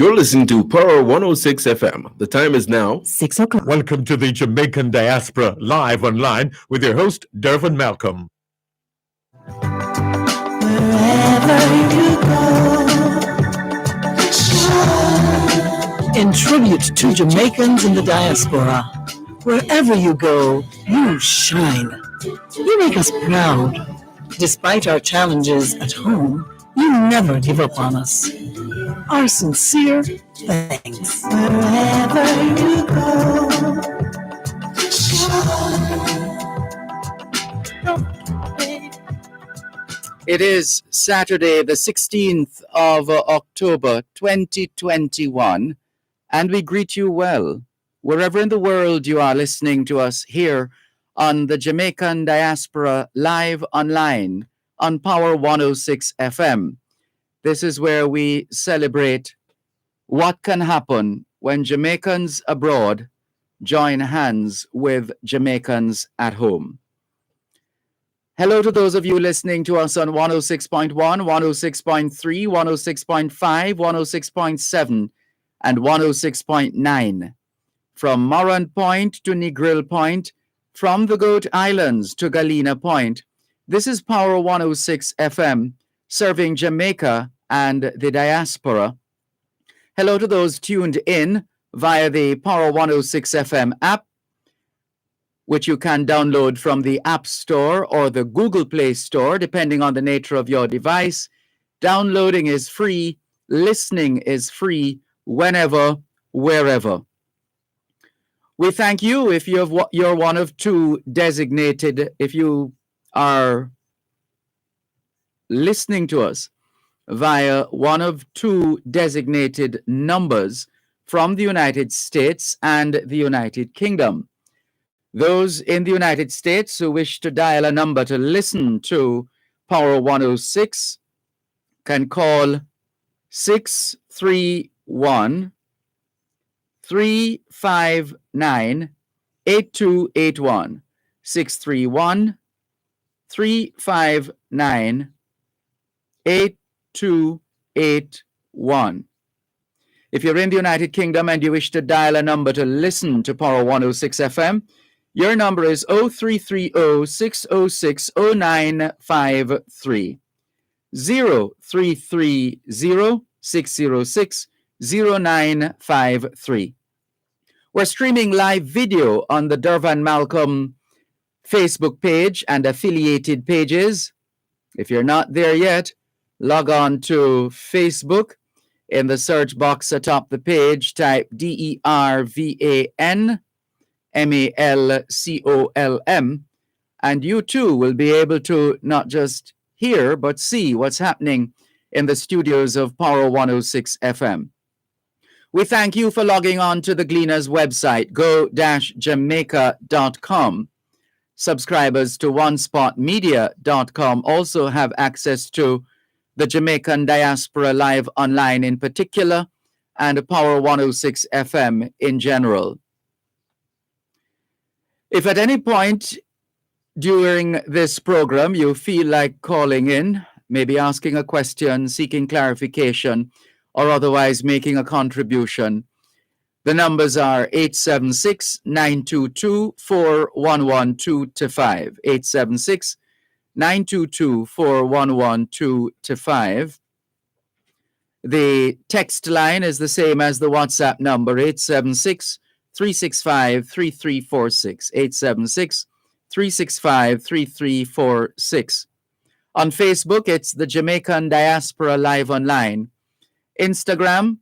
You're listening to Power 106 FM. The time is now 6 o'clock. Welcome to the Jamaican Diaspora live online with your host, Dervan Malcolm. Wherever you go, in tribute to Jamaicans in the diaspora, wherever you go, you shine. You make us proud. Despite our challenges at home, you never give up on us. Our sincere thanks. Wherever you go, It is Saturday, the 16th of October, 2021, and we greet you well, wherever in the world you are listening to us here on the Jamaican Diaspora live online on Power 106 FM. This is where we celebrate what can happen when Jamaicans abroad join hands with Jamaicans at home. Hello to those of you listening to us on 106.1, 106.3, 106.5, 106.7, and 106.9. From Morant Point to Negril Point, from the Goat Islands to Galena Point, this is Power 106 FM, serving Jamaica and the diaspora. Hello to those tuned in via the Power 106 FM app, which you can download from the App Store or the Google Play Store, depending on the nature of your device. Downloading is free, listening is free, whenever, wherever. We thank you if you're one of two designated, if you are listening to us via one of two designated numbers from the United States and the United Kingdom. Those in the United States who wish to dial a number to listen to Power 106 can call 631 359 8281. 631 359 8281. If you're in the United Kingdom and you wish to dial a number to listen to Power 106 FM, your number is 0330-606-0953. 0330-606-0953. We're streaming live video on the Dervan Malcolm Facebook page and affiliated pages. If you're not there yet, log on to Facebook. In the search box atop the page, type DERVAN MALCOLM, and you too will be able to not just hear but see what's happening in the studios of Power 106 FM. We thank you for logging on to the Gleaner's website, go-jamaica.com. Subscribers to onespotmedia.com also have access to the Jamaican Diaspora live online in particular, and Power 106 FM in general. If at any point during this program you feel like calling in, maybe asking a question, seeking clarification, or otherwise making a contribution, the numbers are 876-922-4112-5, 876-922-4112-5. The text line is the same as the WhatsApp number, 876-365-3346, 876-365-3346. On Facebook, it's the Jamaican Diaspora Live Online. Instagram,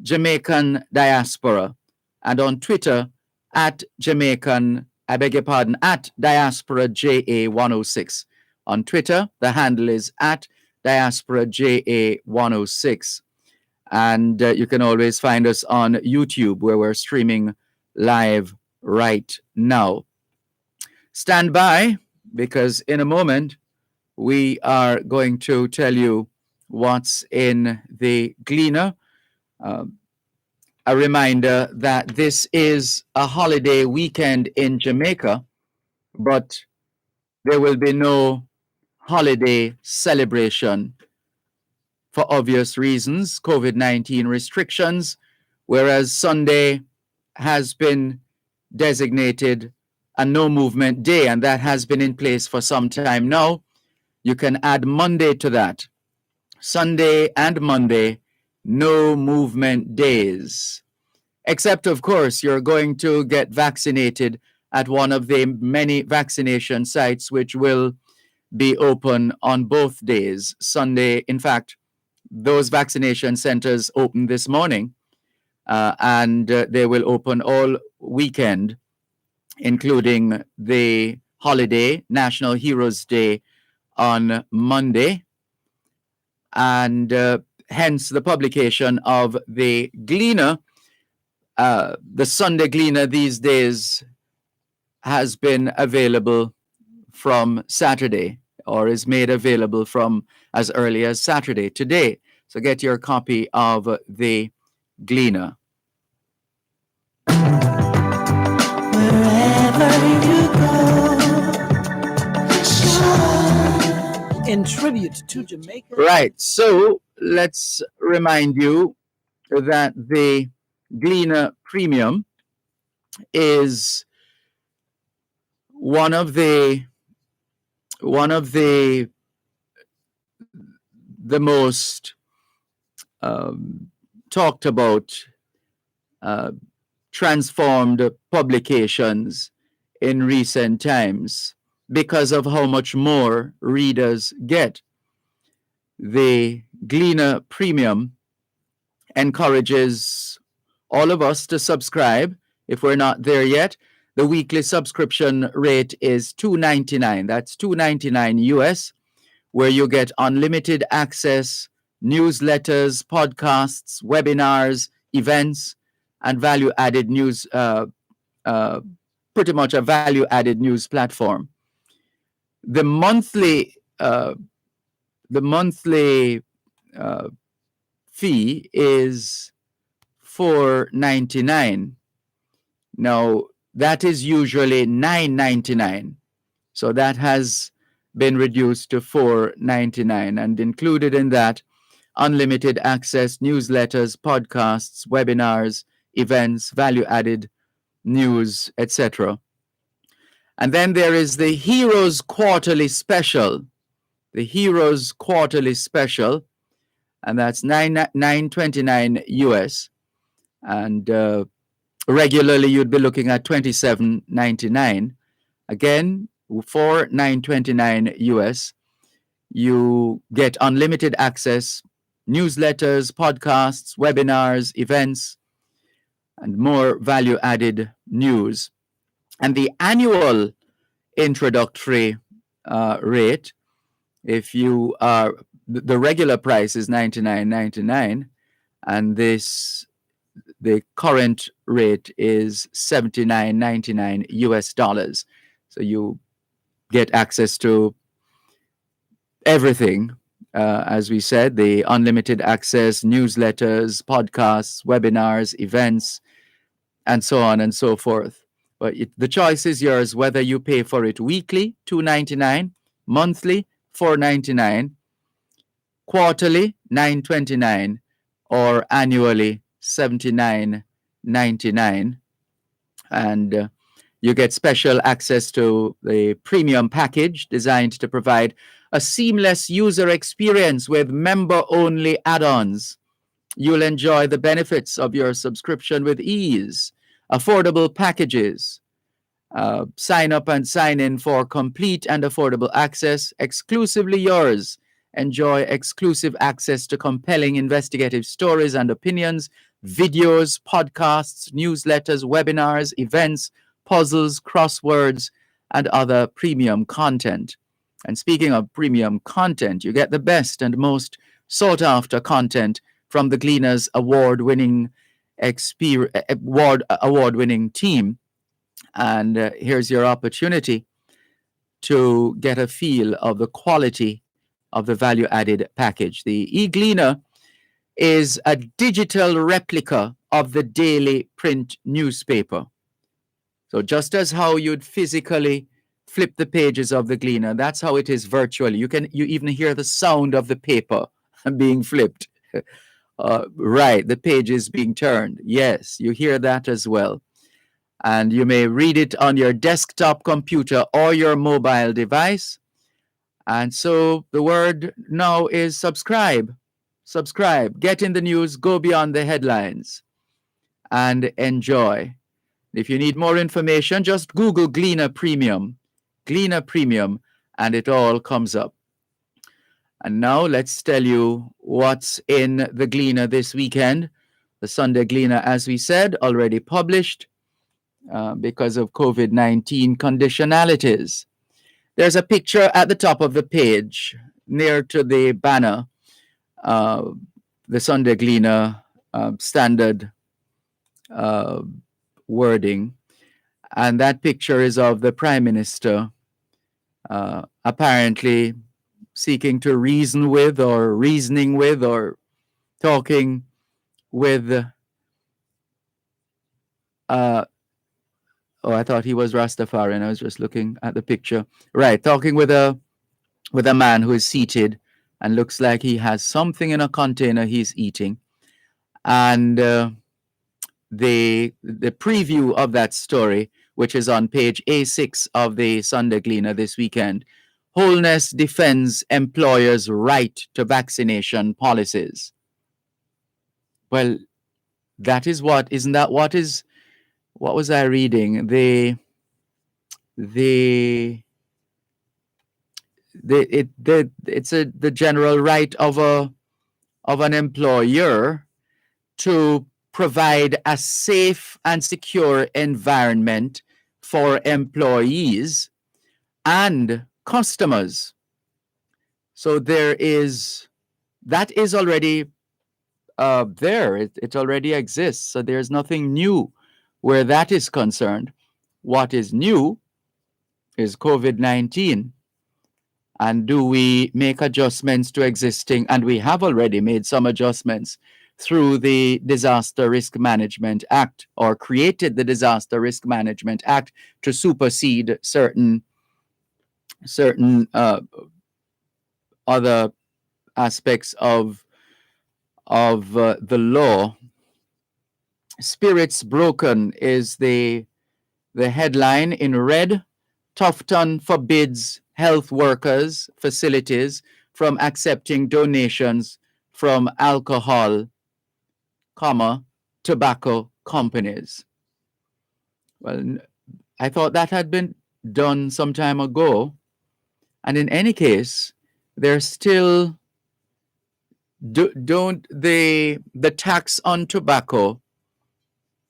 Jamaican Diaspora. And on Twitter, at Jamaican, at Diaspora JA106. On Twitter, the handle is at Diaspora JA106. And you can always find us on YouTube, where we're streaming live right now. Stand by, because in a moment, we are going to tell you what's in the Gleaner. A reminder that this is a holiday weekend in Jamaica, but there will be no holiday celebration for obvious reasons, COVID-19 restrictions, whereas Sunday has been designated a no movement day, and that has been in place for some time now. You can add Monday to that. Sunday and Monday, no movement days. Except, of course, you're going to get vaccinated at one of the many vaccination sites which will be open on both days. Sunday, in fact, those vaccination centers opened this morning, and they will open all weekend, including the holiday, National Heroes Day, on Monday. And hence the publication of the Gleaner. The Sunday Gleaner these days has been available from Saturday, or is made available from as early as Saturday today. So get your copy of the Gleaner. Wherever you go, shine. In tribute to Jamaica. Right. So let's remind you that the Gleaner Premium is one of the most talked about transformed publications in recent times because of how much more readers get. The Gleaner Premium encourages all of us to subscribe if we're not there yet. The weekly subscription rate is $2.99. That's $2.99 US, where you get unlimited access, newsletters, podcasts, webinars, events, and value-added news, pretty much a value-added news platform. The monthly fee is $4.99. Now, that is usually $9.99. So that has been reduced to $4.99, and included in that, unlimited access, newsletters, podcasts, webinars, events, value-added news, etc. And then there is the Heroes Quarterly Special. The Heroes Quarterly Special, and that's $9.29 US. And regularly you'd be looking at $27.99. Again, for $9.29 US, you get unlimited access, newsletters, podcasts, webinars, events, and more value-added news. And the annual introductory rate, if you are, the regular price is $99.99, and the current rate is $79.99 US dollars. So you get access to everything, as we said, the unlimited access, newsletters, podcasts, webinars, events, and so on and so forth. But the choice is yours, whether you pay for it weekly, $2.99, monthly, $4.99, quarterly, $9.29, or annually, $79.99. And you get special access to the premium package designed to provide a seamless user experience with member-only add-ons. You'll enjoy the benefits of your subscription with ease, affordable packages. Sign up and sign in for complete and affordable access, exclusively yours. Enjoy exclusive access to compelling investigative stories and opinions, videos, podcasts, newsletters, webinars, events, puzzles, crosswords, and other premium content. And speaking of premium content, you get the best and most sought-after content from the Gleaner's award-winning team. And here's your opportunity to get a feel of the quality of the value-added package. The e-Gleaner is a digital replica of the daily print newspaper. So just as how you'd physically flip the pages of the Gleaner, that's how it is virtually. You even hear the sound of the paper being flipped. Right, the page is being turned. Yes, you hear that as well. And you may read it on your desktop computer or your mobile device. And so the word now is subscribe. Subscribe, get in the news, go beyond the headlines, and enjoy. If you need more information, just Google Gleaner Premium, and it all comes up. And now let's tell you what's in the Gleaner this weekend. The Sunday Gleaner, as we said, already published because of COVID-19 conditionalities. There's a picture at the top of the page near to the banner, the Sunday Gleaner standard wording. And that picture is of the Prime Minister apparently seeking to reason with or reasoning with or talking with I thought he was Rastafarian. I was just looking at the picture. Right, talking with a man who is seated and looks like he has something in a container he's eating. And the preview of that story, which is on page A6 of the Sunday Gleaner this weekend, Wholeness defends employers' right to vaccination policies. Well, that is what, isn't that what is, what was I reading? The general right of an employer to provide a safe and secure environment for employees and customers. So that is already there. It already exists. So there's nothing new where that is concerned. What is new is COVID-19. And do we make adjustments to existing? And we have already made some adjustments through the Disaster Risk Management Act, or created the Disaster Risk Management Act to supersede certain other aspects of the law. Spirits broken is the headline in red. Tufton forbids health workers facilities from accepting donations from alcohol, tobacco companies. Well, I thought that had been done some time ago. And in any case, there's still the tax on tobacco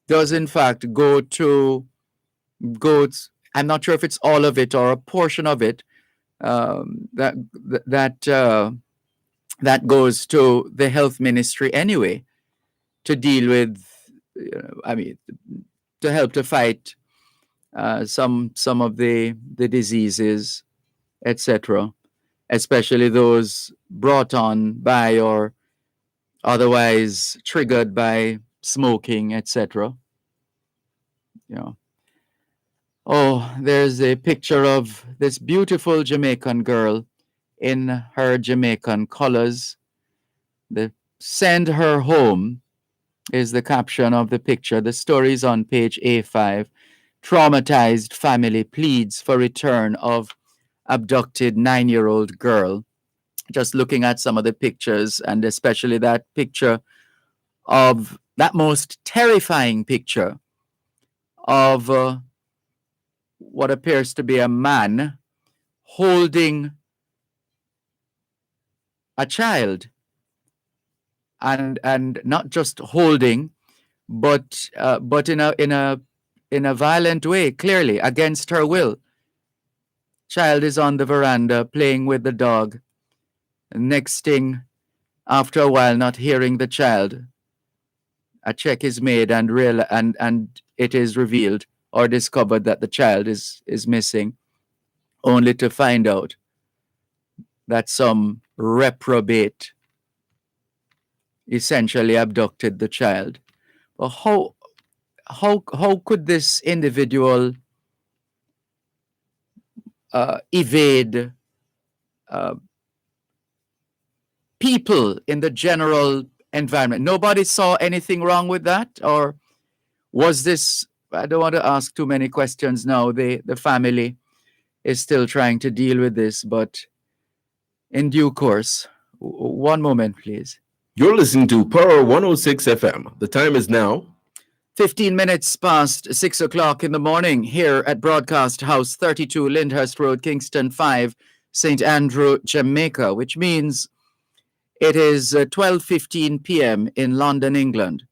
does in fact go to I'm not sure if it's all of it or a portion of it that goes to the health ministry anyway, to deal with, to help to fight some of the diseases, etc., especially those brought on by or otherwise triggered by smoking, etc. Oh, there's a picture of this beautiful Jamaican girl in her Jamaican colors. The "Send her home" is the caption of the picture. The story is on page A5. Traumatized family pleads for return of abducted 9-year-old girl. Just looking at some of the pictures, and especially that picture of that most terrifying picture of what appears to be a man holding a child, and not just holding, but in a violent way, clearly against her will. Child is on the veranda playing with the dog. Next thing, after a while, not hearing the child, a check is made and it is revealed or discovered that the child is missing, only to find out that some reprobate essentially abducted the child. Well, how could this individual evade people in the general environment. Nobody saw anything wrong with that? Or was this, I don't want to ask too many questions now. The family is still trying to deal with this, but in due course. One moment, please. You're listening to Power 106 FM. The time is now 15 minutes past 6 o'clock in the morning here at Broadcast House 32 Lyndhurst Road, Kingston 5, St. Andrew, Jamaica, which means it is 12:15 p.m. in London, England.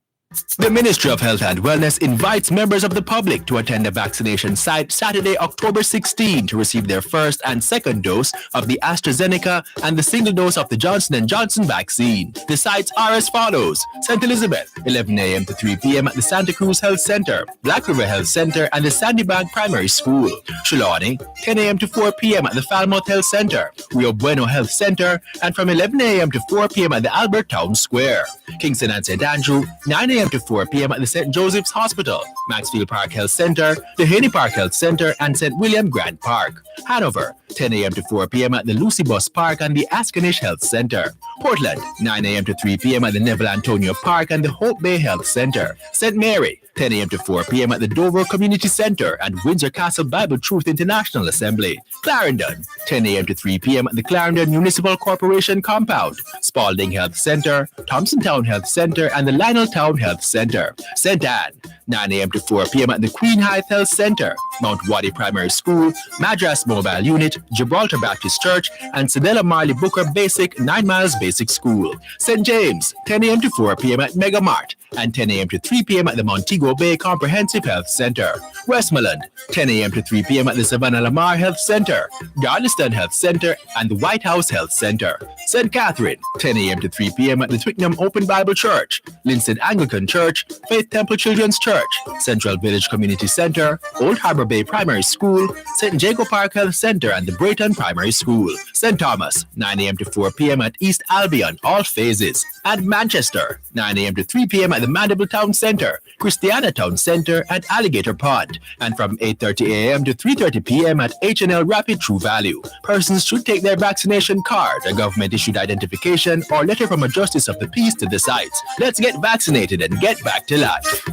The Ministry of Health and Wellness invites members of the public to attend the vaccination site Saturday, October 16 to receive their first and second dose of the AstraZeneca and the single dose of the Johnson & Johnson vaccine. The sites are as follows: St. Elizabeth, 11 a.m. to 3 p.m. at the Santa Cruz Health Center, Black River Health Center and the Sandybank Primary School. Trelawney, 10 a.m. to 4 p.m. at the Falmouth Health Center, Rio Bueno Health Center, and from 11 a.m. to 4 p.m. at the Albert Town Square. Kingston and St. Andrew, 9 a.m. to 4 p.m. at the St. Joseph's Hospital, Maxfield Park Health Center, the Haney Park Health Center, and St. William Grant Park. Hanover, 10 a.m. to 4 p.m. at the Lucy Bus Park and the Askanish Health Center. Portland, 9 a.m. to 3 p.m. at the Neville Antonio Park and the Hope Bay Health Center. St. Mary, 10 a.m. to 4 p.m. at the Dover Community Center and Windsor Castle Bible Truth International Assembly. Clarendon, 10 a.m. to 3 p.m. at the Clarendon Municipal Corporation Compound, Spalding Health Center, Thompson Town Health Center, and the Lionel Town Health Center. St. Anne, 9 a.m. to 4 p.m. at the Queen Heights Health Center, Mount Wadi Primary School, Madras Mobile Unit, Gibraltar Baptist Church, and Sedella Marley Booker Basic 9 Miles Basic School. St. James, 10 a.m. to 4 p.m. at Mega Mart, and 10 a.m. to 3 p.m. at the Montego Bay Comprehensive Health Center. Westmoreland, 10 a.m. to 3 p.m. at the Savannah Lamar Health Center, Darliston Health Center, and the White House Health Center. St. Catherine, 10 a.m. to 3 p.m. at the Twickenham Open Bible Church, Linstead Anglican Church, Faith Temple Children's Church, Central Village Community Center, Old Harbor Bay Primary School, St. Jacob Park Health Center, and the Brayton Primary School. St. Thomas, 9 a.m. to 4 p.m. at East Albion, all phases. And Manchester, 9 a.m. to 3 p.m. at the Mandeville Town Center, Christiana Town Center, and Alligator Pond. And from 8:30 a.m. to 3:30 p.m. at H&L Rapid True Value. Persons should take their vaccination card, a government-issued identification, or letter from a justice of the peace to the sites. Let's get vaccinated and get back to life.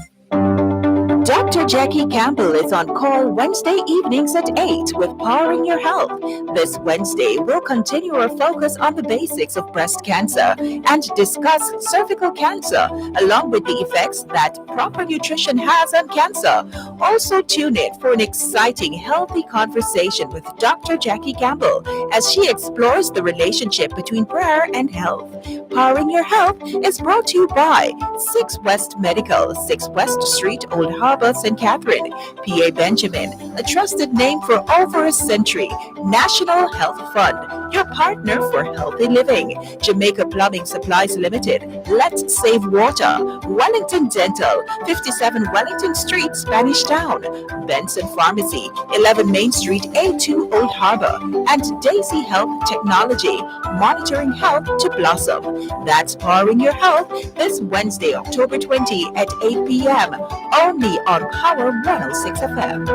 Dr. Jackie Campbell is on call Wednesday evenings at 8 with Powering Your Health. This Wednesday, we'll continue our focus on the basics of breast cancer and discuss cervical cancer, along with the effects that proper nutrition has on cancer. Also tune in for an exciting, healthy conversation with Dr. Jackie Campbell as she explores the relationship between prayer and health. Powering Your Health is brought to you by 6 West Medical, 6 West Street, Old Harbor, St. Catherine, PA Benjamin, a trusted name for over a century. National Health Fund, your partner for healthy living. Jamaica Plumbing Supplies Limited, Let's Save Water. Wellington Dental, 57 Wellington Street, Spanish Town. Benson Pharmacy, 11 Main Street, A2, Old Harbor. And Daisy Health Technology, monitoring health to blossom. That's Powering Your Health this Wednesday, October 20 at 8 p.m. only on Power 106 FM.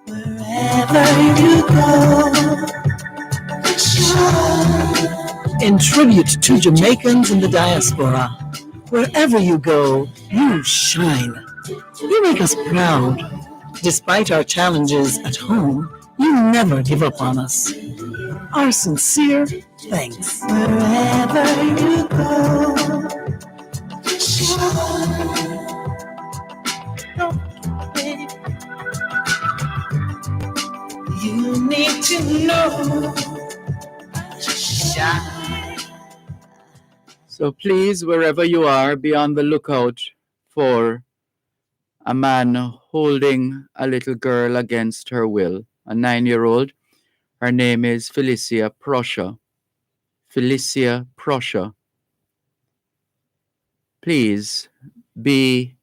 Wherever you go, shine. In tribute to Jamaicans in the diaspora, wherever you go, you shine. You make us proud. Despite our challenges at home, you never give up on us. Our sincere thanks. Wherever you go, shine. You need to know. Shine. So please, wherever you are, be on the lookout for a man holding a little girl against her will, a 9-year-old. Her name is Felicia Prosher. Felicia Prosher. Please be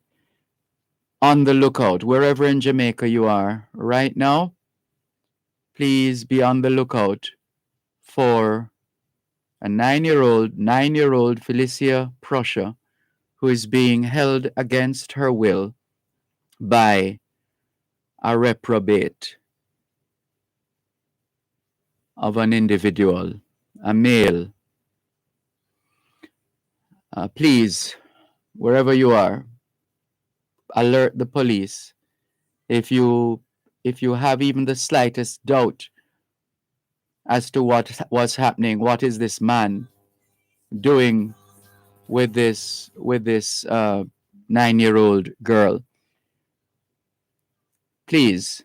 on the lookout wherever in Jamaica you are right now. Please be on the lookout for a 9-year-old Felicia Prosher, who is being held against her will by a reprobate. of an individual, a male. Please, wherever you are, alert the police if you have even the slightest doubt as to what was happening. What is this man doing with this 9-year-old girl? Please.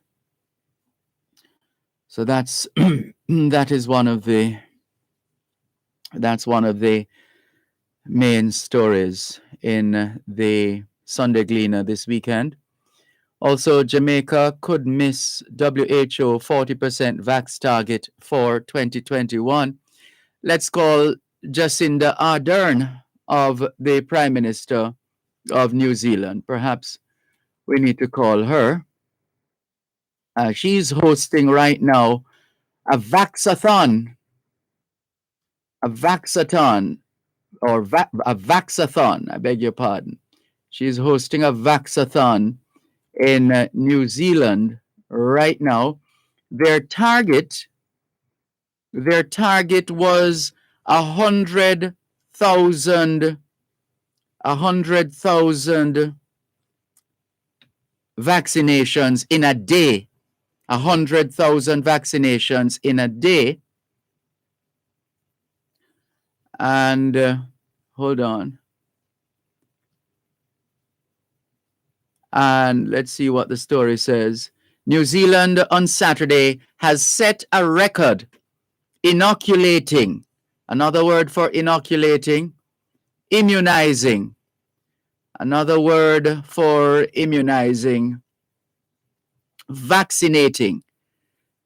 So that's that is one of the main stories in the Sunday Gleaner this weekend. Also, Jamaica could miss WHO 40% vax target for 2021. Let's call Jacinda Ardern of the Prime Minister of New Zealand. Perhaps we need to call her. She's hosting right now a vaxathon, a vaxathon, I beg your pardon. She's hosting a vaxathon in New Zealand right now. Their target was 100,000 vaccinations in a day. 100,000 vaccinations in a day. And hold on. And let's see what the story says. New Zealand on Saturday has set a record inoculating. Another word for inoculating, immunizing. Another word for immunizing, vaccinating.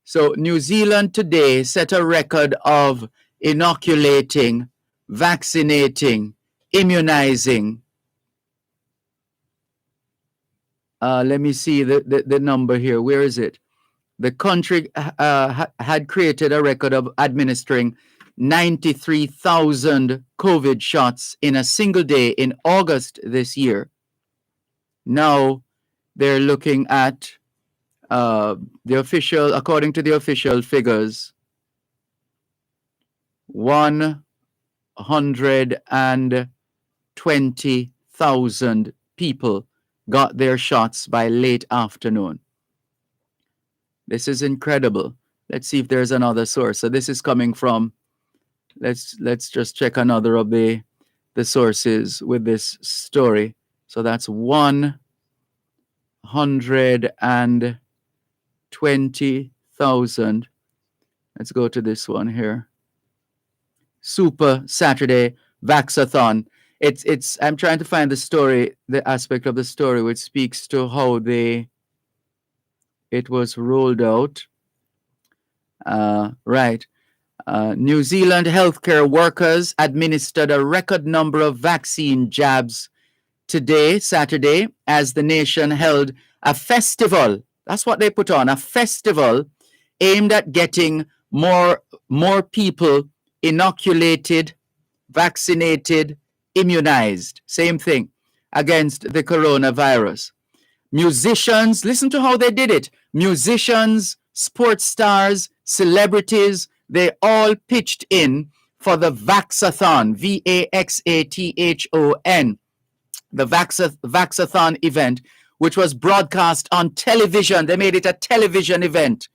So New Zealand today set a record of inoculating, vaccinating, immunizing. Let me see the number here. Where is it? The country had created a record of administering 93,000 COVID shots in a single day in August this year. Now they're looking at according to the official figures, 120,000 people got their shots by late afternoon. This is incredible. Let's see if there's another source. So this is coming from, let's just check another of the sources with this story. So that's 120,000. Let's go to this one here. Super Saturday Vaxathon. I'm trying to find the story, the aspect of the story which speaks to how it was rolled out. Right. New Zealand healthcare workers administered a record number of vaccine jabs today, Saturday, as the nation held a festival. That's what they put on, a festival aimed at getting more people inoculated, vaccinated, immunized. Same thing against the coronavirus. Musicians, listen to how they did it. Musicians, sports stars, celebrities, they all pitched in for the Vaxathon, Vaxathon, the Vaxathon event, which was broadcast on television. They made it a television event,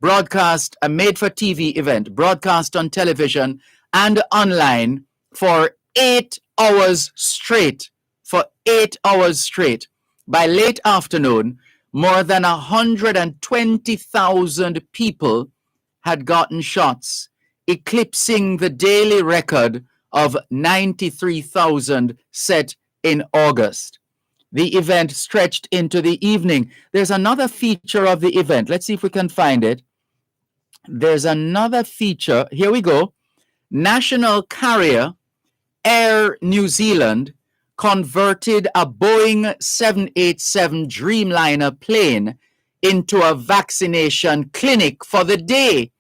broadcast, a made-for-TV event, broadcast on television and online for 8 hours straight. For 8 hours straight. By late afternoon, more than 120,000 people had gotten shots, eclipsing the daily record of 93,000 set in August. The event stretched into the evening. There's another feature of the event. Let's see if we can find it. There's another feature. Here we go. National carrier Air New Zealand converted a Boeing 787 Dreamliner plane into a vaccination clinic for the day,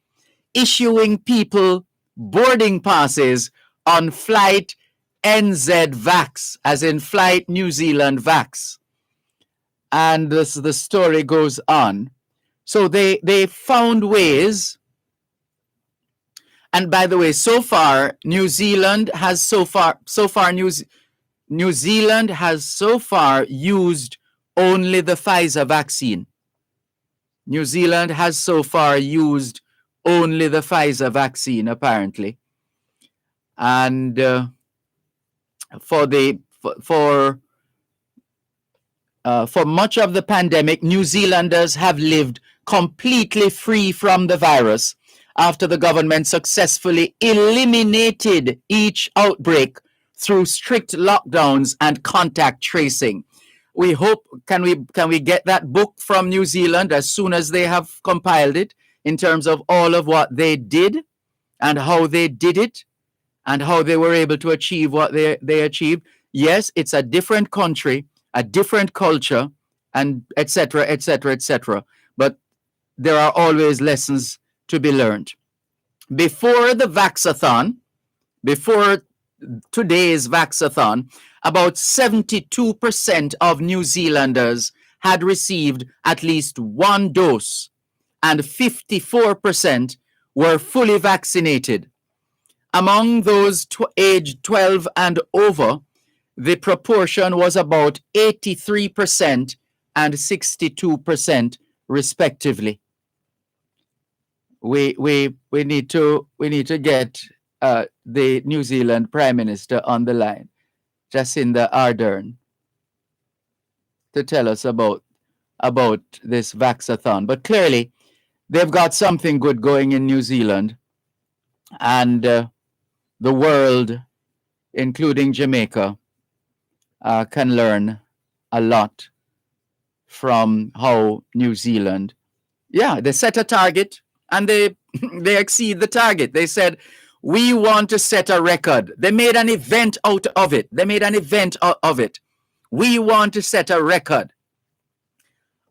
issuing people boarding passes on flight NZ Vax, as in flight New Zealand Vax. And the story goes on. So they found ways And by the way, so far, New Zealand has New Zealand has so far used only the Pfizer vaccine. New Zealand has so far used only the Pfizer vaccine, apparently. And for much of the pandemic, New Zealanders have lived completely free from the virus after the government successfully eliminated each outbreak through strict lockdowns and contact tracing. We hope, can we get that book from New Zealand as soon as they have compiled it, in terms of all of what they did and how they did it and how they were able to achieve what they achieved. Yes, it's a different country, a different culture, and etc., etc., etc. But there are always lessons to be learned. Before the Vaxathon, before today's Vaxathon, about 72% of New Zealanders had received at least one dose, and 54% were fully vaccinated. Among those aged 12 and over, the proportion was about 83% and 62% respectively. We need to get the New Zealand Prime Minister on the line, Jacinda Ardern, to tell us about this Vaxathon. But clearly, they've got something good going in New Zealand, and the world, including Jamaica, can learn a lot from how New Zealand, they set a target and they exceed the target. They said, we want to set a record. They made an event out of it. We want to set a record.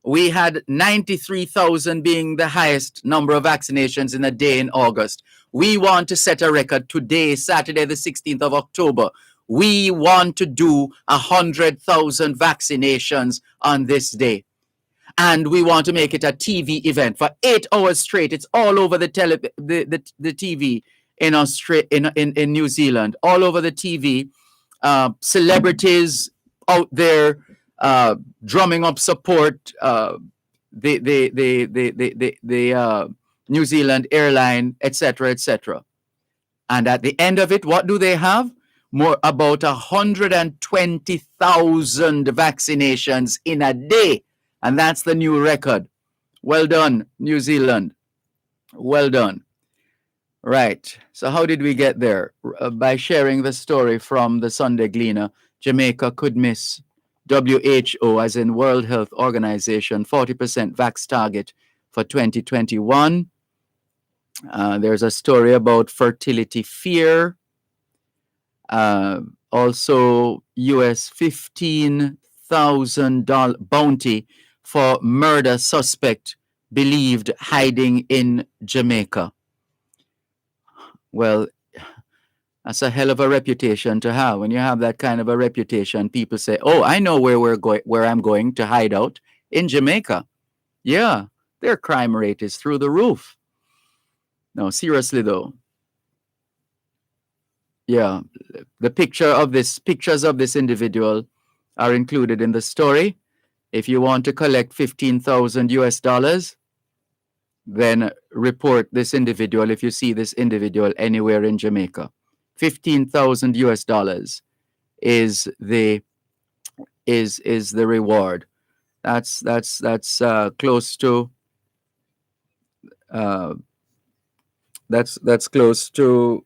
We had 93,000 being the highest number of vaccinations in a day in August. We want to set a record today, Saturday, the 16th of October. We want to do 100,000 vaccinations on this day. And we want to make it a TV event for 8 hours straight. It's all over the TV in Australia, in New Zealand, all over the TV. Celebrities out there drumming up support. The New Zealand airline, etc., etc. And at the end of it, what do they have? About 120,000 vaccinations in a day. And that's the new record. Well done, New Zealand. Well done. Right. So how did we get there? By sharing the story from the Sunday Gleaner. Jamaica could miss WHO, as in World Health Organization, 40% vax target for 2021. There's a story about fertility fear. Also, US $15,000 bounty for murder suspect believed hiding in Jamaica. Well, that's a hell of a reputation to have. When you have that kind of a reputation, people say, "Oh, I know where I'm going to hide out, in Jamaica." Yeah, their crime rate is through the roof. No, seriously though. Yeah, the pictures of this individual are included in the story. If you want to collect $15,000, then report this individual if you see this individual anywhere in Jamaica. $15,000 is the reward. That's close to that's close to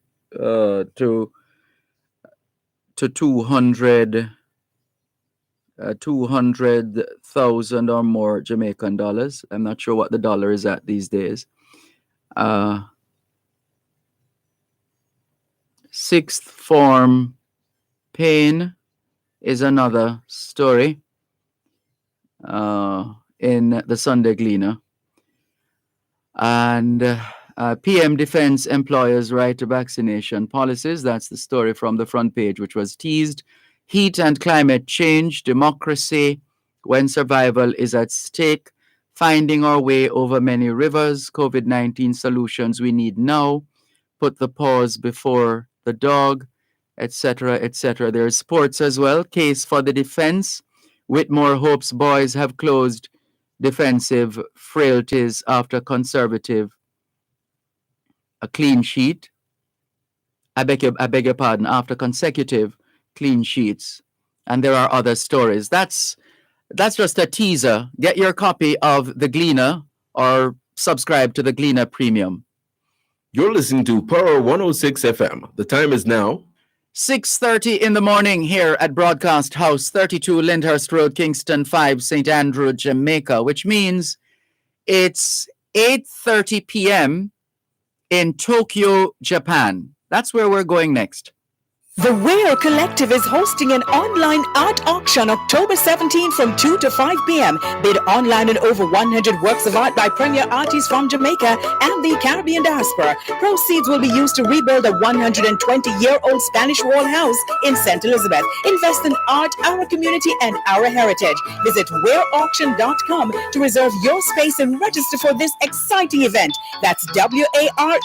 200,000 or more Jamaican dollars. I'm not sure what the dollar is at these days. Sixth form pain is another story in the Sunday Gleaner. And PM defends employers' right to vaccination policies. That's the story from the front page, which was teased. Heat and climate change, democracy, when survival is at stake, finding our way over many rivers, COVID-19 solutions we need now, put the pause before the dog, etc., etc. There's sports as well. Case for the defense. Whitmore hopes boys have closed defensive frailties after conservative a clean sheet. I beg your pardon, after consecutive clean sheets. And there are other stories. That's just a teaser. Get your copy of The Gleaner or subscribe to The Gleaner Premium. You're listening to Power 106 FM. The time is now 6:30 in the morning here at Broadcast House, 32 Lyndhurst Road, Kingston 5, St. Andrew, Jamaica, which means it's 8:30 p.m. in Tokyo, Japan. That's where we're going next. The Weir Collective is hosting an online art auction October 17 from 2 to 5 p.m. Bid online on over 100 works of art by premier artists from Jamaica and the Caribbean diaspora. Proceeds will be used to rebuild a 120-year-old Spanish wall house in St. Elizabeth. Invest in art, our community, and our heritage. Visit weirauction.com to reserve your space and register for this exciting event. That's WARE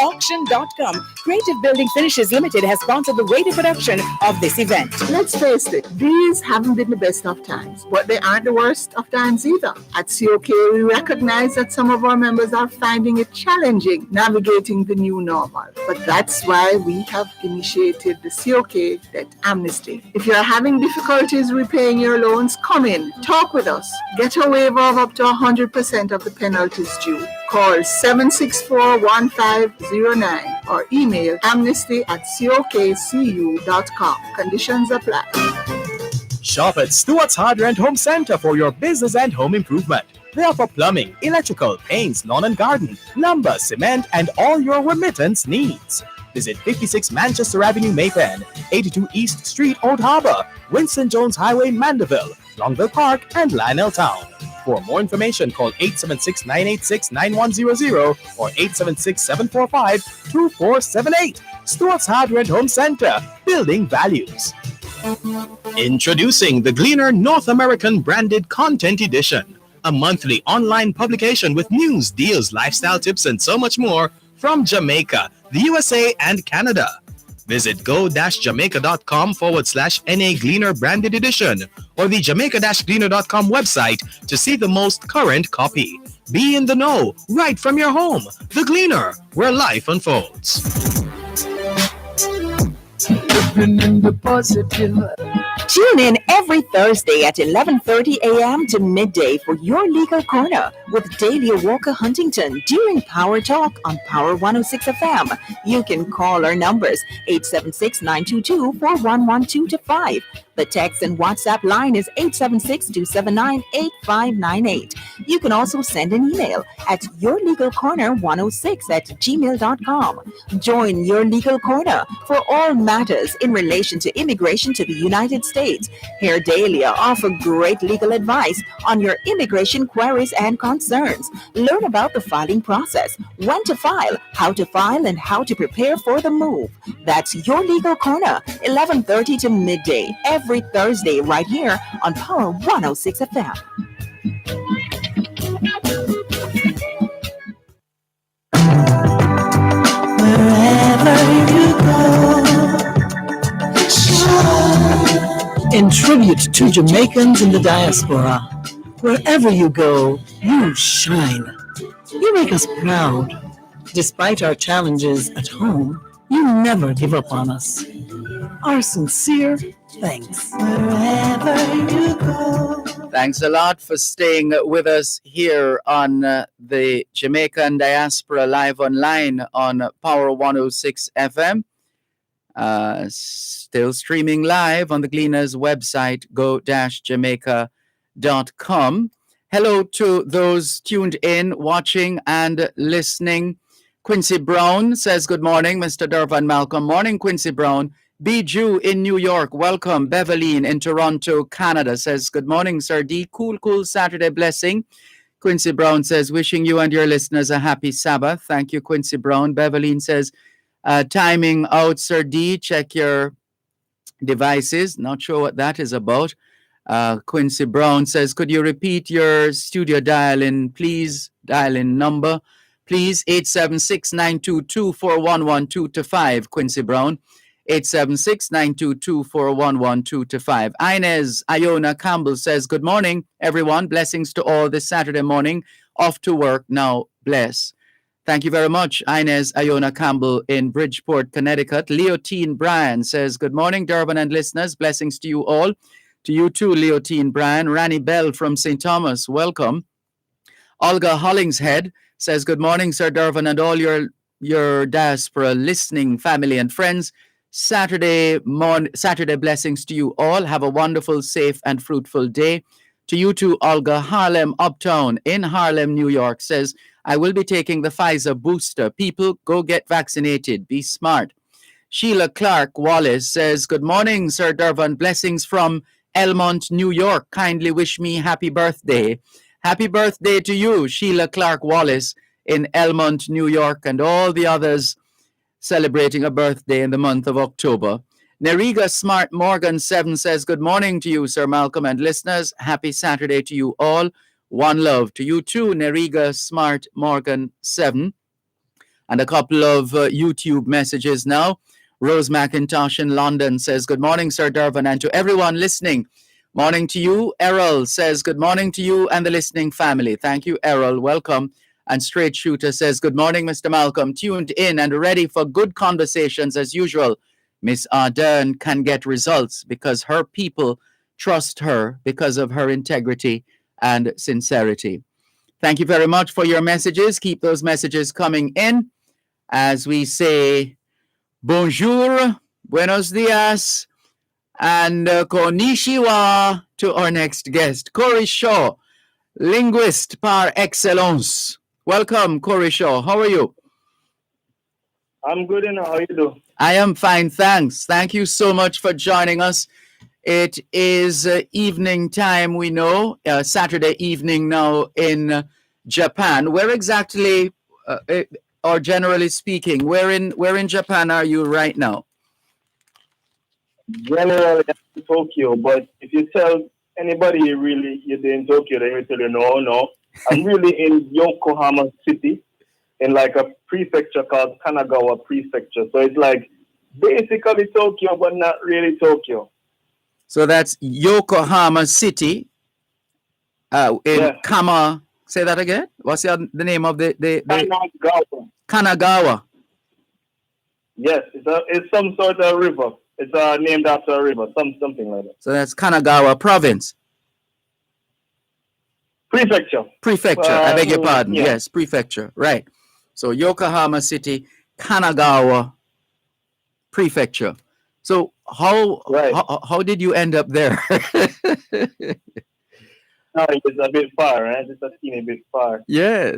auction.com. Creative Building Finishes Limited has sponsored the radio production of this event. Let's face it, these haven't been the best of times, but they aren't the worst of times either. At COK, we recognize that some of our members are finding it challenging navigating the new normal. But that's why we have initiated the COK Debt Amnesty. If you're having difficulties repaying your loans, come in, talk with us. Get a waiver of up to 100% of the penalties due. Call 764-1509 or email amnesty@cokcu.com. Conditions apply. Shop at Stewart's Hardware and Home Center for your business and home improvement. They offer plumbing, electrical, paints, lawn and garden, lumber, cement, and all your remittance needs. Visit 56 Manchester Avenue, Maypen, 82 East Street, Old Harbor, Winston Jones Highway, Mandeville, Longville Park, and Lionel Town. For more information, call 876-986-9100 or 876-745-2478. Stewart's Hardware and Home Center, building values. Introducing the Gleaner North American Branded Content Edition, a monthly online publication with news, deals, lifestyle tips, and so much more from Jamaica, the USA, and Canada. Visit go-jamaica.com/NA Gleaner Branded Edition or the jamaica-gleaner.com website to see the most current copy. Be in the know right from your home. The Gleaner, where life unfolds. Tune in every Thursday at 11:30 a.m. to midday for your legal corner with Dahlia Walker Huntington during Power Talk on Power 106 FM. You can call our numbers 876-922-4112-5. The text and WhatsApp line is 876-279-8598. You can also send an email at yourlegalcorner106@gmail.com. Join Your Legal Corner for all matters in relation to immigration to the United States. Here, Dahlia offer great legal advice on your immigration queries and concerns. Learn about the filing process, when to file, and how to prepare for the move. That's Your Legal Corner, 11:30 to midday, every Thursday right here on Power 106 FM. Wherever you go, shine. In tribute to Jamaicans in the diaspora, wherever you go, you shine. You make us proud. Despite our challenges at home, you never give up on us. Our sincere thanks. Wherever you go. Thanks a lot for staying with us here on the Jamaican Diaspora Live Online on Power 106 FM. Still streaming live on the Gleaner's website, go-jamaica.com. Hello to those tuned in, watching, and listening. Quincy Brown says, good morning, Mr. Dervan Malcolm. Morning, Quincy Brown. Bijou in New York, welcome. Beverline in Toronto, Canada says, good morning, Sir D. Cool Saturday blessing. Quincy Brown says, wishing you and your listeners a happy Sabbath. Thank you, Quincy Brown. Beverline says, timing out, Sir D. Check your devices. Not sure what that is about. Quincy Brown says, could you repeat your studio dial-in, please? Dial-in number please 876-922-4112-5, Quincy Brown. 876-922-4112-5. Inez Iona Campbell says, good morning, everyone. Blessings to all this Saturday morning. Off to work now. Bless. Thank you very much, Inez Iona Campbell in Bridgeport, Connecticut. Leotine Bryan says, good morning, Dervan and listeners. Blessings to you all. To you too, Leotine Bryan. Ranny Bell from St. Thomas, welcome. Olga Hollingshead says, good morning, Sir Dervan and all your diaspora listening family and friends. Saturday blessings to you all. Have a wonderful, safe, and fruitful day. To you too, Olga. Harlem Uptown in Harlem, New York says, I will be taking the Pfizer booster. People, go get vaccinated. Be smart. Sheila Clark Wallace says, good morning, Sir Dervan. Blessings from Elmont, New York. Kindly wish me happy birthday. Happy birthday to you, Sheila Clark Wallace in Elmont, New York, and all the others celebrating a birthday in the month of October. Neriga Smart Morgan 7 says, good morning to you, Sir Malcolm and listeners. Happy Saturday to you all. One love to you too, Neriga Smart Morgan 7. And a couple of YouTube messages now. Rose McIntosh in London says, good morning, Sir Dervan, and to everyone listening. Morning to you. Errol says, good morning to you and the listening family. Thank you, Errol. Welcome. And Straight Shooter says, good morning, Mr. Malcolm. Tuned in and ready for good conversations as usual. Miss Ardern can get results because her people trust her because of her integrity and sincerity. Thank you very much for your messages. Keep those messages coming in as we say bonjour, buenos dias, and konnichiwa to our next guest, Corey Shaw, linguist par excellence. Welcome, Corey Shaw. How are you? I'm good, and how you do? I am fine, thanks. Thank you so much for joining us. It is evening time, we know, Saturday evening now in Japan. Where exactly, or generally speaking, where in Japan are you right now? Generally, I'm in Tokyo, but if you tell anybody you're in Tokyo, they will tell you, no. I'm really in Yokohama City, in like a prefecture called Kanagawa Prefecture. So it's like basically Tokyo, but not really Tokyo. So that's Yokohama City in Kama. Say that again. What's the name of the Kanagawa. Kanagawa. Yes, it's some sort of river. It's named after a river, something like that. So that's Kanagawa Province. Prefecture. I beg your pardon. Yeah. Yes, prefecture. Right. So Yokohama City, Kanagawa Prefecture. So how did you end up there? No, it's a bit far, right? It's a teeny bit far. Yes.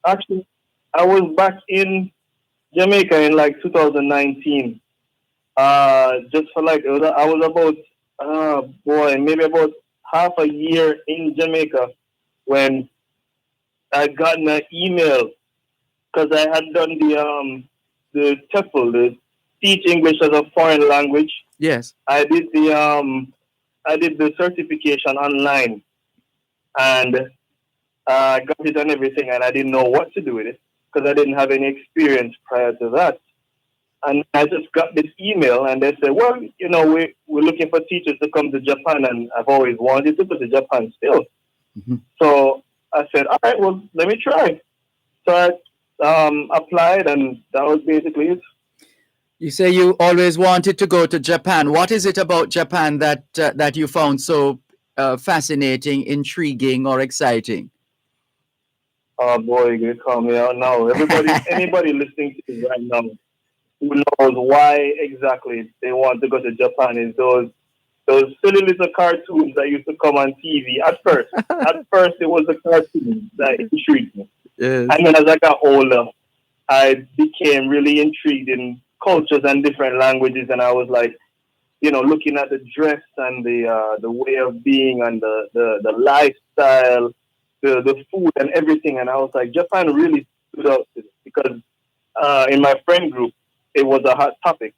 Actually, I was back in Jamaica in like 2019. Just for like I was about maybe about half a year in Jamaica when I got an email because I had done the TEFL, the Teach English as a Foreign Language. Yes. I did the certification online, and I got it and everything, and I didn't know what to do with it because I didn't have any experience prior to that. And I just got this email, and they said, well, we're looking for teachers to come to Japan, and I've always wanted to go to Japan still. Mm-hmm. So I said, all right, well, let me try. So I applied, and that was basically it. You say you always wanted to go to Japan. What is it about Japan that you found so fascinating, intriguing, or exciting? Oh boy, you call me out now. Anybody listening to this right now who knows why exactly they want to go to Japan is those silly little cartoons that used to come on TV. At first it was the cartoons that intrigued me. Yes. And then as I got older, I became really intrigued in cultures and different languages, and I was like, looking at the dress and the way of being and the lifestyle, the food and everything, and I was like, Japan really stood out to me because in my friend group, it was a hot topic.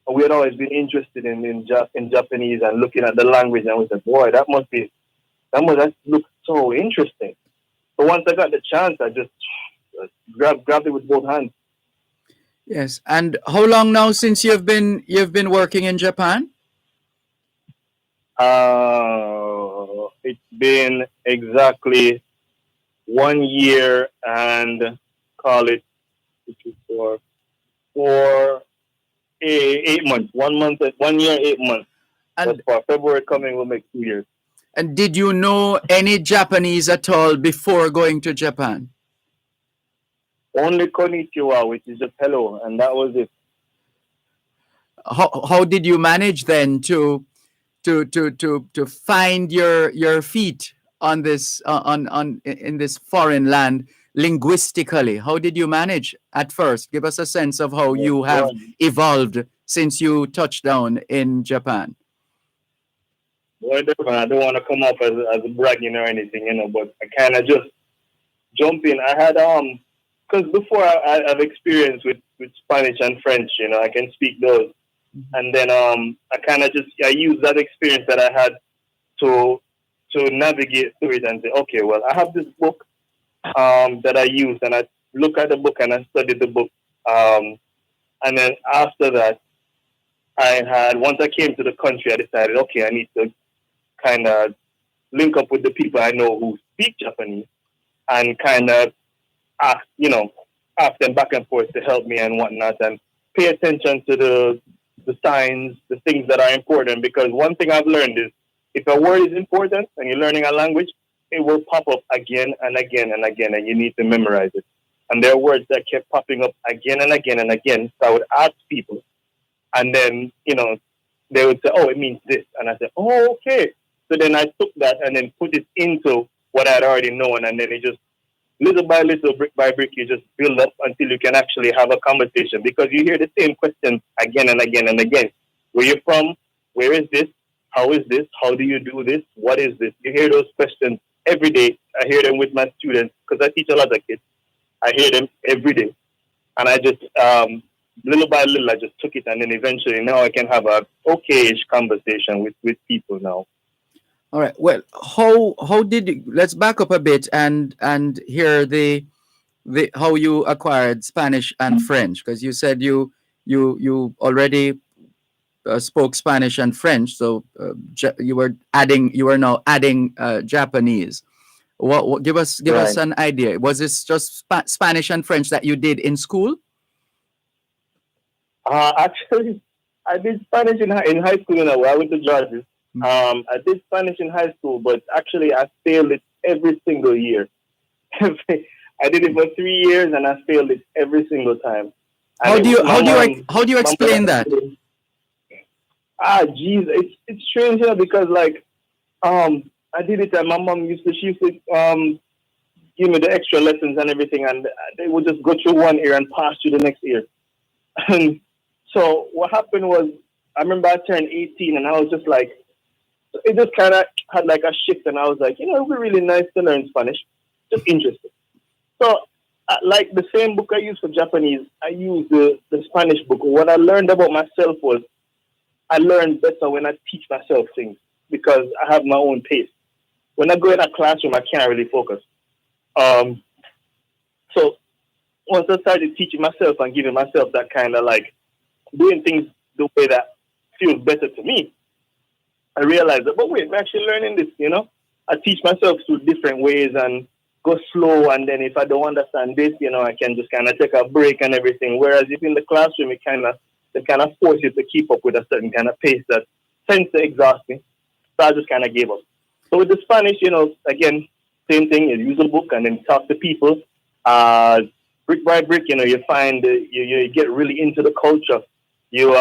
We had always been interested in Japanese and looking at the language, and I was like, boy, that must look so interesting. So once I got the chance, I just grabbed it with both hands. Yes. And how long now since you've been working in Japan? It's been exactly 1 year and call it 8 months. 1 year, 8 months. And But for February coming, we'll make 2 years. And did you know any Japanese at all before going to Japan? Only konnichiwa, which is just hello, and that was it. How did you manage then to find your feet on this in this foreign land linguistically? How did you manage at first? Give us a sense of how you have evolved since you touched down in Japan. Well, I don't want to come off as bragging or anything, but I kind of just jump in. I had because before I've experience with Spanish and French, I can speak those, and then I use that experience that I had to navigate through it and say, okay, well, I have this book that I use, and I look at the book and I studied the book, and then after that, once I came to the country, I decided, okay, I need to kind of link up with the people I know who speak Japanese and kind of ask them back and forth to help me and whatnot, and pay attention to the signs, the things that are important. Because one thing I've learned is if a word is important and you're learning a language, it will pop up again and again and again, and you need to memorize it. And there are words that kept popping up again and again and again. So I would ask people, and then, they would say, oh, it means this. And I said, oh, okay. So then I took that and then put it into what I'd already known. And then it just, little by little, brick by brick, you just build up until you can actually have a conversation. Because you hear the same questions again and again and again. Where you're from? Where is this? How is this? How do you do this? What is this? You hear those questions every day. I hear them with my students because I teach a lot of kids. I hear them every day. And I just, little by little, I just took it. And then eventually now I can have a okay-ish conversation with people now. All right. Well, how did you, let's back up a bit and hear the how you acquired Spanish and French, because you said you already spoke Spanish and French, so you were now adding Japanese. What give us an idea? Was this just Spanish and French that you did in school? Actually, I did Spanish in high school. I went to Georgia. I did Spanish in high school, but actually I failed it every single year. I did it for 3 years and I failed it every single time. How do you explain that? Geez, it's strange, because I did it and my mom used to give me the extra lessons and everything, and they would just go through one ear and pass through the next ear. And so what happened was, I remember I turned 18 and I was just like, it just kind of had like a shift, and I was like, it would be really nice to learn Spanish. Just interested. So, like the same book I used for Japanese, I used the Spanish book. What I learned about myself was I learn better when I teach myself things because I have my own pace. When I go in a classroom, I can't really focus. So once I started teaching myself and giving myself that kind of like doing things the way that feels better to me, I realized that, but wait, I'm actually learning this, I teach myself through different ways and go slow. And then if I don't understand this, I can just kind of take a break and everything. Whereas if in the classroom, they kind of force you to keep up with a certain kind of pace that tends to exhaust me. So I just kind of gave up. So with the Spanish, again, same thing. You use a book and then talk to people. Brick by brick, you find you get really into the culture. You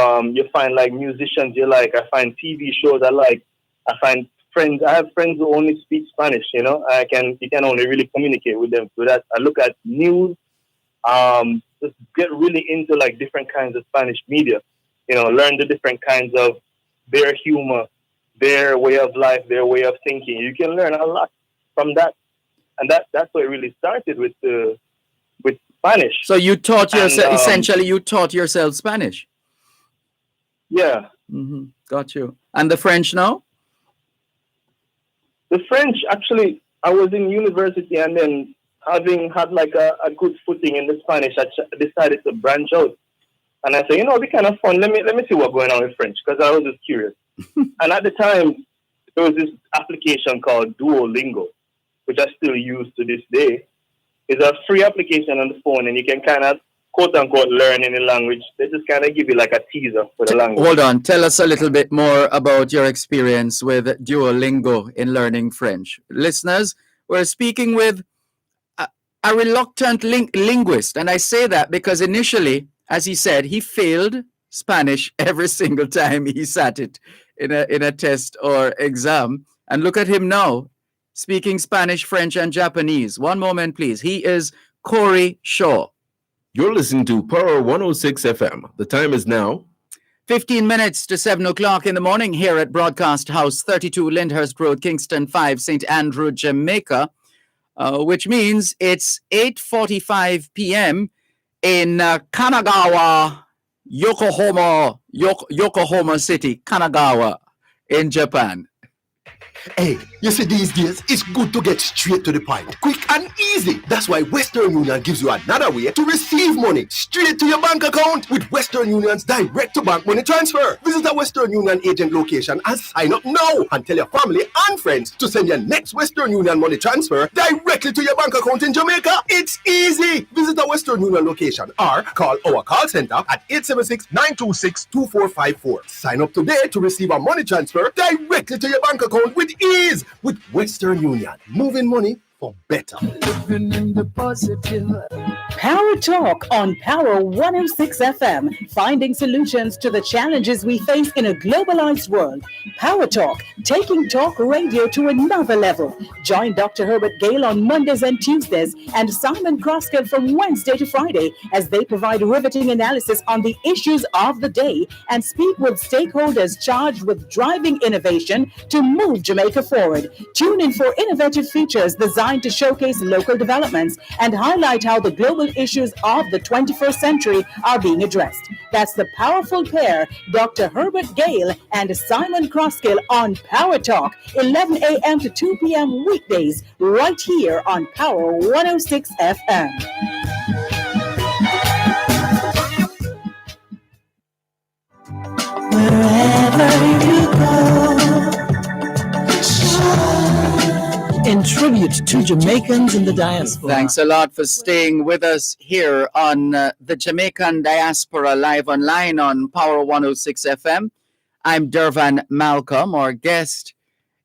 find like musicians you like. I find TV shows I like. I find friends. I have friends who only speak Spanish. You can only really communicate with them through that. I look at news. Just get really into like different kinds of Spanish media. Learn the different kinds of their humor, their way of life, their way of thinking. You can learn a lot from that, and that's what really started with Spanish. So you taught yourself essentially. You taught yourself Spanish. Yeah. Mm-hmm. Got you. And the French now? The French, actually, I was in university and then having had like a good footing in the Spanish, I decided to branch out. And I said, it'd be kind of fun. Let me see what's going on with French, because I was just curious. And at the time, there was this application called Duolingo, which I still use to this day. It's a free application on the phone, and you can kind of quote unquote learn any language. They just kind of give you like a teaser for the language. Hold on. Tell us a little bit more about your experience with Duolingo in learning French. Listeners, we're speaking with a reluctant linguist. And I say that because initially, as he said, he failed Spanish every single time he sat it in a test or exam. And look at him now, speaking Spanish, French, and Japanese. One moment, please. He is Corey Shaw. You're listening to Power 106 FM. The time is now 15 minutes to 7 o'clock in the morning here at Broadcast House, 32 Lyndhurst Road, Kingston 5, St. Andrew, Jamaica, which means it's 8:45 p.m. in Kanagawa, Yokohama City, Kanagawa in Japan. Hey, you see these days, it's good to get straight to the point. Quick and easy. That's why Western Union gives you another way to receive money straight to your bank account with Western Union's direct-to-bank money transfer. Visit a Western Union agent location and sign up now. And tell your family and friends to send your next Western Union money transfer directly to your bank account in Jamaica. It's easy. Visit a Western Union location or call our call center at 876-926-2454. Sign up today to receive a money transfer directly to your bank account with ease with Western Union, moving money for better. Power Talk on Power 106 FM, finding solutions to the challenges we face in a globalized world. Power Talk, taking talk radio to another level. Join Dr. Herbert Gale on Mondays and Tuesdays and Simon Croskell from Wednesday to Friday as they provide riveting analysis on the issues of the day and speak with stakeholders charged with driving innovation to move Jamaica forward. Tune in for innovative features designed to showcase local developments and highlight how the global issues of the 21st century are being addressed. That's the powerful pair, Dr. Herbert Gale and Simon Croskell on Power Talk, 11 a.m. to 2 p.m. weekdays, right here on Power 106 FM. Wherever you go, in tribute to Jamaicans in the diaspora. Thanks a lot for staying with us here on the Jamaican Diaspora live online on Power 106 FM. I'm Dervan Malcolm. Our guest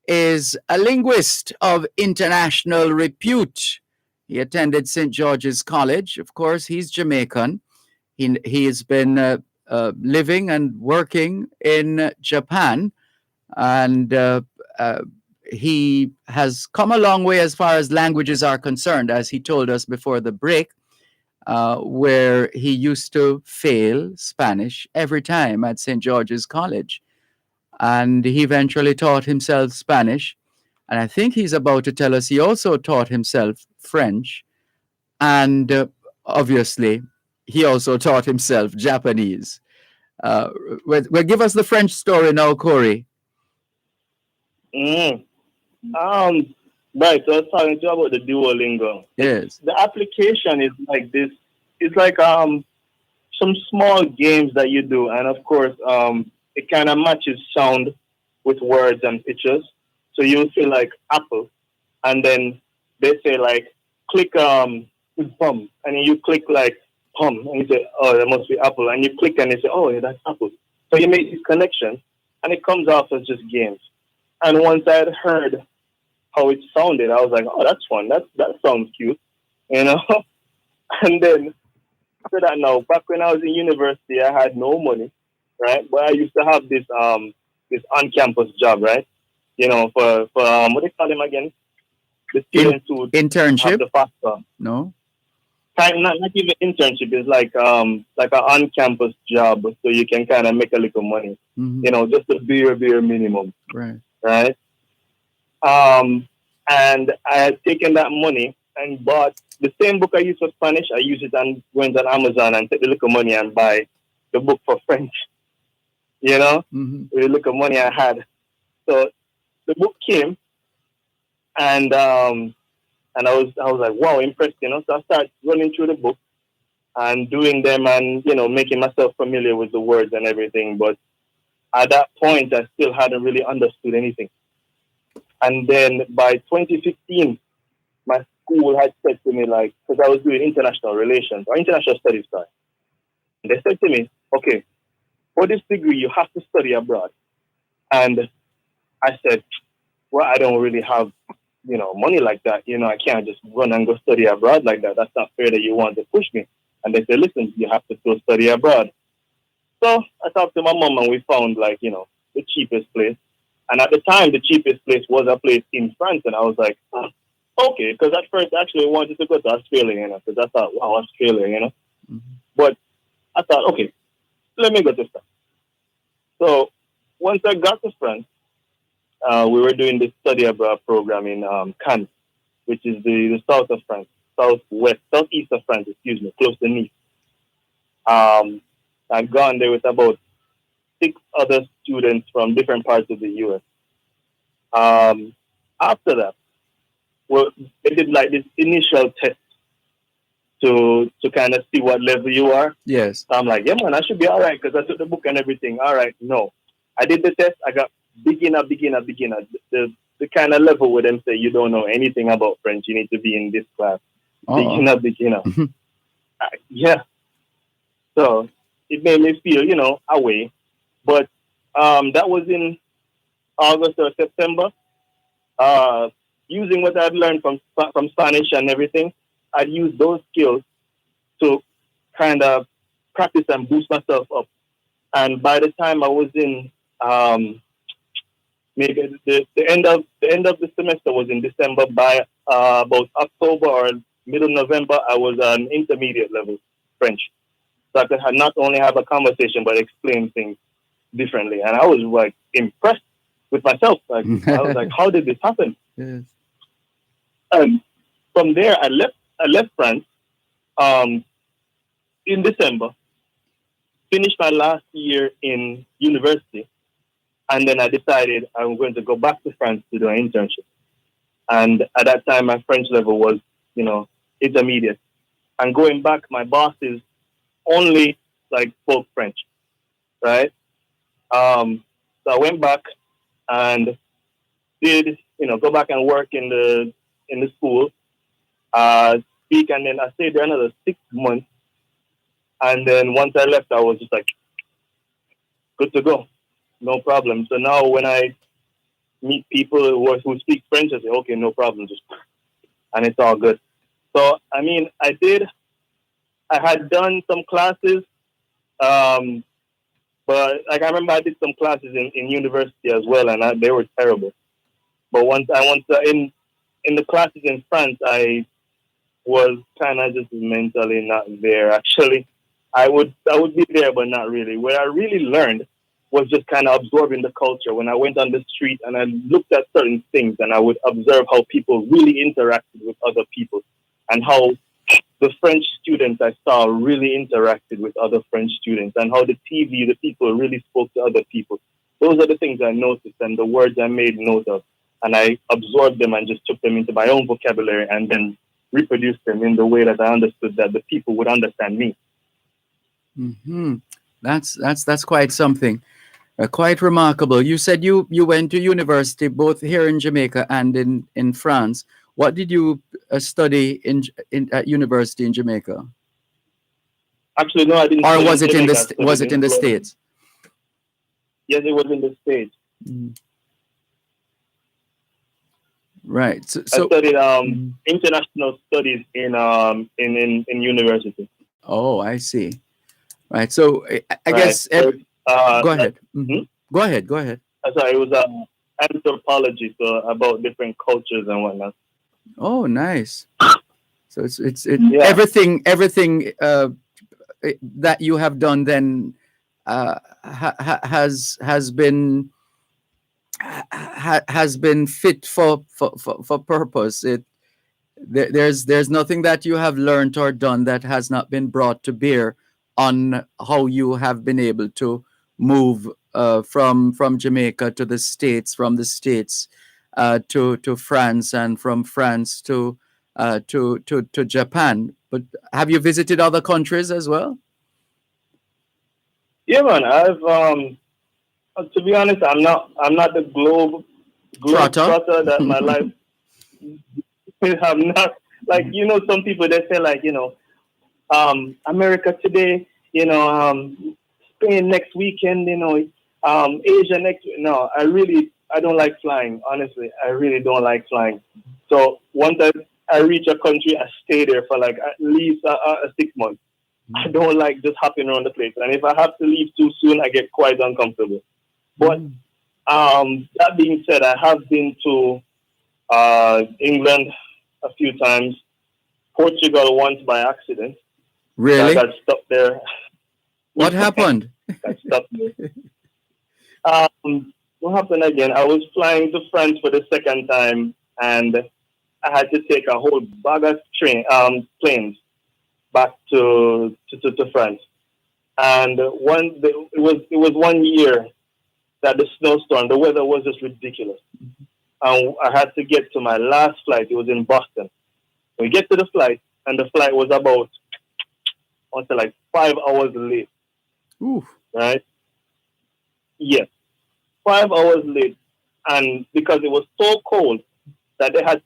is a linguist of international repute. He attended St. George's College. Of course, he's Jamaican. He has been living and working in Japan, and he has come a long way as far as languages are concerned, as he told us before the break, where he used to fail Spanish every time at St. George's College. And he eventually taught himself Spanish. And I think he's about to tell us he also taught himself French. And obviously, he also taught himself Japanese. Well, give us the French story now, Corey. Right, so I was talking to you about the Duolingo. Yes. The application is like this. It's like some small games that you do, and of course, it kind of matches sound with words and pictures. So you'll say like apple, and then they say like click pum, and then you click like pum, and you say, oh, that must be apple, and you click and you say, oh, yeah, that's apple. So you make these connections, and it comes off as just games. And once I had heard how it sounded, I was like, oh, that's fun. That sounds cute, you know? And then after that, now, back when I was in university, I had no money, right? But I used to have this on-campus job, right? You know, for what do they call them again? The students who internship? have the FAFSA. No? Not even internship. It's like an on-campus job, so you can kind of make a little money. Mm-hmm. You know, just the bare minimum. Right. And I had taken that money and bought the same book I used for Spanish. I use it and went on Amazon and take the little money and buy the book for French. You know, with the little money I had. So the book came, and And I was like, wow, impressed, you know. So I started running through the book and doing them and, you know, making myself familiar with the words and everything. But at that point, I still hadn't really understood anything. And then by 2015, my school had said to me, like, because I was doing international relations or international studies, sorry. And they said to me, okay, for this degree, you have to study abroad. And I said, well, I don't really have, you know, money like that. You know, I can't just run and go study abroad like that. That's not fair that you want to push me. And they said, listen, you have to go study abroad. So I talked to my mom and we found, like, you know, the cheapest place. And at the time, the cheapest place was a place in France. And I was like, oh, okay, because at first I actually wanted to go to Australia, you know, because I thought, wow, Australia, you know. Mm-hmm. But I thought, okay, let me go to France. So once I got to France, we were doing this study abroad program in Cannes, which is the south of France, southeast of France, excuse me, close to Nice. I'd gone there with about 6 other students from different parts of the U.S. After that, well, they did like this initial test to kind of see what level you are. Yes. So I'm like, yeah, man, I should be all right because I took the book and everything. All right, no. I did the test. I got beginner. The kind of level where them say you don't know anything about French. You need to be in this class. Oh. Beginner. Yeah. So it made me feel, you know, away. But that was in August or September. Using what I'd learned from Spanish and everything, I'd use those skills to kind of practice and boost myself up. And by the time I was in maybe the end of the semester was in December. By about October or middle November, I was an intermediate level French. So I could not only have a conversation but explain things differently. And I was like impressed with myself. Like I was like, how did this happen? Yes. And from there, I left France in December, finished my last year in university, and then I decided I'm going to go back to France to do an internship. And at that time, my French level was, you know, intermediate. And going back, my bosses only like spoke French, right? So I went back and did, you know, go back and work in the school, speak, and then I stayed there another 6 months. And then once I left, I was just like, good to go, no problem. So now when I meet people who speak French, I say, okay, no problem, and it's all good. So I mean, I had done some classes, but like I remember I did some classes in university as well, and they were terrible. But once in the classes in France, I was kind of just mentally not there. Actually, I would be there, but not really. Where I really learned was just kind of absorbing the culture. When I went on the street and I looked at certain things, and I would observe how people really interacted with other people, and how the French students I saw really interacted with other French students, and how the people really spoke to other people. Those are the things I noticed, and the words I made note of. And I absorbed them and just took them into my own vocabulary and then reproduced them in the way that I understood that the people would understand me. Mm-hmm. That's quite something. Quite remarkable. You said you went to university both here in Jamaica and in France. What did you study at university in Jamaica? Actually, no, I didn't. Or was it in the States? Yes, it was in the States. Mm. Right. So I studied international studies in university. Oh, I see. Right. So I guess. So, go ahead. Mm-hmm. Go ahead. Sorry, it was anthropology, so about different cultures and whatnot. Oh, nice. So it's yeah. everything that you have done then has been fit for purpose. There's nothing that you have learned or done that has not been brought to bear on how you have been able to move from Jamaica to the States, from the States to France, and from France to to Japan. But have you visited other countries as well? Yeah, man. I've to be honest, I'm not the globe trotter that my life. I'm not like some people they say like America today, Spain next weekend, Asia next. No, I don't like flying. Honestly, I really don't like flying. So once I reach a country, I stay there for like at least 6 months. I don't like just hopping around the place, and if I have to leave too soon, I get quite uncomfortable. But that being said, I have been to England a few times, Portugal once by accident. Really? I got stuck there. What happened? Got stuck there. What happened again? I was flying to France for the second time, and I had to take a whole bag of planes back to France. And it was 1 year that the snowstorm, the weather was just ridiculous. And I had to get to my last flight. It was in Boston. We get to the flight, and the flight was about, I want to say like 5 hours late. Ooh. Right? Yes. 5 hours late. And because it was so cold that they had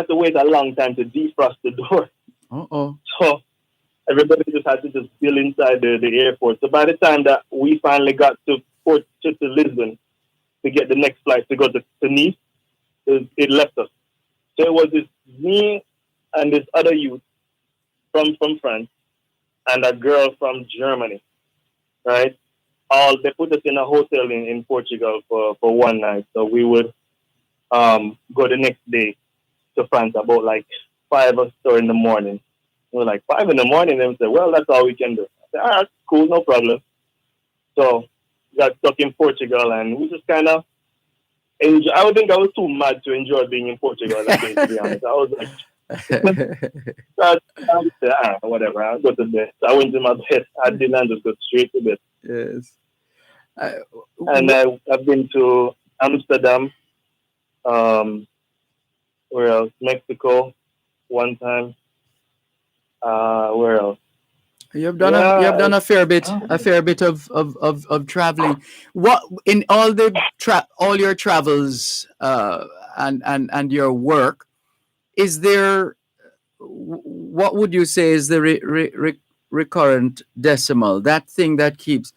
to wait a long time to defrost the door. Uh-oh. So everybody just had to just build inside the airport. So by the time that we finally got to Lisbon to get the next flight to go to Nice, it left us. So it was me and this other youth from France and a girl from Germany, right? They put us in a hotel in Portugal for one night. So we would go the next day to France about like 5 or so in the morning. We were like 5 in the morning, and we said, well, that's all we can do. I said, all right, cool, no problem. So got stuck in Portugal, and we just kind of enjoy. I would think I was too mad to enjoy being in Portugal that day, to be honest. I was like, whatever, I'll go to bed. So I went to my bed, I had dinner and just go straight to bed. Yes. And I've been to Amsterdam, where else? Mexico one time. Where else? You've done a fair bit of traveling. What in all all your travels and your work, is there, what would you say is the recurrent decimal, that thing that keeps,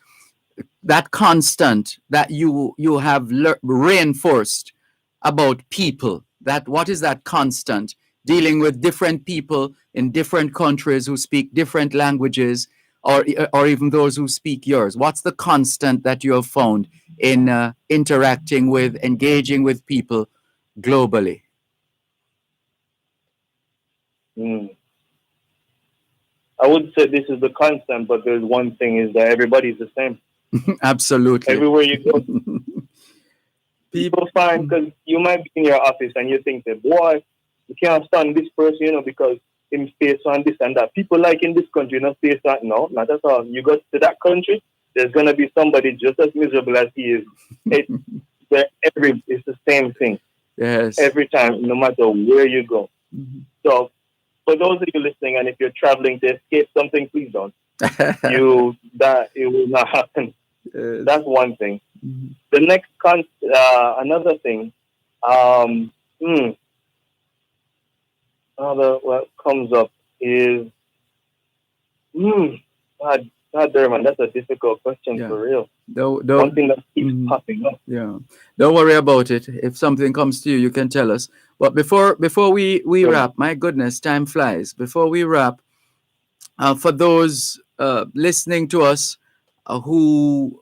that constant that you have reinforced about people? That what is that constant? Dealing with different people in different countries who speak different languages, or even those who speak yours. What's the constant that you have found in interacting with, engaging with people globally? I would say this is the constant, but there's one thing is that everybody's the same. Absolutely. Everywhere you go, people find, because you might be in your office and you think that, boy, you can't stand this person, because him face on this and that. People like in this country, face on. No, not at all. You go to that country, there's gonna be somebody just as miserable as he is. It's the same thing. Yes. Every time, no matter where you go. Mm-hmm. So, for those of you listening, and if you're traveling to escape something, please don't. It will not happen. Yes. That's one thing. Mm-hmm. The next another thing. What comes up is, Dervan, that's a difficult question for real. One thing that keeps popping up. Yeah, don't worry about it. If something comes to you, you can tell us. But before we wrap, my goodness, time flies. Before we wrap, for those listening to us, who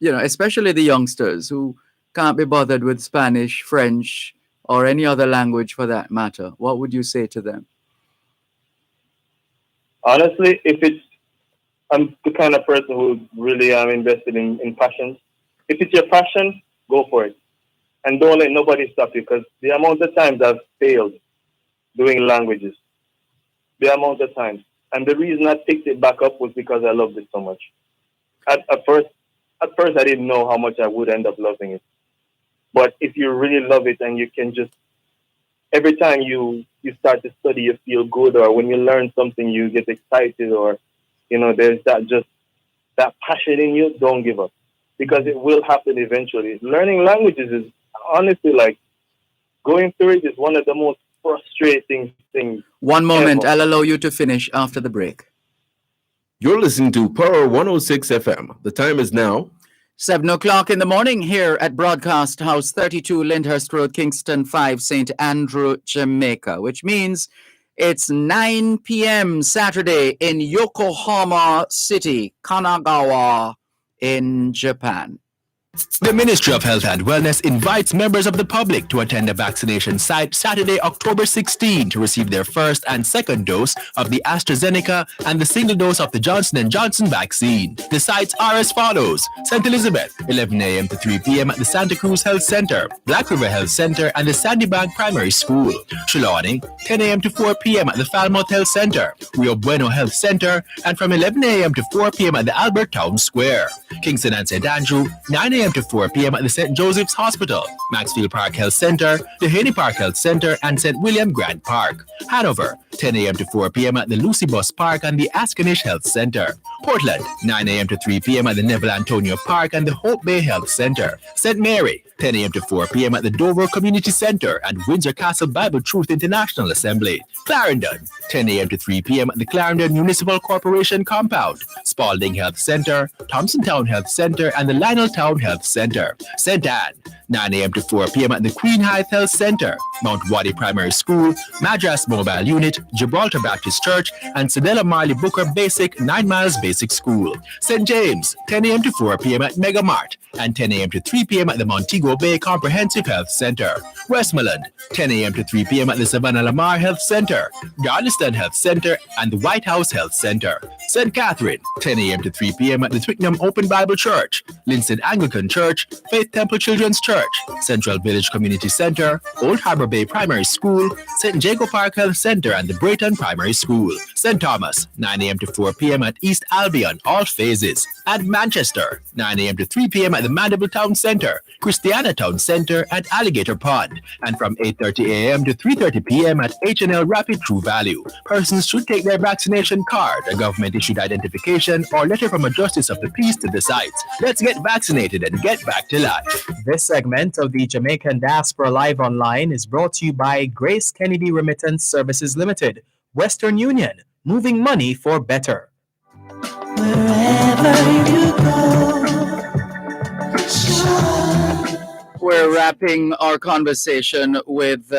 especially the youngsters who can't be bothered with Spanish, French, or any other language for that matter, what would you say to them? Honestly, I'm the kind of person who really am invested in passions. If it's your passion, go for it. And don't let nobody stop you, because the amount of times I've failed doing languages, the amount of times. And the reason I picked it back up was because I loved it so much. At first, I didn't know how much I would end up loving it. But if you really love it and you can just every time you start to study, you feel good, or when you learn something, you get excited, or there's that passion in you. Don't give up, because it will happen eventually. Learning languages is honestly like going through it is one of the most frustrating things. One moment, ever. I'll allow you to finish after the break. You're listening to Power 106 FM. The time is now 7 o'clock in the morning here at Broadcast House 32 Lyndhurst Road, Kingston 5, St. Andrew, Jamaica, which means it's 9 p.m. Saturday in Yokohama City, Kanagawa, in Japan. The Ministry of Health and Wellness invites members of the public to attend a vaccination site Saturday, October 16 to receive their first and second dose of the AstraZeneca and the single dose of the Johnson & Johnson vaccine. The sites are as follows: St. Elizabeth, 11 a.m. to 3 p.m. at the Santa Cruz Health Center, Black River Health Center, and the Sandy Bank Primary School. Trelawney, 10 a.m. to 4 p.m. at the Falmouth Health Center, Rio Bueno Health Center, and from 11 a.m. to 4 p.m. at the Albert Town Square. Kingston and St. Andrew, 9 a.m. to 4 p.m. at the St. Joseph's Hospital, Maxfield Park Health Center, the Haney Park Health Center, and St. William Grant Park. Hanover, 10 a.m. to 4 p.m. at the Lucy Bus Park and the Askanish Health Center. Portland, 9 a.m. to 3 p.m. at the Neville Antonio Park and the Hope Bay Health Center. St. Mary, 10 a.m. to 4 p.m. at the Dover Community Center and Windsor Castle Bible Truth International Assembly. Clarendon, 10 a.m. to 3 p.m. at the Clarendon Municipal Corporation Compound, Spalding Health Center, Thompson Town Health Center, and the Lionel Town Health Center. St. Anne, 9 a.m. to 4 p.m. at the Queen Hythe Health Center, Mount Wadi Primary School, Madras Mobile Unit, Gibraltar Baptist Church, and Sedella Marley Booker Basic 9 Miles Basic School. St. James, 10 a.m. to 4 p.m. at Mega Mart, and 10 a.m. to 3 p.m. at the Montego Bay Comprehensive Health Center. Westmoreland, 10 a.m. to 3 p.m. at the Savannah Lamar Health Center, Garniston Health Center, and the White House Health Center. St. Catherine, 10 a.m. to 3 p.m. at the Twickenham Open Bible Church, Linstead Anglican Church, Faith Temple Children's Church, Central Village Community Center, Old Harbor Bay Primary School, St. Jacob Park Health Center, and the Brayton Primary School. St. Thomas, 9 a.m. to 4 p.m. at East Albion, all phases. And Manchester, 9 a.m. to 3 p.m. at the Mandeville Town Center, Christiana Town Center, and Alligator Pond. And from 8:30 a.m. to 3:30 p.m. at H&L Rapid True Value. Persons should take their vaccination card, a government-issued identification, or letter from a justice of the peace to the site. Let's get vaccinated and get back to life. This segment of the Jamaican Diaspora Live Online is brought to you by Grace Kennedy Remittance Services Limited, Western Union, moving money for better. Wherever you go, We're wrapping our conversation with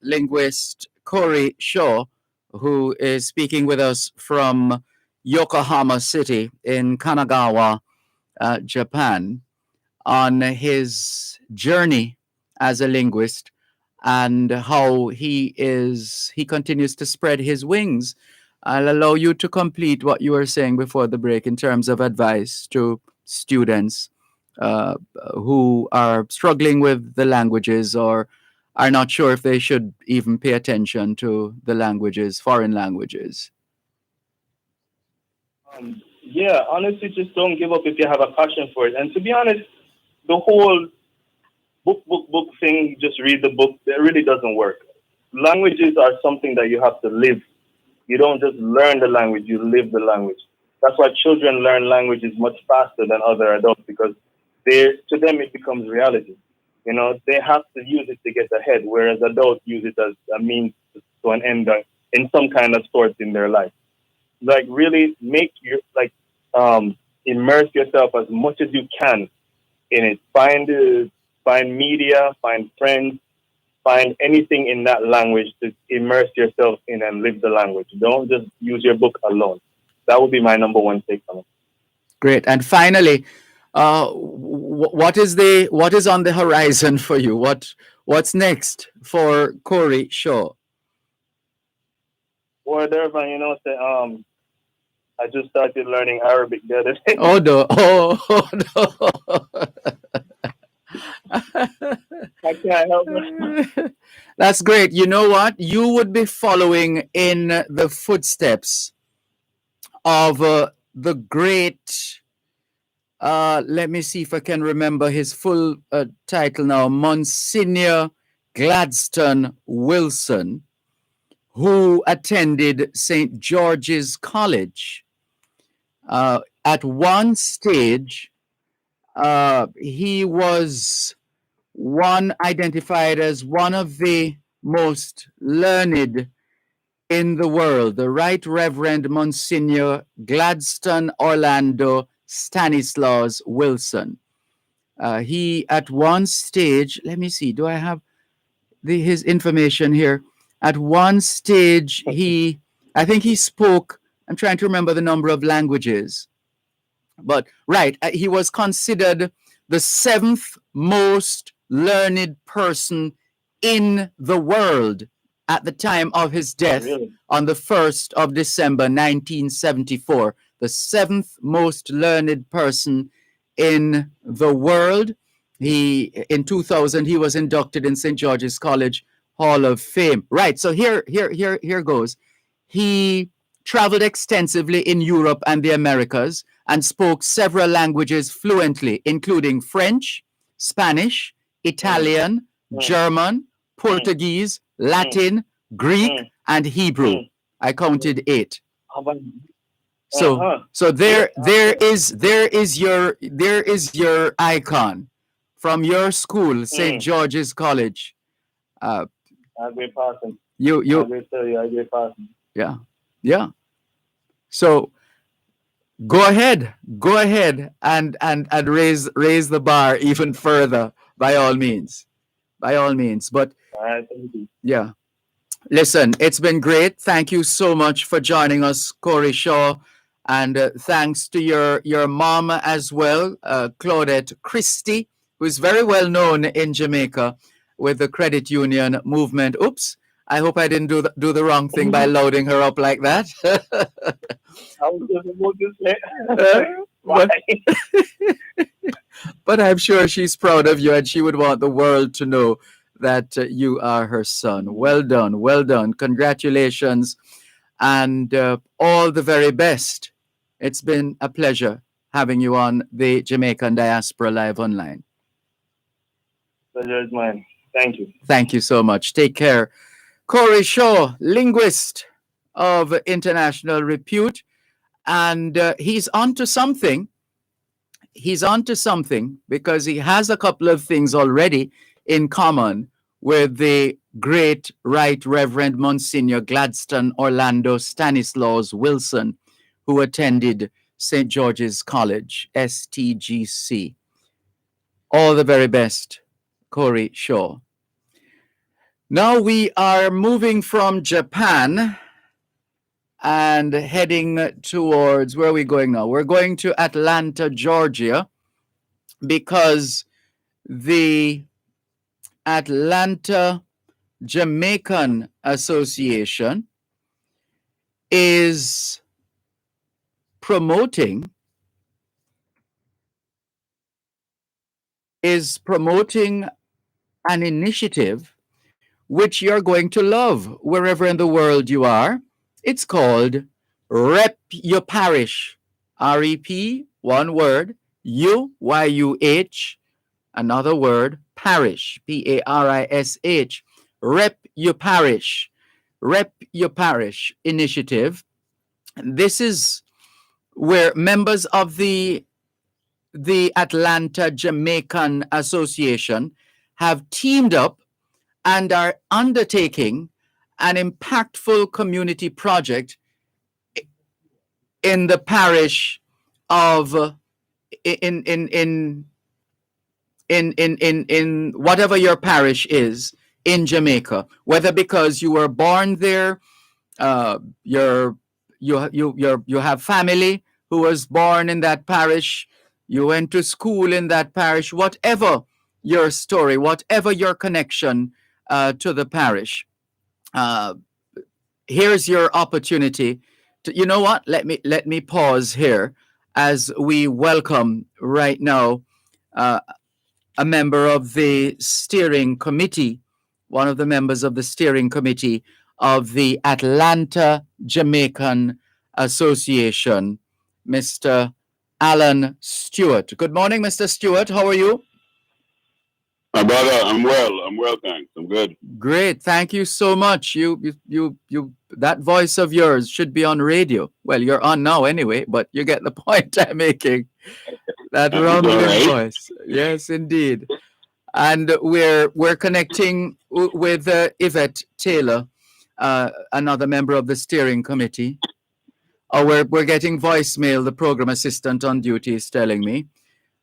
linguist Corey Shaw, who is speaking with us from Yokohama City in Kanagawa, Japan, on his journey as a linguist and how he continues to spread his wings. I'll allow you to complete what you were saying before the break in terms of advice to students who are struggling with the languages or are not sure if they should even pay attention to the languages, foreign languages. Yeah, honestly, just don't give up if you have a passion for it. And to be honest, the whole book thing, just read the book, that really doesn't work. Languages are something that you have to live. You don't just learn the language, you live the language. That's why children learn languages much faster than other adults, because to them it becomes reality. You know, they have to use it to get ahead, whereas adults use it as a means to an end in some kind of sort in their life. Like, really immerse yourself as much as you can in it. Find media, find friends, find anything in that language to immerse yourself in and live the language. Don't just use your book alone. That would be my number one take on it. Great. And finally, what is on the horizon for you? What's next for Corey Shaw? Well, Dervan, I just started learning Arabic the other day. Oh no! I can't help it. That's great. You know what? You would be following in the footsteps of the great. Let me see if I can remember his full title now. Monsignor Gladstone Wilson, who attended St. George's College. At one stage, he was identified as one of the most learned in the world, the Right Reverend Monsignor Gladstone Orlando Stanislaus Wilson. He at one stage, let me see, do I have his information here? At one stage, I think he spoke, I'm trying to remember the number of languages, but right, he was considered the 7th most learned person in the world at the time of his death on the 1st of December, 1974. The 7th most learned person in the world. In 2000, he was inducted in St. George's College Hall of Fame. Right, so here goes. He traveled extensively in Europe and the Americas and spoke several languages fluently, including French, Spanish, Italian, German, Portuguese, Latin, Greek, and Hebrew. I counted 8. So there is your icon from your school, St. George's College. I agree, person. I agree, person. Yeah. So go ahead and raise the bar even further, by all means. But yeah, listen, it's been great. Thank you so much for joining us, Corey Shaw, and thanks to your mom as well, Claudette Christie, who is very well known in Jamaica with the credit union movement. Oops, I hope I didn't do the wrong thing by loading her up like that. I was just about to say. But I'm sure she's proud of you, and she would want the world to know that you are her son. Well done. Congratulations, and all the very best. It's been a pleasure having you on the Jamaican Diaspora Live Online. Pleasure is mine. Thank you. Thank you so much. Take care. Corey Shaw, linguist of international repute, and he's onto something. Because he has a couple of things already in common with the great Right Reverend Monsignor Gladstone Orlando Stanislaus Wilson, who attended St. George's College, STGC. All the very best, Corey Shaw. Now we are moving from Japan and heading towards, where are we going now? We're going to Atlanta, Georgia, because the Atlanta Jamaican Association is promoting an initiative which you're going to love wherever in the world you are. It's called Rep Your Parish. R-E-P, one word, U-Y-U-H, another word, parish, P-A-R-I-S-H. Rep Your Parish. Rep Your Parish initiative. This is where members of the Atlanta Jamaican Association have teamed up and are undertaking an impactful community project in the parish of in whatever your parish is in Jamaica, whether because you were born there, you have family who was born in that parish, you went to school in that parish, whatever your story, whatever your connection to the parish. Here's your opportunity to, you know what? Let me pause here as we welcome right now a member of the steering committee, one of the members of the steering committee of the Atlanta Jamaican Association, Mr. Alan Stewart. Good morning, Mr. Stewart. How are you? My brother, I'm well. I'm well, thanks. I'm good. Great. Thank you so much. That voice of yours should be on radio. Well, you're on now anyway, but you get the point I'm making. That It's all rumbling right. voice. Yes, indeed. And we're connecting with Yvette Taylor, another member of the steering committee. Oh, we're getting voicemail. The program assistant on duty is telling me.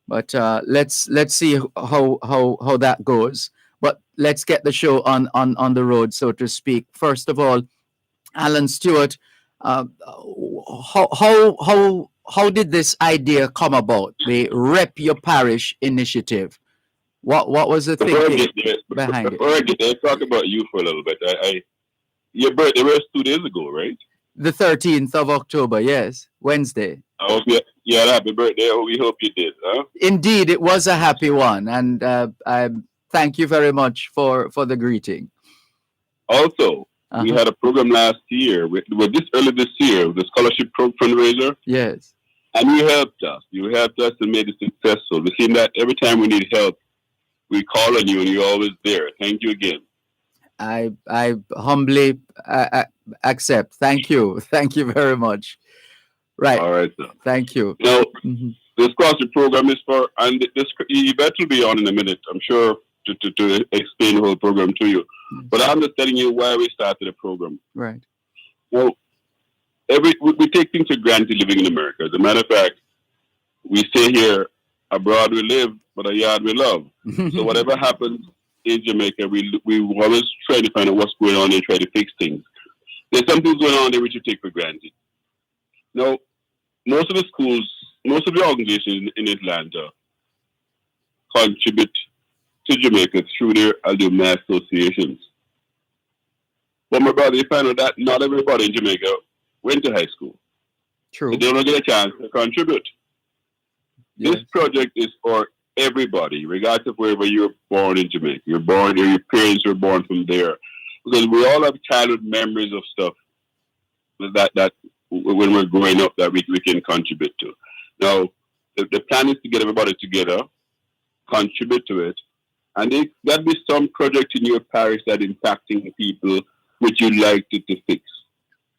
But let's see how that goes. But let's get the show on the road, so to speak. First of all, Alan Stewart, how did this idea come about? The Rep Your Parish initiative. What was the Before I thinking get there, behind it? before I get there, talk about you for a little bit. Your birthday was 2 days ago, right? The 13th of October, yes, Wednesday. I hope you had a happy birthday. We hope you did, huh? Indeed, it was a happy one, and I thank you very much for the greeting. Also, we had a program last year, early this year, the scholarship fundraiser. Yes. And you helped us. You helped us and made it successful. We seem that every time we need help, we call on you and you're always there. Thank you again. I humbly accept. Thank you. Thank you very much. Right. All right, sir. Thank you. Now, this scholarship program is for, and this Yvette will be on in a minute, I'm sure, to explain the whole program to you. But I'm just telling you why we started the program. Right. Well, we take things for granted living in America. As a matter of fact, we say here, abroad we live, but a yard we love. So whatever happens in Jamaica, we always try to find out what's going on and try to fix things. There's something going on there which we take for granted. Now, most of the schools, most of the organizations in Atlanta contribute to Jamaica through their alumni associations. But my brother, you find out that not everybody in Jamaica went to high school. True. So they don't get a chance to contribute. Yes. This project is for everybody, regardless of wherever you're born in Jamaica. You're born, or your parents were born from there. Because we all have childhood memories of stuff that when we're growing up that we can contribute to. Now, the plan is to get everybody together, contribute to it, and there'll be some project in your parish that impacting people which you'd like to fix.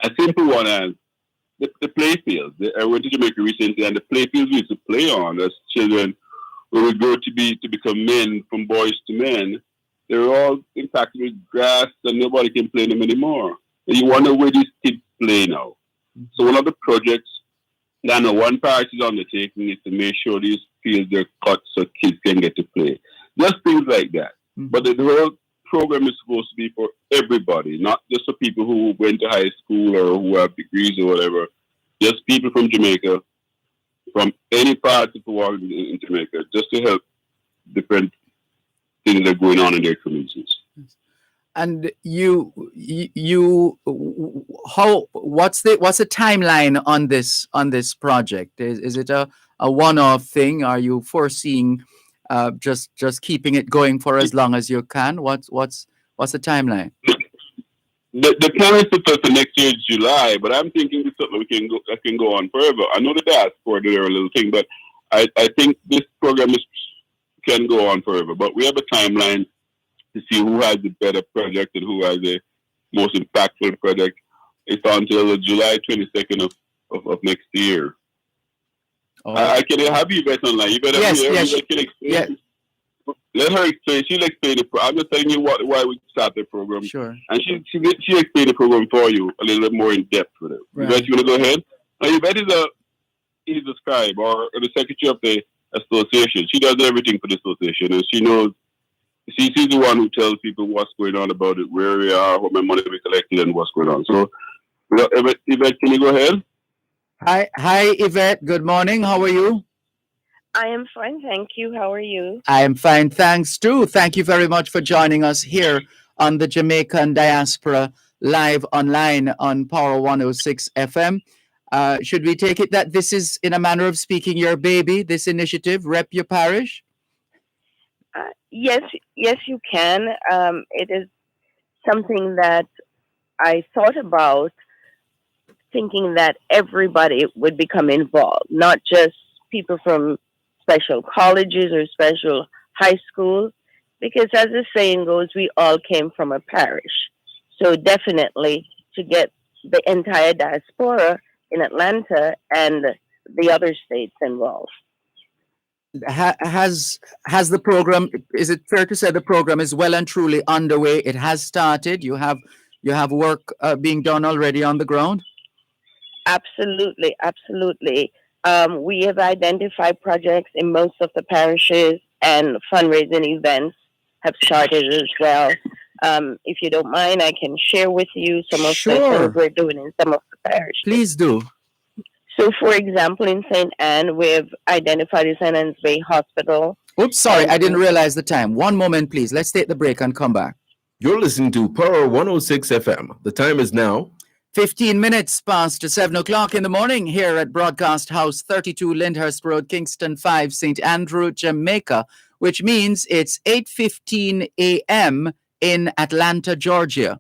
A simple one as the playfields. I went to Jamaica recently, and the playfields we used to play on as children, when we grow to become men, from boys to men, they're all impacted with grass, and nobody can play them anymore. And you wonder where these kids play now. So one of the projects that one parish is undertaking is to make sure these fields are cut so kids can get to play. Just things like that. But the whole program is supposed to be for everybody, not just for people who went to high school or who have degrees or whatever. Just people from Jamaica, from any part of the world in Jamaica, just to help different things that are going on in their communities. And what's the timeline on this project? Is it a one-off thing? Are you foreseeing just keeping it going for as long as you can? What's the timeline? The plan is to for next year, July, but I'm thinking this something that can go on forever. I know the Diaspora did a little thing, but I think this program can go on forever. But we have a timeline to see who has the better project and who has the most impactful project. It's until July 22nd of next year. Oh. I can have you bet online. You better yes. Yeah. Let her explain. She'll explain it. I'm just telling you why we start the program. Sure. And she explain the program for you a little bit more in depth with it. Right. You bet you want to go ahead? Now, you bet he's a scribe or the secretary of the association. She does everything for the association, and she knows. She's the one who tells people what's going on about it, where we are, what my money we collected, and what's going on. So, Yvette, can you go ahead? Hi, Yvette. Good morning. How are you? I am fine, thank you. How are you? I am fine, thanks too. Thank you very much for joining us here on the Jamaican Diaspora live online on Power 106 FM. Should we take it that this is, in a manner of speaking, your baby, this initiative, Rep Your Parish? Yes, you can. It is something that I thought about, thinking that everybody would become involved, not just people from special colleges or special high school. because as the saying goes, we all came from a parish. So definitely to get the entire diaspora in Atlanta and the other states involved. Has the program? Is it fair to say the program is well and truly underway? It has started. You have work being done already on the ground. Absolutely, absolutely. We have identified projects in most of the parishes, and fundraising events have started as well. If you don't mind, I can share with you some of the Sure. things we're doing in some of the parishes. Please do. So, for example, in St. Anne, we've identified the St. Anne's Bay Hospital. Oops, sorry, And- I didn't realize the time. One moment, please. Let's take the break and come back. You're listening to Power 106 FM. The time is now 15 minutes past 7 o'clock in the morning here at Broadcast House 32 Lyndhurst Road, Kingston 5, St. Andrew, Jamaica, which means it's 8:15 a.m. in Atlanta, Georgia.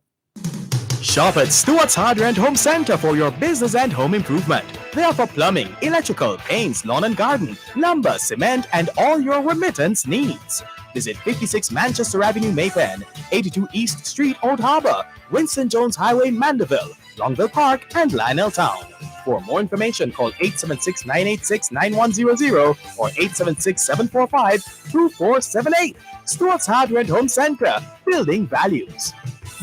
Shop at Stewart's Hardware and Home Center for your business and home improvement. They offer plumbing, electrical, paints, lawn and garden, lumber, cement, and all your remittance needs. Visit 56 Manchester Avenue, Maypen, 82 East Street, Old Harbor, Winston Jones Highway, Mandeville, Longville Park, and Lionel Town. For more information, call 876-986-9100 or 876-745-2478. Stewart's Hardware and Home Center, building values.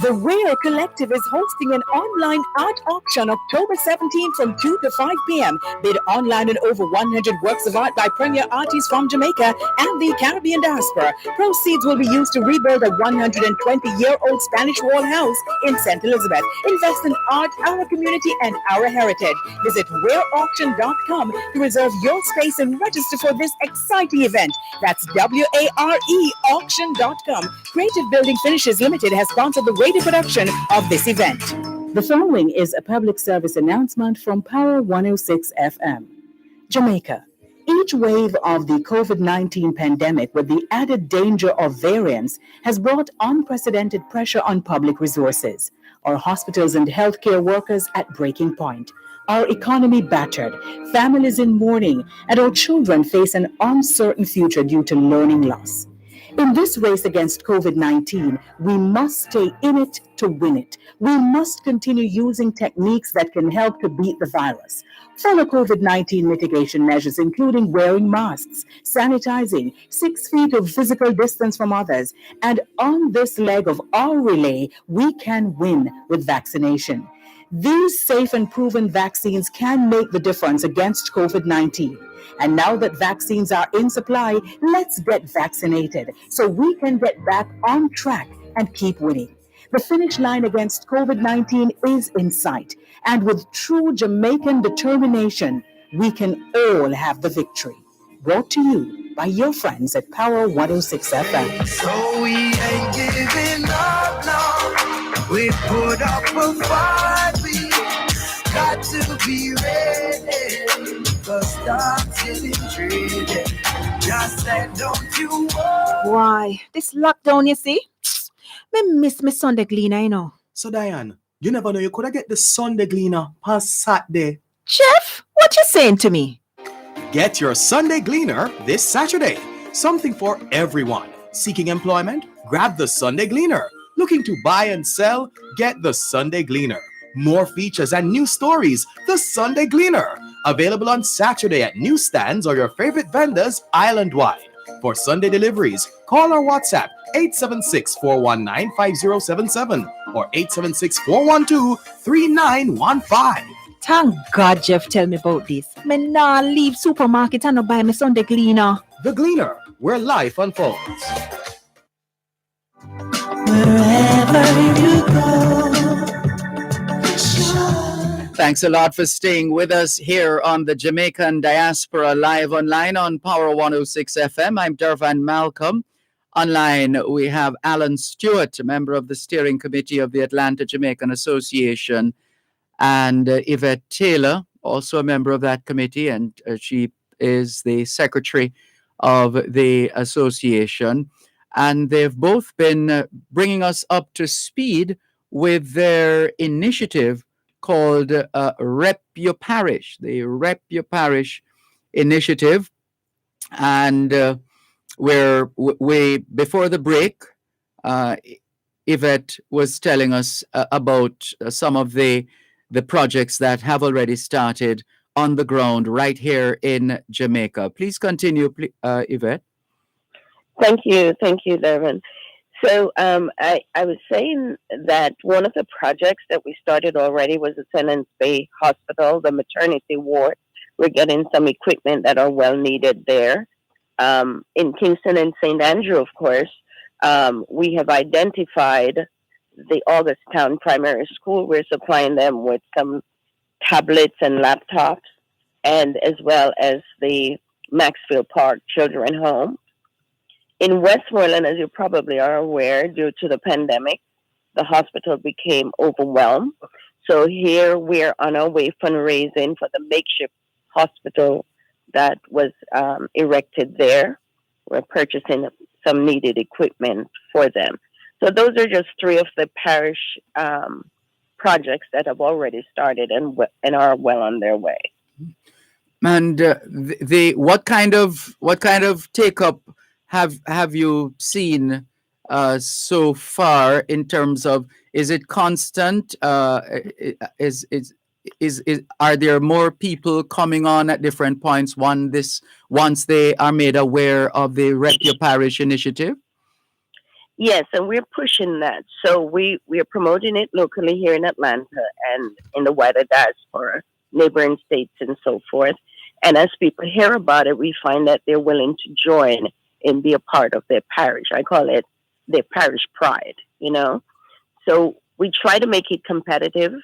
The Rare Collective is hosting an online art auction October 17th from 2 to 5 p.m. Bid online on over 100 works of art by premier artists from Jamaica and the Caribbean diaspora. Proceeds will be used to rebuild a 120-year-old Spanish wall house in St. Elizabeth. Invest in art, our community, and our heritage. Visit rareauction.com to reserve your space and register for this exciting event. That's WARE auction.com. Creative Building Finishes Limited has sponsored the radio production of this event. The following is a public service announcement from Power 106 FM. Jamaica. Each wave of the COVID-19 pandemic with the added danger of variants has brought unprecedented pressure on public resources. Our hospitals and healthcare workers at breaking point. Our economy battered, families in mourning, and our children face an uncertain future due to learning loss. In this race against COVID-19, we must stay in it to win it. We must continue using techniques that can help to beat the virus. Follow COVID-19 mitigation measures, including wearing masks, sanitizing, 6 feet of physical distance from others. And on this leg of our relay, we can win with vaccination. These safe and proven vaccines can make the difference against COVID-19. And now that vaccines are in supply, let's get vaccinated so we can get back on track and keep winning. The finish line against COVID-19 is in sight. And with true Jamaican determination, we can all have the victory. Brought to you by your friends at Power 106 FM. So we ain't giving up now. We put up a fight. We got to be ready. The stock's getting traded. Just said, don't you worry. Why, this lockdown, you see? Me miss me Sunday cleaner, you know. So Diane, you never know you could have get the Sunday Gleaner past Saturday. Chef, what you saying to me? Get your Sunday Gleaner this Saturday. Something for everyone. Seeking employment? Grab the Sunday Gleaner. Looking to buy and sell? Get the Sunday Gleaner. More features and new stories. The Sunday Gleaner. Available on Saturday at newsstands or your favorite vendors island-wide. For Sunday deliveries, call or WhatsApp 876-419-5077 or 876-412-3915. Thank God Jeff tell me about this. Me nah leave supermarket and no buy me Sunday cleaner. The Gleaner, where life unfolds. Wherever you go. Thanks a lot for staying with us here on the Jamaican Diaspora live online on Power 106 FM. I'm Dervan Malcolm. Online, we have Alan Stewart, a member of the steering committee of the Atlanta Jamaican Association, and Yvette Taylor, also a member of that committee, and she is the secretary of the association. And they've both been bringing us up to speed with their initiative called Rep Your Parish, the Rep Your Parish initiative. And where we before the break, uh, Yvette was telling us about some of the projects that have already started on the ground right here in Jamaica. Please continue, Yvette. Thank you, Dervan. So I was saying that one of the projects that we started already was the Tennants Bay Hospital, the maternity ward. We're getting some equipment that are well needed there. In Kingston and St. Andrew, of course, we have identified the Augusttown Primary School. We're supplying them with some tablets and laptops, and as well as the Maxfield Park Children Home. In Westmoreland, as you probably are aware, due to the pandemic, the hospital became overwhelmed. So here we're on our way fundraising for the makeshift hospital that was erected there. We're purchasing some needed equipment for them. So those are just three of the parish projects that have already started and are well on their way. And what kind of take up have you seen so far in terms of, is it constant? Are there more people coming on at different points once they are made aware of the Rep Your Parish initiative? Yes, and we're pushing that. So we are promoting it locally here in Atlanta and in the wider diaspora, neighboring states and so forth. And as people hear about it, we find that they're willing to join and be a part of their parish. I call it their parish pride, you know. So we try to make it competitive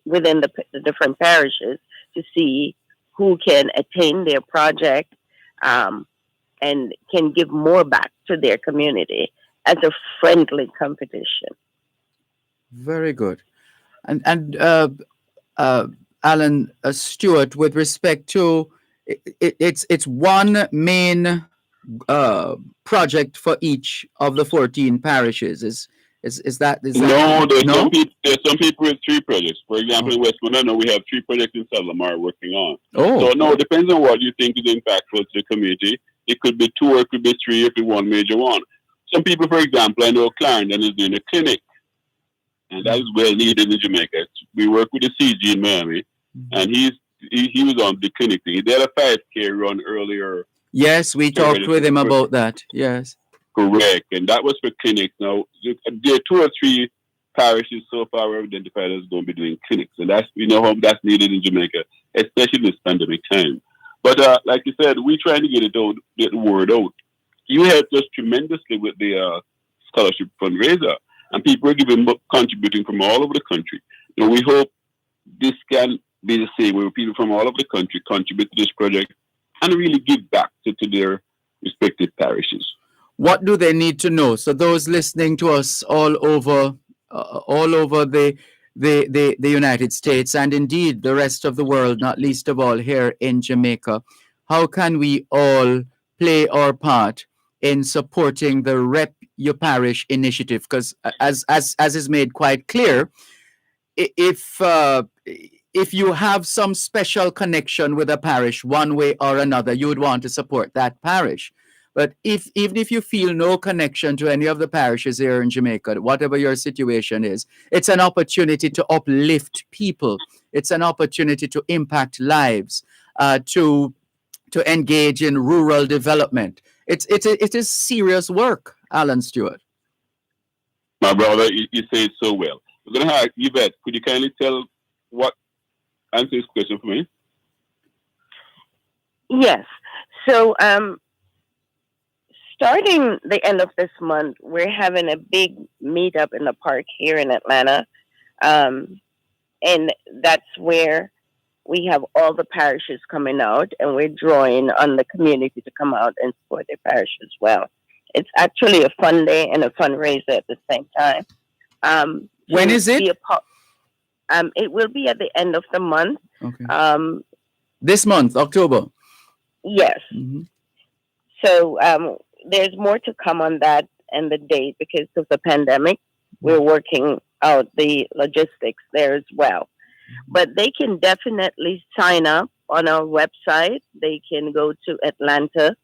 within the different parishes to see who can attain their project and can give more back to their community as a friendly competition. Very good. And Alan Stewart, with respect to it's one main project for each of the 14 parishes. Is that no? There's some people with three projects. For example, in Westmoreland, I know we have 3 projects in South Lamar working on. So no, it depends on what you think is impactful to the community. It could be 2 or it could be 3 if you want major one. Some people, for example, I know Clarendon is doing a clinic, and that is well needed in Jamaica. We work with the CG in Miami, and he was on the clinic thing. He did a 5K run earlier. Yes, we talked with him about that. Yes, correct, and that was for clinics. Now there are 2 or 3 parishes so far we've identified as going to be doing clinics, and that's that's needed in Jamaica, especially in this pandemic time. But like you said, we're trying to get the word out. You helped us tremendously with the scholarship fundraiser, and people are contributing from all over the country. We hope this can be the same, where people from all over the country contribute to this project and really give back to their respective parishes. What do they need to know? So those listening to us all over the United States and indeed the rest of the world, not least of all here in Jamaica, how can we all play our part in supporting the Rep Your Parish initiative? Because as is made quite clear, if you have some special connection with a parish one way or another, you would want to support that parish. But even if you feel no connection to any of the parishes here in Jamaica, whatever your situation is, it's an opportunity to uplift people. It's an opportunity to impact lives, to engage in rural development. It is serious work, Alan Stewart. My brother, you say it so well. We're going to have Yvette. Could you kindly answer this question for me? Yes. So, starting the end of this month, we're having a big meetup in the park here in Atlanta. And that's where we have all the parishes coming out, and we're drawing on the community to come out and support their parish as well. It's actually a fun day and a fundraiser at the same time. When is it? It will be at the end of the month. Okay. This month, October. Yes. Mm-hmm. So there's more to come on that and the date because of the pandemic. We're working out the logistics there as well. But they can definitely sign up on our website. They can go to Atlanta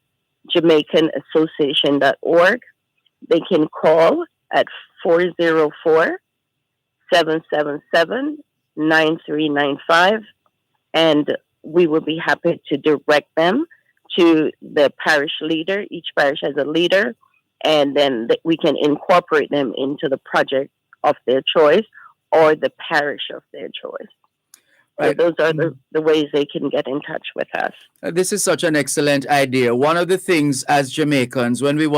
JamaicanAssociation.org. They can call at 404-777-9395, and we will be happy to direct them to the parish leader. Each parish has a leader, and then we can incorporate them into the project of their choice or the parish of their choice. So those are the ways they can get in touch with us. This is such an excellent idea. One of the things as Jamaicans, when we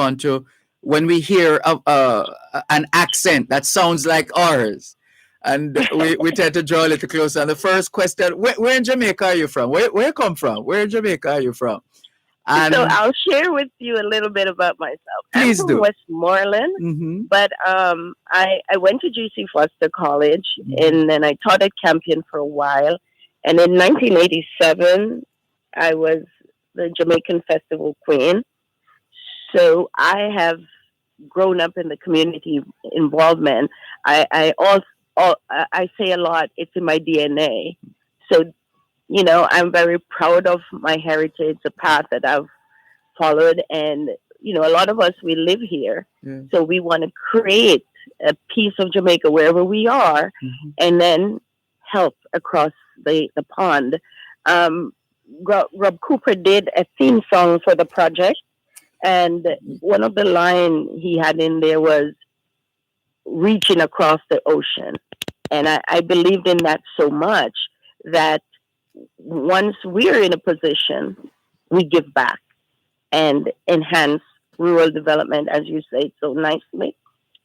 hear an accent that sounds like ours, and we tend to draw a little closer. And the first question, where in Jamaica are you from? Where you come from? Where in Jamaica are you from? And so I'll share with you a little bit about myself. Please I'm from do. Westmoreland, but I went to G.C. Foster College, and then I taught at Campion for a while. And in 1987, I was the Jamaican Festival Queen. So I have grown up in the community involvement. I say a lot, it's in my DNA. So, I'm very proud of my heritage, the path that I've followed. And, a lot of us, we live here. So we want to create a piece of Jamaica wherever we are, and then help across the pond. Rob Cooper did a theme song for the project. And one of the lines he had in there was reaching across the ocean. And I believed in that so much that once we're in a position, we give back and enhance rural development, as you say so nicely,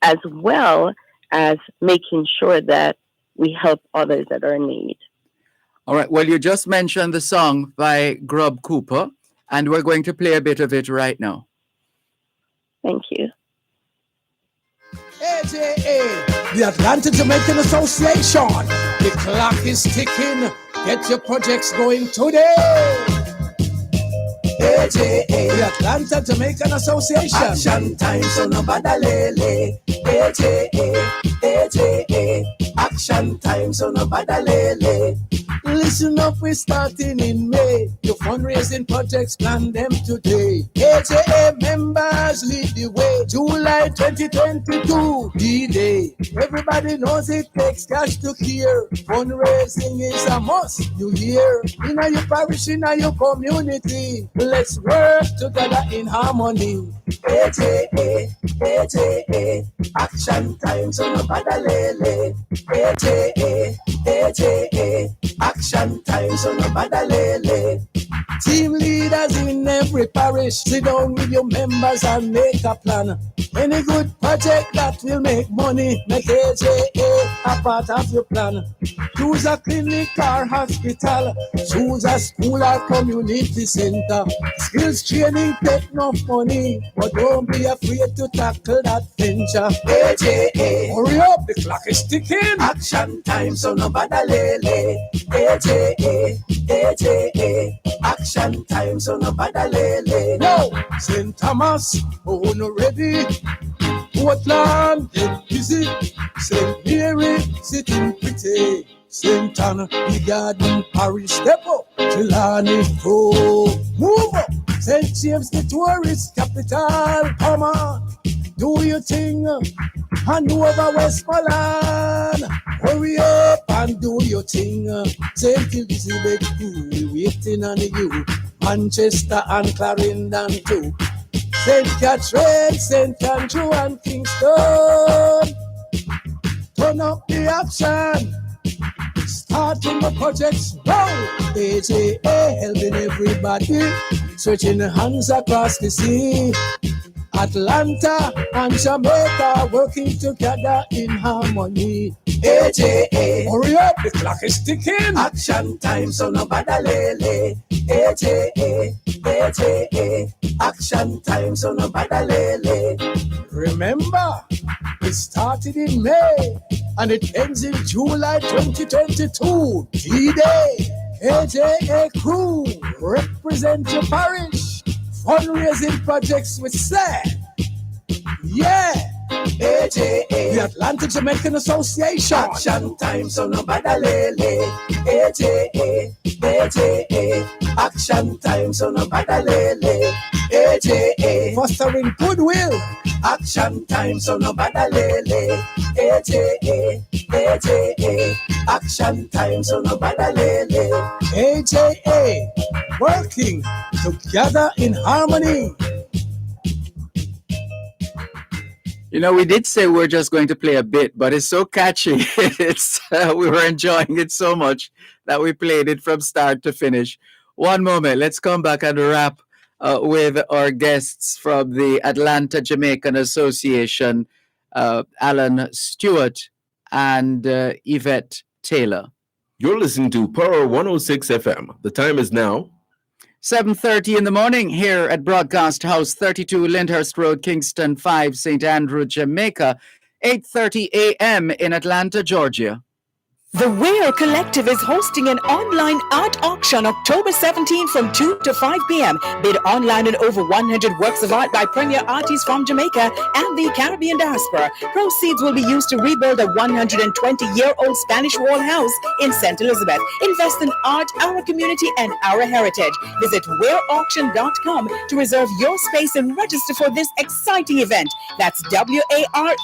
as well as making sure that we help others that are in need. All right. Well, you just mentioned the song by Grub Cooper, and we're going to play a bit of it right now. Thank you. AJA, the Atlanta Jamaican Association. The clock is ticking. Get your projects going today. AJA, the Atlanta Jamaican Association. Action time, so no badalele. AJA, action time, so no badalele. Listen up, we're starting in May. Your fundraising projects, plan them today. AJA members lead the way. July 2022, D-Day. Everybody knows it takes cash to cure. Fundraising is a must, you hear. In your parish, in your community. Let's work together in harmony. AJA, action time, so no badalele. AJA, action time, so no badalele. Team leaders in every parish, sit down with your members and make a plan. Any good project that will make money, make AJA a part of your plan. Choose a clinic or hospital, choose a school or community center. Skills training take no money, but don't be afraid to tackle that venture. AJA, hurry up, the clock is ticking. Action time, so no badalele. AJA, action time, so no badalele. No, St. Thomas, oh no ready. Portland, get busy. St. Mary, sitting pretty. St. Anna, the Garden Parish, step up. Killarney, go. Move up. St. James, the tourist capital. Come on, do your thing. And over Westmoreland, hurry up and do your thing. St. Elizabeth, we waiting on you. Manchester and Clarendon too. St. Catherine, St. Andrew and Kingston. Turn up the action. Starting the projects now. AJA helping everybody. Stretching hands across the sea. Atlanta and Jamaica working together in harmony. AJA, hurry up, the clock is ticking. Action time, so no badalele. AJA, action time, so no badalele. Remember, it started in May and it ends in July 2022. D-Day, AJA crew, represent your parish. Fundraising projects with SAD. Yeah. AJA, the Atlanta Jamaican Association. Action time, so no badalele. AJA, Action time, so no matter lele. AJA, fostering goodwill. Action time, so no matter lele. AJA, AJA, action time, so no matter lele. AJA, working together in harmony. You know, we did say we're just going to play a bit, but it's so catchy. We were enjoying it so much that we played it from start to finish. One moment, let's come back and wrap with our guests from the Atlanta Jamaican Association, Alan Stewart and Yvette Taylor. You're listening to Power 106 FM. The time is now 7:30 in the morning here at Broadcast House 32 Lyndhurst Road, Kingston 5, St. Andrew, Jamaica. 8:30 a.m. in Atlanta, Georgia. The Weir Collective is hosting an online art auction October 17 from 2 to 5 p.m. Bid online on over 100 works of art by premier artists from Jamaica and the Caribbean diaspora. Proceeds will be used to rebuild a 120-year-old Spanish wall house in St. Elizabeth. Invest in art, our community, and our heritage. Visit weirauction.com to reserve your space and register for this exciting event. That's WARE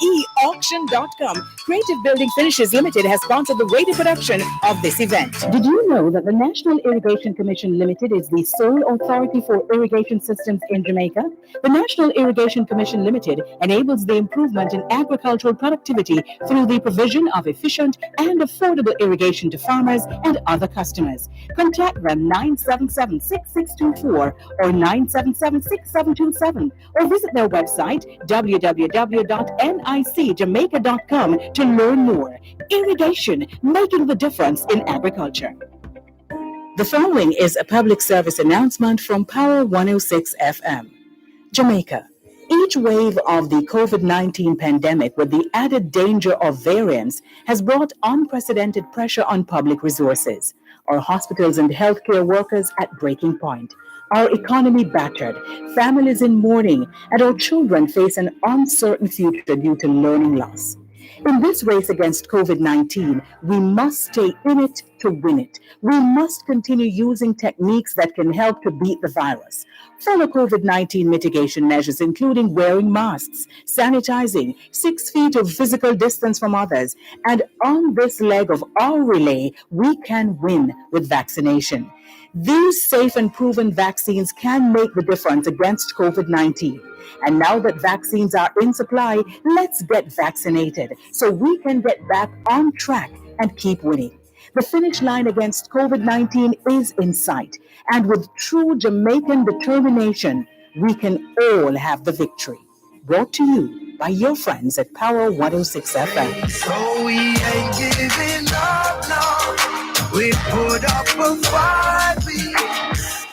auction.com. Creative Building Finishes Limited has sponsored the radio production of this event. Did you know that the National Irrigation Commission Limited is the sole authority for irrigation systems in Jamaica? The National Irrigation Commission Limited enables the improvement in agricultural productivity through the provision of efficient and affordable irrigation to farmers and other customers. Contact them 977-6624 or 977-6727 or visit their website www.nicjamaica.com to learn more. Irrigation, making the difference in agriculture. The following is a public service announcement from Power 106 FM. Jamaica. Each wave of the COVID-19 pandemic with the added danger of variants has brought unprecedented pressure on public resources. Our hospitals and healthcare workers at breaking point. Our economy battered, families in mourning, and our children face an uncertain future due to learning loss. In this race against COVID-19, we must stay in it to win it. We must continue using techniques that can help to beat the virus. Follow COVID-19 mitigation measures, including wearing masks, sanitizing, 6 feet of physical distance from others. And on this leg of our relay, we can win with vaccination. These safe and proven vaccines can make the difference against COVID-19. And now that vaccines are in supply, let's get vaccinated so we can get back on track and keep winning. The finish line against COVID-19 is in sight. And with true Jamaican determination, we can all have the victory. Brought to you by your friends at Power 106 FM. So we ain't giving up now. We put up a fight. We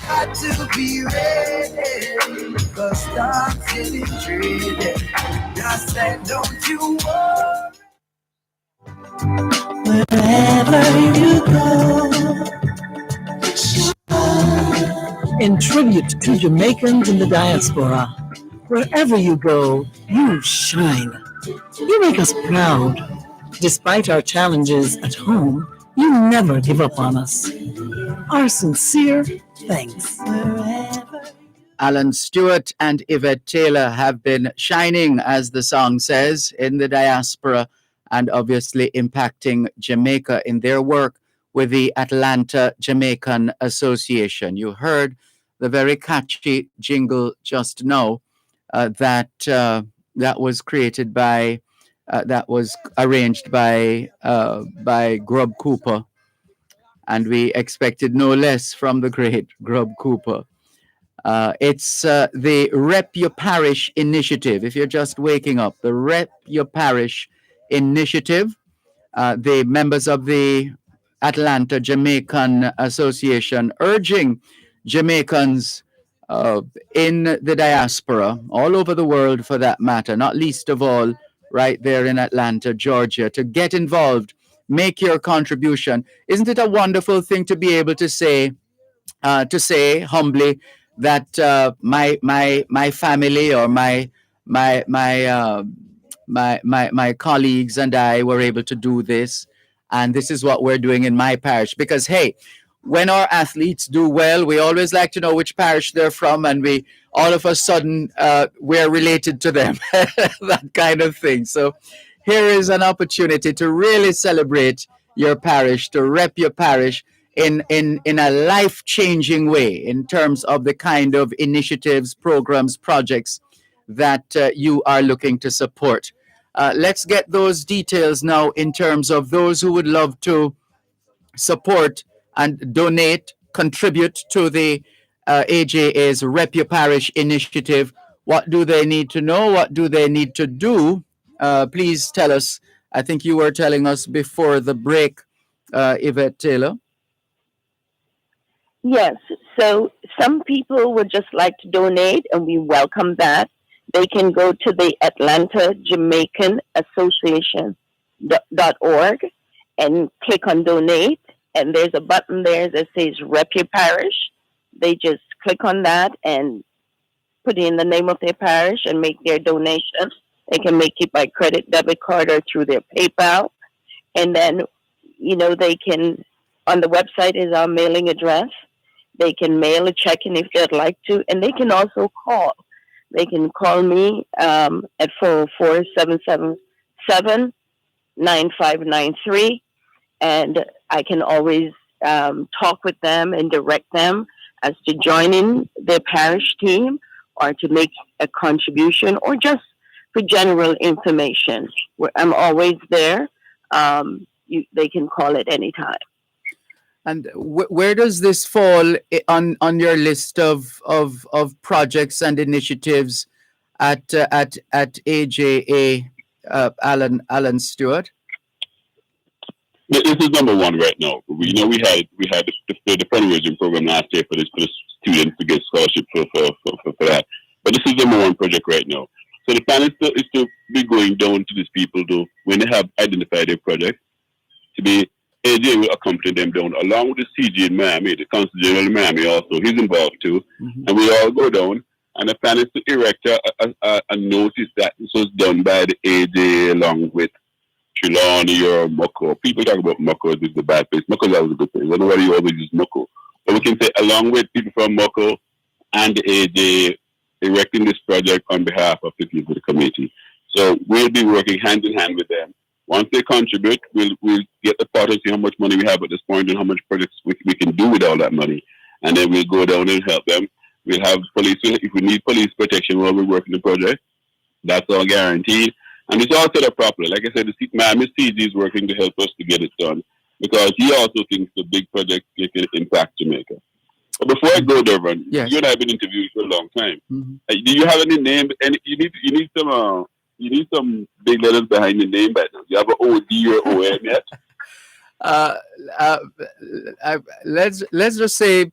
got to be ready. Cause time's getting traded. Just said, don't you worry. Wherever you go, in tribute to Jamaicans in the diaspora, wherever you go, you shine. You make us proud. Despite our challenges at home, you never give up on us. Our sincere thanks. Alan Stewart and Yvette Taylor have been shining, as the song says, in the diaspora and obviously impacting Jamaica in their work with the Atlanta Jamaican Association. You heard the very catchy jingle just now that was created by, that was arranged by Grub Cooper, and we expected no less from the great Grub Cooper. It's the Rep Your Parish initiative. If you're just waking up, the Rep Your Parish initiative, the members of the Atlanta Jamaican Association urging Jamaicans in the diaspora, all over the world for that matter, not least of all right there in Atlanta, Georgia, to get involved, make your contribution. Isn't it a wonderful thing to be able to say humbly that my family or my colleagues and I were able to do this, and this is what we're doing in my parish? Because hey, when our athletes do well, we always like to know which parish they're from, and we all of a sudden we're related to them, that kind of thing. So here is an opportunity to really celebrate your parish, to rep your parish in a life-changing way in terms of the kind of initiatives, programs, projects that you are looking to support. Let's get those details now in terms of those who would love to support and donate, contribute to the AJA's Rep Your Parish initiative. What do they need to know? What do they need to do? Please tell us. I think you were telling us before the break, Yvette Taylor. Yes. So some people would just like to donate, and we welcome that. They can go to the Atlanta Jamaican Association.org and click on donate. And there's a button there that says Rep Your Parish. They just click on that and put in the name of their parish and make their donation. They can make it by credit, debit card, or through their PayPal. And then, they can, on the website is our mailing address. They can mail a check in if they'd like to, and they can also call. They can call me at 404-777-9593, and I can always talk with them and direct them as to joining their parish team or to make a contribution or just for general information. I'm always there. They can call at any time. And where does this fall on your list of projects and initiatives at AJA, Alan Stewart? This is number one right now. We had the fundraising program last year for the students to get scholarship for that. But this is number one project right now. So the plan is to be going down to these people when they have identified their project, to be AJ will accompany them down along with the CG in Miami, the Consul General in Miami also. He's involved too. Mm-hmm. And we all go down. And the plan is to erect a notice that this was done by the AJ along with Trelawney or Moko. People talk about Moko as the bad place. Moko is always a good place. I don't know whether you always use Moko. But we can say along with people from Moko and the AJ erecting this project on behalf of the people of the committee. So we'll be working hand in hand with them. Once they contribute, we'll get the pot and see how much money we have at this point and how much projects we can do with all that money. And then we'll go down and help them. We'll have police, if we need police protection while we're working the project, that's all guaranteed. And it's all set up properly. Like I said, Miami CG is working to help us to get it done because he also thinks the big project can impact Jamaica. But before I go, Dervan, yes. You and I have been interviewed for a long time. Mm-hmm. Do you have any name? You need some big letters behind your name right now. Do you have an OD or OM yet? Let's just say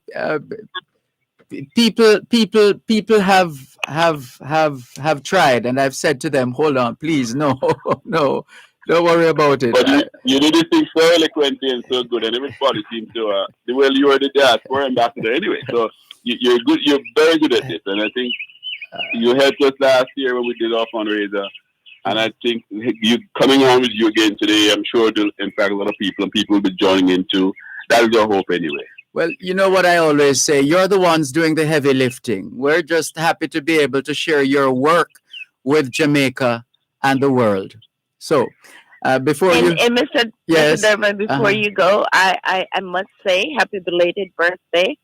people have tried, and I've said to them, hold on, please, no, don't worry about it. But you did this thing so eloquently and so good, and everybody seems to well, you are the Diaspora ambassador anyway, so you're good. You're very good at this, and I think you helped us last year when we did our fundraiser. And I think you coming on with you again today, I'm sure it'll impact a lot of people, and people will be joining in too. That is our hope anyway. Well, you know what I always say, you're the ones doing the heavy lifting. We're just happy to be able to share your work with Jamaica and the world. So, before Mr. Dervan, before you go, I must say happy belated birthday.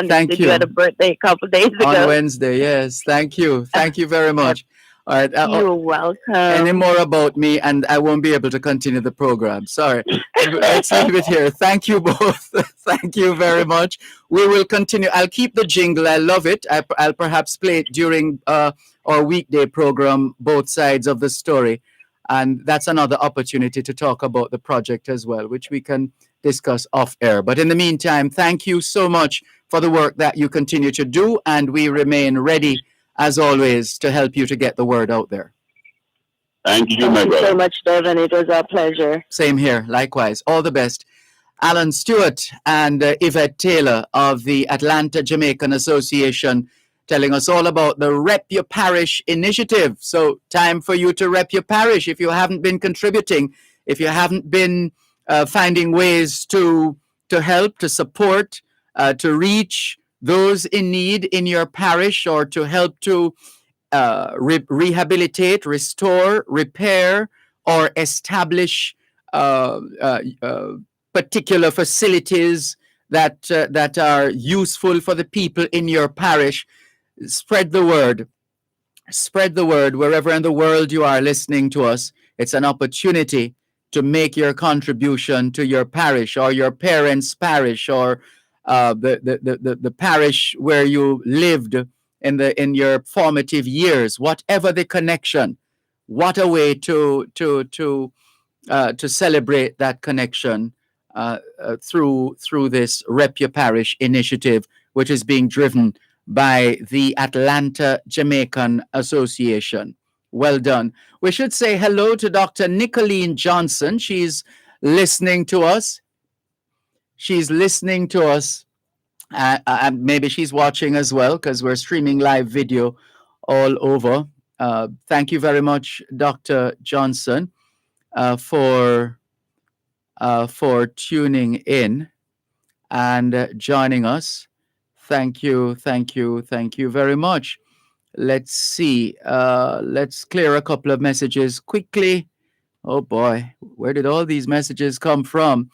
Thank you. You had a birthday a couple of days ago. On Wednesday, yes. Thank you. Thank you very much. All right. You're welcome. Any more about me, and I won't be able to continue the program. Sorry. Let's leave it here. Thank you both. Thank you very much. We will continue. I'll keep the jingle. I love it. I'll perhaps play it during our weekday program, both sides of the story. And that's another opportunity to talk about the project as well, which we can discuss off air. But in the meantime, thank you so much for the work that you continue to do. And we remain ready, as always, to help you to get the word out there. Thank you, my brother. Thank you so much, Dervan. It was our pleasure. Same here. Likewise. All the best. Alan Stewart and Yvette Taylor of the Atlanta Jamaican Association telling us all about the Rep Your Parish initiative. So time for you to rep your parish if you haven't been contributing, if you haven't been finding ways to to help, to support, to reach those in need in your parish, or to help to rehabilitate, restore, repair, or establish particular facilities that are useful for the people in your parish, spread the word. Spread the word wherever in the world you are listening to us. It's an opportunity to make your contribution to your parish, or your parents' parish, or the parish where you lived in your formative years. Whatever the connection, what a way to celebrate that connection through this Rep Your Parish initiative, which is being driven by the Atlanta Jamaican Association. Well done. We should say hello to Dr. Nicolene Johnson. She's listening to us. She's listening to us. And maybe she's watching as well, because we're streaming live video all over. Thank you very much, Dr. Johnson, for tuning in and joining us. Thank you very much. Let's see. Let's clear a couple of messages quickly. Oh boy, where did all these messages come from?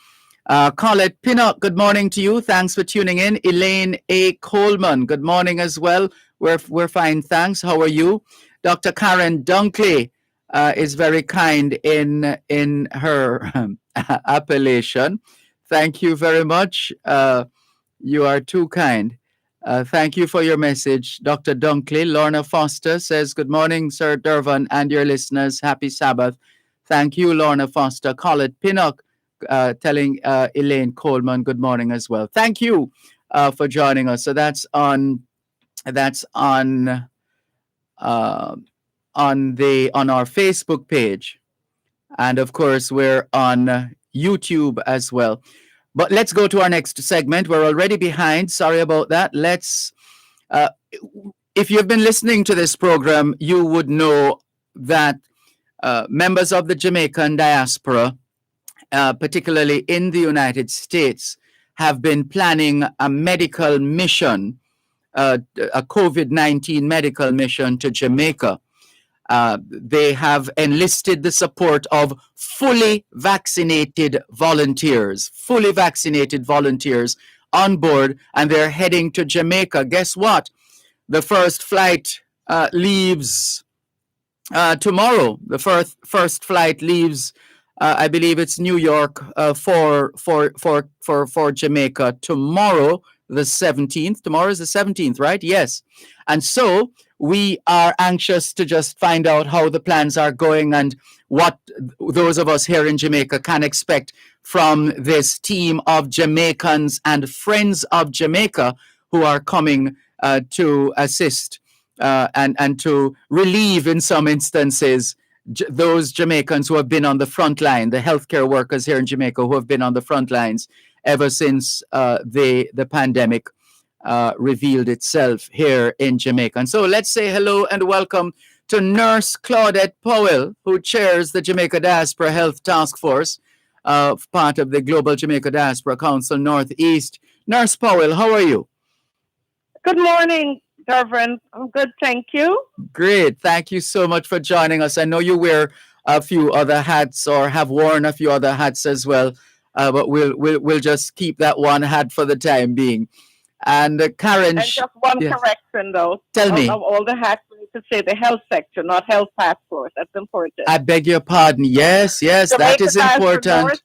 Colette Pinnock, good morning to you. Thanks for tuning in. Elaine A. Coleman, good morning as well. We're fine, thanks. How are you? Dr. Karen Dunkley is very kind in her appellation. Thank you very much. You are too kind. Thank you for your message, Dr. Dunkley. Lorna Foster says, good morning, Sir Dervan and your listeners. Happy Sabbath. Thank you, Lorna Foster. Colette Pinnock telling Elaine Coleman good morning as well. Thank you for joining us. So that's on our Facebook page. And of course, we're on YouTube as well. But let's go to our next segment. We're already behind. Sorry about that. If you've been listening to this program, you would know that members of the Jamaican diaspora, particularly in the United States, have been planning a medical mission, a COVID-19 medical mission to Jamaica. They have enlisted the support of fully vaccinated volunteers on board, and they're heading to Jamaica. Guess what? The first flight leaves tomorrow. The first flight leaves, I believe it's New York for Jamaica tomorrow, the 17th. Tomorrow is the 17th, right? Yes. And so we are anxious to just find out how the plans are going and what those of us here in Jamaica can expect from this team of Jamaicans and friends of Jamaica who are coming to assist and to relieve, in some instances, those Jamaicans who have been on the front line, the healthcare workers here in Jamaica who have been on the front lines ever since the pandemic revealed itself here in Jamaica. And so let's say hello and welcome to Nurse Claudette Powell, who chairs the Jamaica Diaspora Health Task Force, part of the Global Jamaica Diaspora Council Northeast. Nurse Powell, how are you? Good morning, Dervan. I'm good, thank you. Great. Thank you so much for joining us. I know you wear a few other hats or have worn a few other hats as well, but we'll just keep that one hat for the time being. And Karen, and just one correction though. Tell me. Of all the hats, we need to say the health sector, not health task force. That's important. I beg your pardon. Yes, that is important.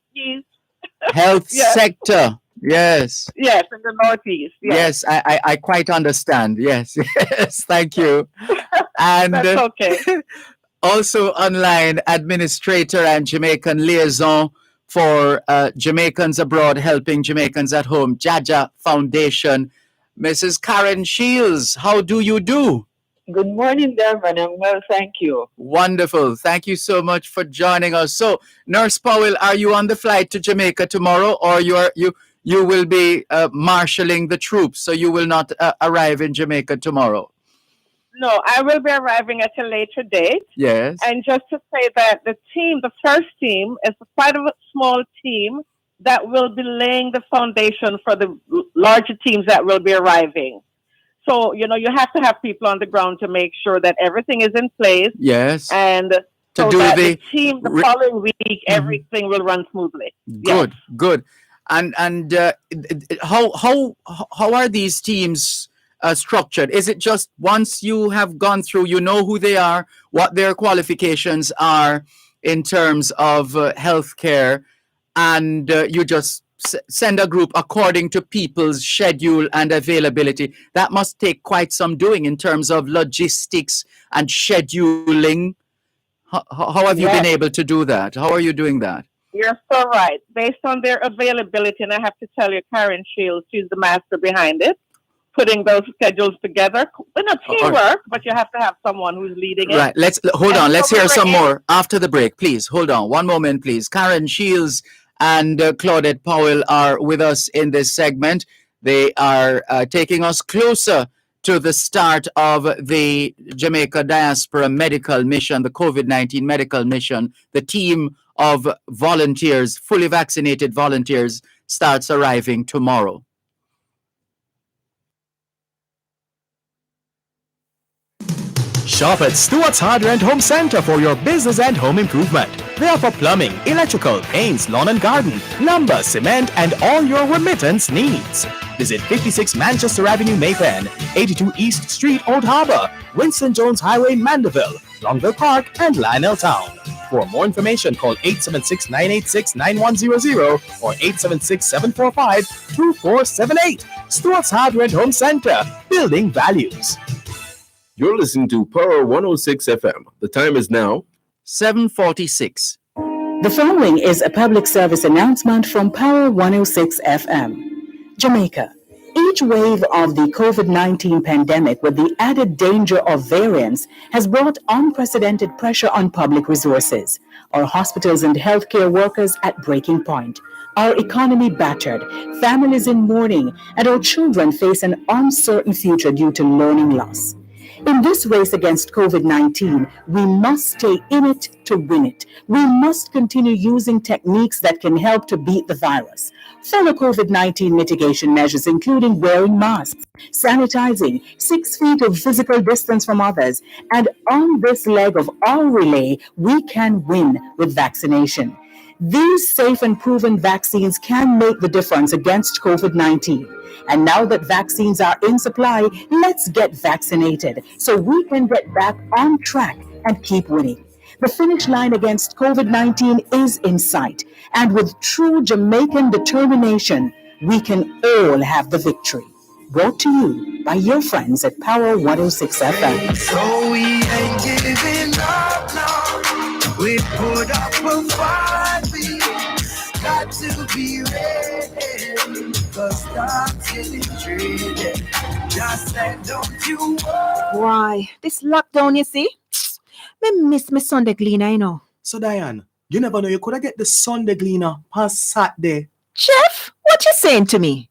Health sector. Yes. Yes, in the Northeast. Yes, I quite understand. Yes, yes. Thank you. And that's okay. Also online, administrator and Jamaican liaison for Jamaicans Abroad Helping Jamaicans at Home, Jaja Foundation, Mrs. Karen Shields. How do you do? Good morning, Dervan. I'm well, thank you. Wonderful. Thank you so much for joining us. So, Nurse Powell, are you on the flight to Jamaica tomorrow, or you will be marshalling the troops, so you will not arrive in Jamaica tomorrow? No, I will be arriving at a later date. Yes. And just to say that the first team, is quite a small team that will be laying the foundation for the larger teams that will be arriving. So, you have to have people on the ground to make sure that everything is in place. Yes. And To so do that the the team, the following week, everything will run smoothly. Good, good. And how are these teams structured? Is it just once you have gone through, you know who they are, what their qualifications are in terms of healthcare, and you just send a group according to people's schedule and availability? That must take quite some doing in terms of logistics and scheduling. How have you been able to do that? How are you doing that? You're so right. Based on their availability, and I have to tell you, Karen Shields, she's the master behind it, putting those schedules together. Teamwork, but you have to have someone who's leading it. Right. Hold on. Let's hear some more after the break, please. Hold on. One moment, please. Karen Shields and Claudette Powell are with us in this segment. They are taking us closer to the start of the Jamaica Diaspora medical mission, the COVID-19 medical mission. The team of volunteers, fully vaccinated volunteers, starts arriving tomorrow. Shop at Stewart's Hardware and Home Center for your business and home improvement. They offer plumbing, electrical, paints, lawn and garden, lumber, cement, and all your remittance needs. Visit 56 Manchester Avenue, Maypen, 82 East Street, Old Harbor, Winston Jones Highway, Mandeville, Longville Park, and Lionel Town. For more information, call 876-986-9100 or 876-745-2478. Stewart's Hardware and Home Center, building values. You're listening to Power 106 FM. The time is now 7:46. The following is a public service announcement from Power 106 FM. Jamaica. Each wave of the COVID-19 pandemic with the added danger of variants has brought unprecedented pressure on public resources. Our hospitals and healthcare workers at breaking point. Our economy battered, families in mourning, and our children face an uncertain future due to learning loss. In this race against COVID-19, we must stay in it to win it. We must continue using techniques that can help to beat the virus. Follow COVID-19 mitigation measures, including wearing masks, sanitizing, 6 feet of physical distance from others. And on this leg of our relay, we can win with vaccination. These safe and proven vaccines can make the difference against COVID-19. And now that vaccines are in supply, let's get vaccinated so we can get back on track and keep winning. The finish line against COVID-19 is in sight. And with true Jamaican determination, we can all have the victory. Brought to you by your friends at Power 106 FM. So we ain't giving up now. We put up a fight. We got to be ready. Cause start getting traded. Just said, don't you worry. Why, this lockdown, you see? Me miss my Sunday cleaner, you know. So Diane, you never know you could have get the Sunday Gleaner past Saturday. Chef, what you saying to me?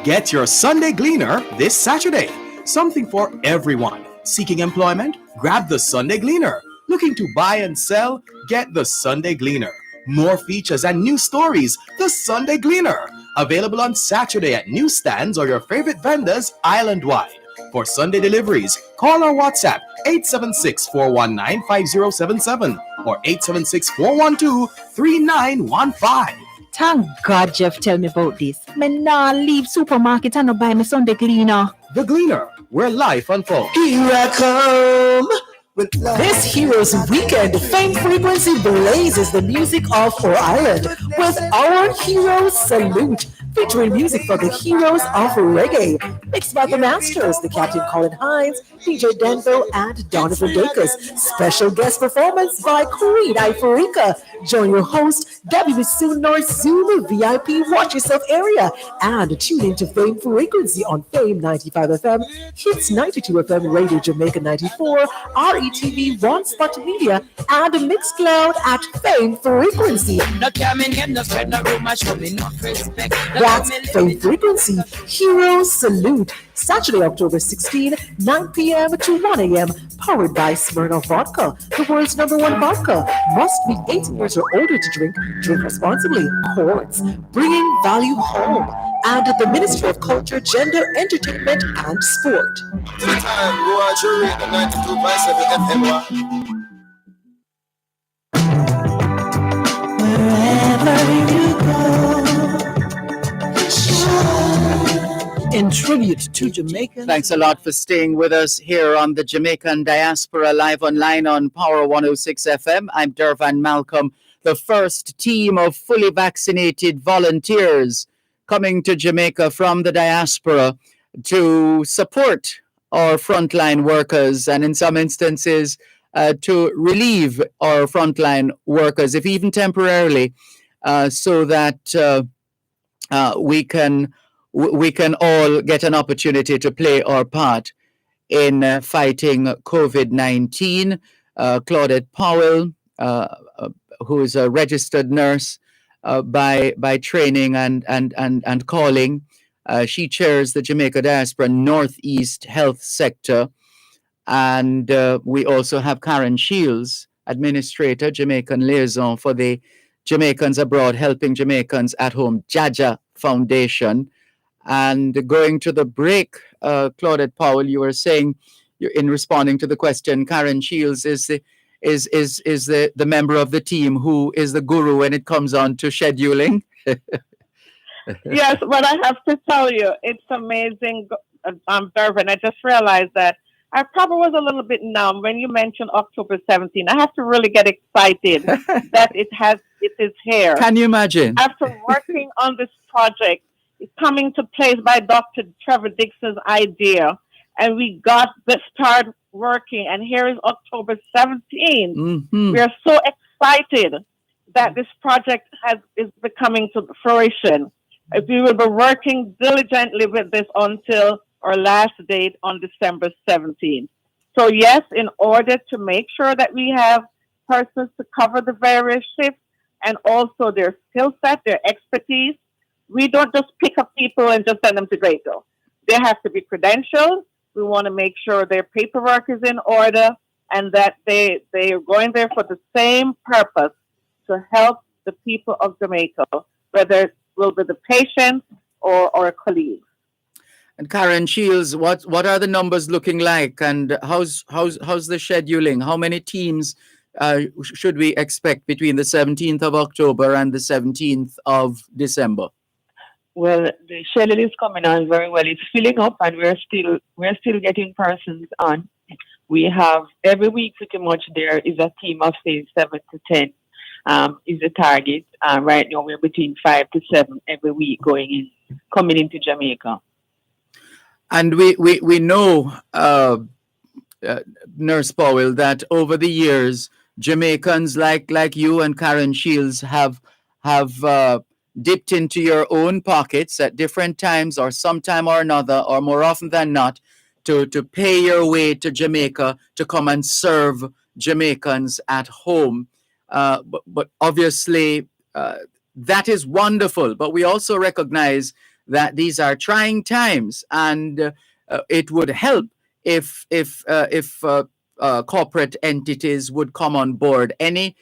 Get your Sunday Gleaner this Saturday. Something for everyone. Seeking employment? Grab the Sunday Gleaner. Looking to buy and sell? Get the Sunday Gleaner. More features and new stories. The Sunday Gleaner. Available on Saturday at newsstands or your favorite vendors island-wide. For Sunday deliveries, call or WhatsApp 876-419-5077 or 876-412-3915. Thank God Jeff tell me about this. Me nah leave supermarket and no buy me Sunday Gleaner. The Gleaner, where life unfolds. Here I come. This Heroes Weekend, Fame Frequency blazes the music of our island with our Heroes Salute, featuring music for the heroes of reggae, mixed by the masters, the Captain Colin Hines, DJ Denville, and Donovan Dacus. Special guest performance by Queen Ifrica. Join your host, WSU North Zulu VIP Watch Yourself area, and tune into Fame Frequency on Fame 95 FM, Hits 92 FM, Radio Jamaica 94, RETV, One Spot Media, and Mixcloud at Fame Frequency. No coming in, no spread no rumor, show me no respect. That's Fame Frequency Hero Salute. Saturday, October 16, 9 p.m. to 1 a.m. Powered by Smirnoff Vodka, the world's #1 vodka. Must be 18 years or older to drink. Drink responsibly. Courts. Bringing value home. And the Ministry of Culture, Gender, Entertainment, and Sport. In tribute to Jamaican. Thanks a lot for staying with us here on the Jamaican Diaspora live online on Power 106 FM. I'm Dervan Malcolm, the first team of fully vaccinated volunteers coming to Jamaica from the diaspora to support our frontline workers and in some instances to relieve our frontline workers, if even temporarily, so that we can all get an opportunity to play our part in fighting COVID-19. Claudette Powell, who is a registered nurse by training and calling, she chairs the Jamaica Diaspora Northeast Health Sector. And we also have Karen Shields, Administrator, Jamaican Liaison for the Jamaicans Abroad, Helping Jamaicans at Home, JAJA Foundation. And going to the break, Claudette Powell, you were saying, in responding to the question, Karen Shields is the member of the team who is the guru when it comes on to scheduling. Yes, but I have to tell you, it's amazing, Dervan. I just realized that I probably was a little bit numb when you mentioned October 17. I have to really get excited that it is here. Can you imagine? After working on this project, it's coming to place by Dr. Trevor Dixon's idea, and we got the start working, and here is October 17. Mm-hmm. We are so excited that this project is becoming to fruition. We will be working diligently with this until our last date on December 17th. So yes, in order to make sure that we have persons to cover the various shifts and also their skill set, their expertise, we don't just pick up people and just send them to Grado. They have to be credentialed. We want to make sure their paperwork is in order and that they are going there for the same purpose, to help the people of Jamaica, whether it will be the patients or colleagues. And Karen Shields, what are the numbers looking like, and how's the scheduling? How many teams should we expect between the 17th of October and the 17th of December? Well, the schedule is coming on very well. It's filling up, and we're still getting persons on. We have every week pretty much there is a team of say 7 to 10 is the target. Right now we're between 5 to 7 every week coming into Jamaica. And we know, Nurse Powell, that over the years Jamaicans like you and Karen Shields have dipped into your own pockets at different times, or sometime or another, or more often than not, to pay your way to Jamaica to come and serve Jamaicans at home. But obviously, that is wonderful. But we also recognize that these are trying times, and it would help if corporate entities would come on board. Any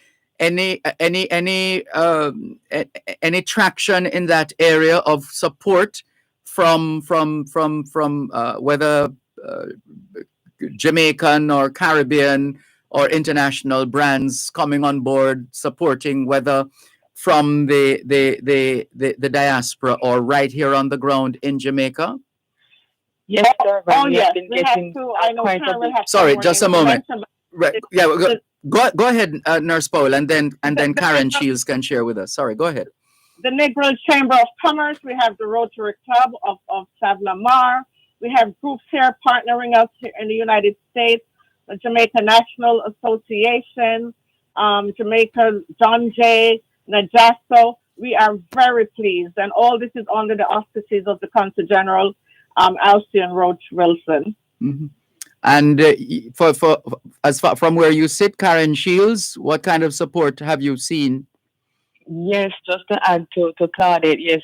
traction in that area of support from whether Jamaican or Caribbean or international brands coming on board supporting, whether from the diaspora or right here on the ground in Jamaica? Yes, sir. Yes. We have to. I know Karen has Sorry, some just a more moment. information, Right. Yeah, go ahead, Nurse Powell, and then Karen Shields can share with us. Sorry, go ahead. The Negroes Chamber of Commerce, we have the Rotary Club of Savlamar. We have groups here partnering us here in the United States, the Jamaica National Association, Jamaica John Jay, Najaso. We are very pleased, and all this is under the auspices of the Consul General, Alcian Roach Wilson. Mm-hmm. And from where you sit, Karen Shields, what kind of support have you seen? Yes, just to add to Claudette, yes,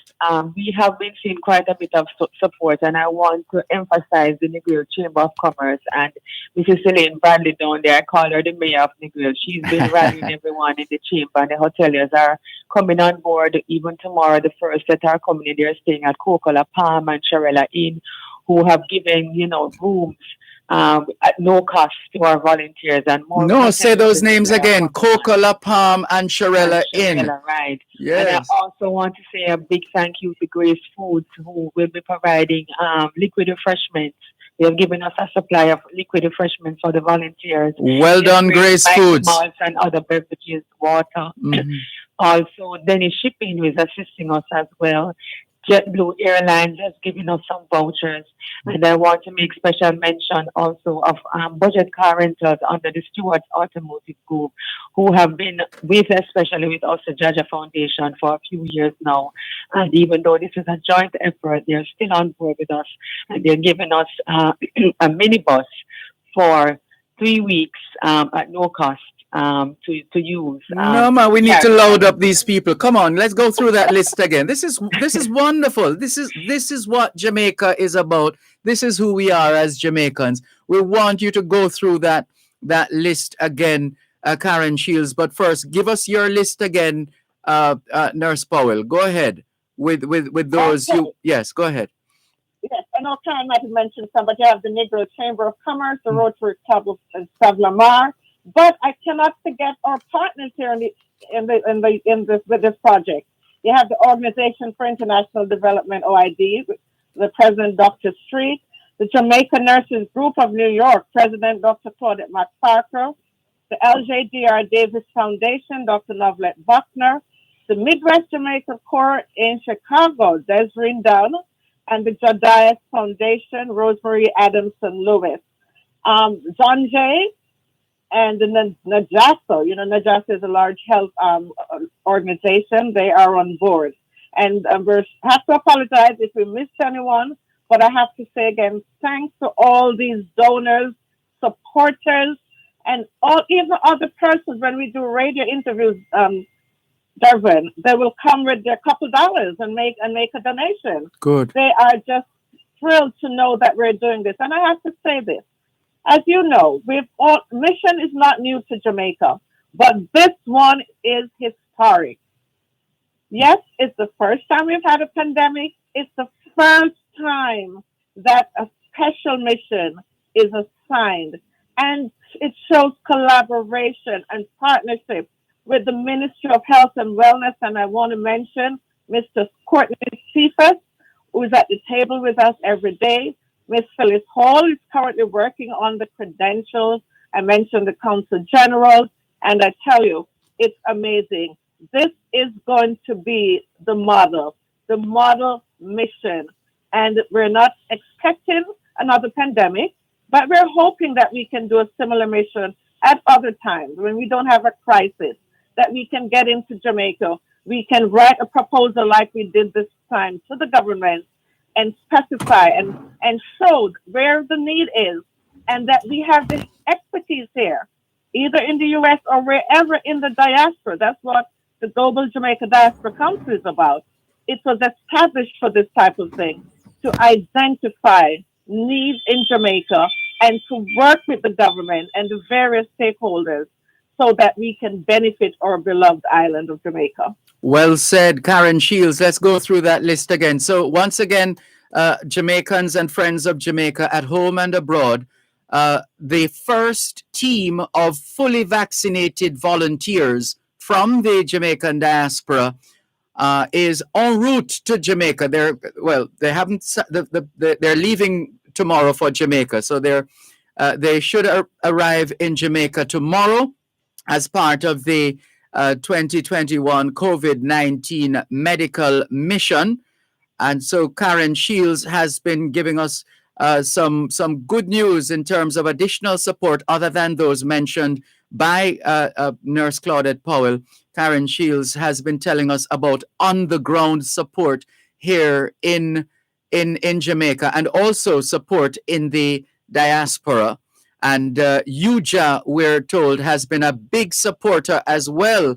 we have been seeing quite a bit of support, and I want to emphasize the Negril Chamber of Commerce and Mrs. Elaine Bradley down there. I call her the mayor of Negril. She's been rallying everyone in the chamber, and the hoteliers are coming on board. Even tomorrow, the first that are coming in, they're staying at Coca-Cola Palm and Sharella Inn, who have given, rooms at no cost to our volunteers and more. No, say those names again. Coming. Coca La Palm and Sharella Inn. Right. Yes. And I also want to say a big thank you to Grace Foods, who will be providing liquid refreshments. They have given us a supply of liquid refreshments for the volunteers. Well done, Grace Foods. Malts and other beverages, water. Also, Dennis Shipping, who is assisting us as well. JetBlue Airlines has given us some vouchers. And I want to make special mention also of budget car rentals under the Stewart's Automotive Group, who have been especially with us, the Jaja Foundation, for a few years now. And even though this is a joint effort, they're still on board with us. And they're giving us a minibus for 3 weeks at no cost to use. No, man, we need to load up these people. Come on, let's go through that list again. This is wonderful. This is what Jamaica is about. This is who we are as Jamaicans. We want you to go through that list again, Karen Shields. But first, give us your list again, Nurse Powell. Go ahead with those. Okay. Yes, go ahead. Yes, I know Karen might have mentioned some, but you have the Negro Chamber of Commerce, the Rotary Club of Lamar. But I cannot forget our partners here with this project. You have the Organization for International Development (OID), the President Dr. Street, the Jamaica Nurses Group of New York, President Dr. Claudette McParker, the LJDR Davis Foundation, Dr. Novelet Buckner, the Midwest Jamaica Corps in Chicago, Desiree Dunn, and the Jodias Foundation, Rosemary Adamson Lewis, John Jay, and the NAJASO. NAJASO is a large health organization. They are on board. And we have to apologize if we missed anyone, but I have to say again, thanks to all these donors, supporters, and even other persons. When we do radio interviews, Dervan, they will come with their couple dollars and make a donation. Good. They are just thrilled to know that we're doing this. And I have to say this. As you know, mission is not new to Jamaica, but this one is historic. Yes, it's the first time we've had a pandemic. It's the first time that a special mission is assigned. And it shows collaboration and partnership with the Ministry of Health and Wellness. And I want to mention Mr. Courtney Cephas, who is at the table with us every day. Ms. Phyllis Hall is currently working on the credentials. I mentioned the Consul General, and I tell you, it's amazing. This is going to be the model mission. And we're not expecting another pandemic, but we're hoping that we can do a similar mission at other times when we don't have a crisis, that we can get into Jamaica. We can write a proposal like we did this time to the government and specify and show where the need is, and that we have this expertise here, either in the U.S. or wherever in the diaspora. That's what the Global Jamaica Diaspora Council is about. It was established for this type of thing, to identify needs in Jamaica and to work with the government and the various stakeholders so that we can benefit our beloved island of Jamaica. Well said, Karen Shields. Let's go through that list again. So once again, Jamaicans and friends of Jamaica at home and abroad, the first team of fully vaccinated volunteers from the Jamaican diaspora is en route to Jamaica. They're leaving tomorrow for Jamaica, so they should arrive in Jamaica tomorrow as part of the 2021 COVID-19 medical mission. And so Karen Shields has been giving us some good news in terms of additional support other than those mentioned by Nurse Claudette Powell. Karen Shields has been telling us about on-the-ground support here in Jamaica, and also support in the diaspora. And UJA, we're told, has been a big supporter as well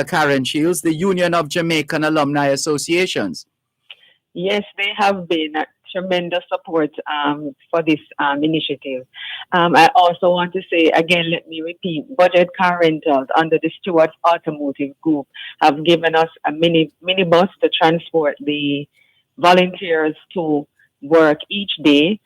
Karen Shields, the Union of Jamaican Alumni Associations. Yes, they have been tremendous support for this initiative. I also want to say, again, let me repeat, Budget Car Rentals under the Stewart's Automotive Group have given us a minibus to transport the volunteers to work each day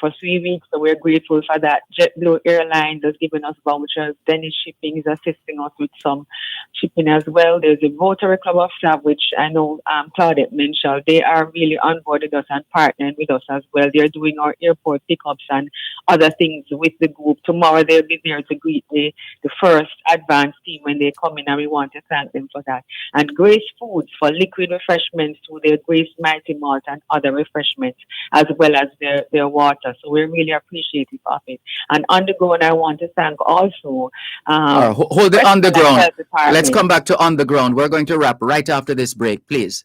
for 3 weeks. So we're grateful for that. JetBlue Airlines has given us vouchers. Dennis Shipping is assisting us with some shipping as well. There's a Rotary Club of Staff, which I know Claudette mentioned. They are really onboarded us and partnering with us as well. They're doing our airport pickups and other things with the group. Tomorrow they'll be there to greet the first advanced team when they come in, and we want to thank them for that. And Grace Foods for liquid refreshments through their Grace Mighty Malt and other refreshments, as well as their water. So we're really appreciative of it. And on the ground, I want to thank also. Hold it on the ground. Let's come back to on the ground. We're going to wrap right after this break, please.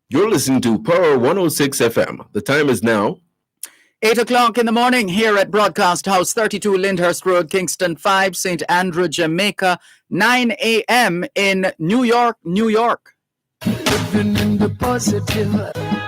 You're listening to Power 106 FM. The time is now 8 o'clock in the morning here at Broadcast House, 32 Lyndhurst Road, Kingston 5, St. Andrew, Jamaica, 9 a.m. in New York, New York. Living in the positive.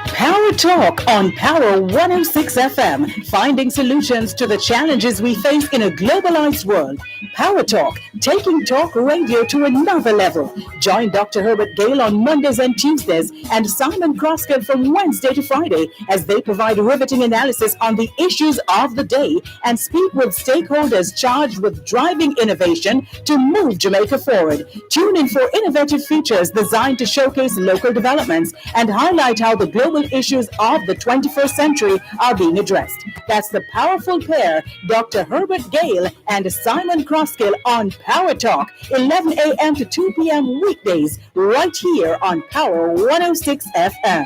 Power Talk on Power 106 FM, finding solutions to the challenges we face in a globalized world. Power Talk, taking talk radio to another level. Join Dr. Herbert Gale on Mondays and Tuesdays and Simon Croskell from Wednesday to Friday as they provide riveting analysis on the issues of the day and speak with stakeholders charged with driving innovation to move Jamaica forward. Tune in for innovative features designed to showcase local developments and highlight how the global issues of the 21st century are being addressed. That's the powerful pair, Dr. Herbert Gale and Simon Croskell on Power Talk, 11 a.m. to 2 p.m. weekdays, right here on Power 106 FM.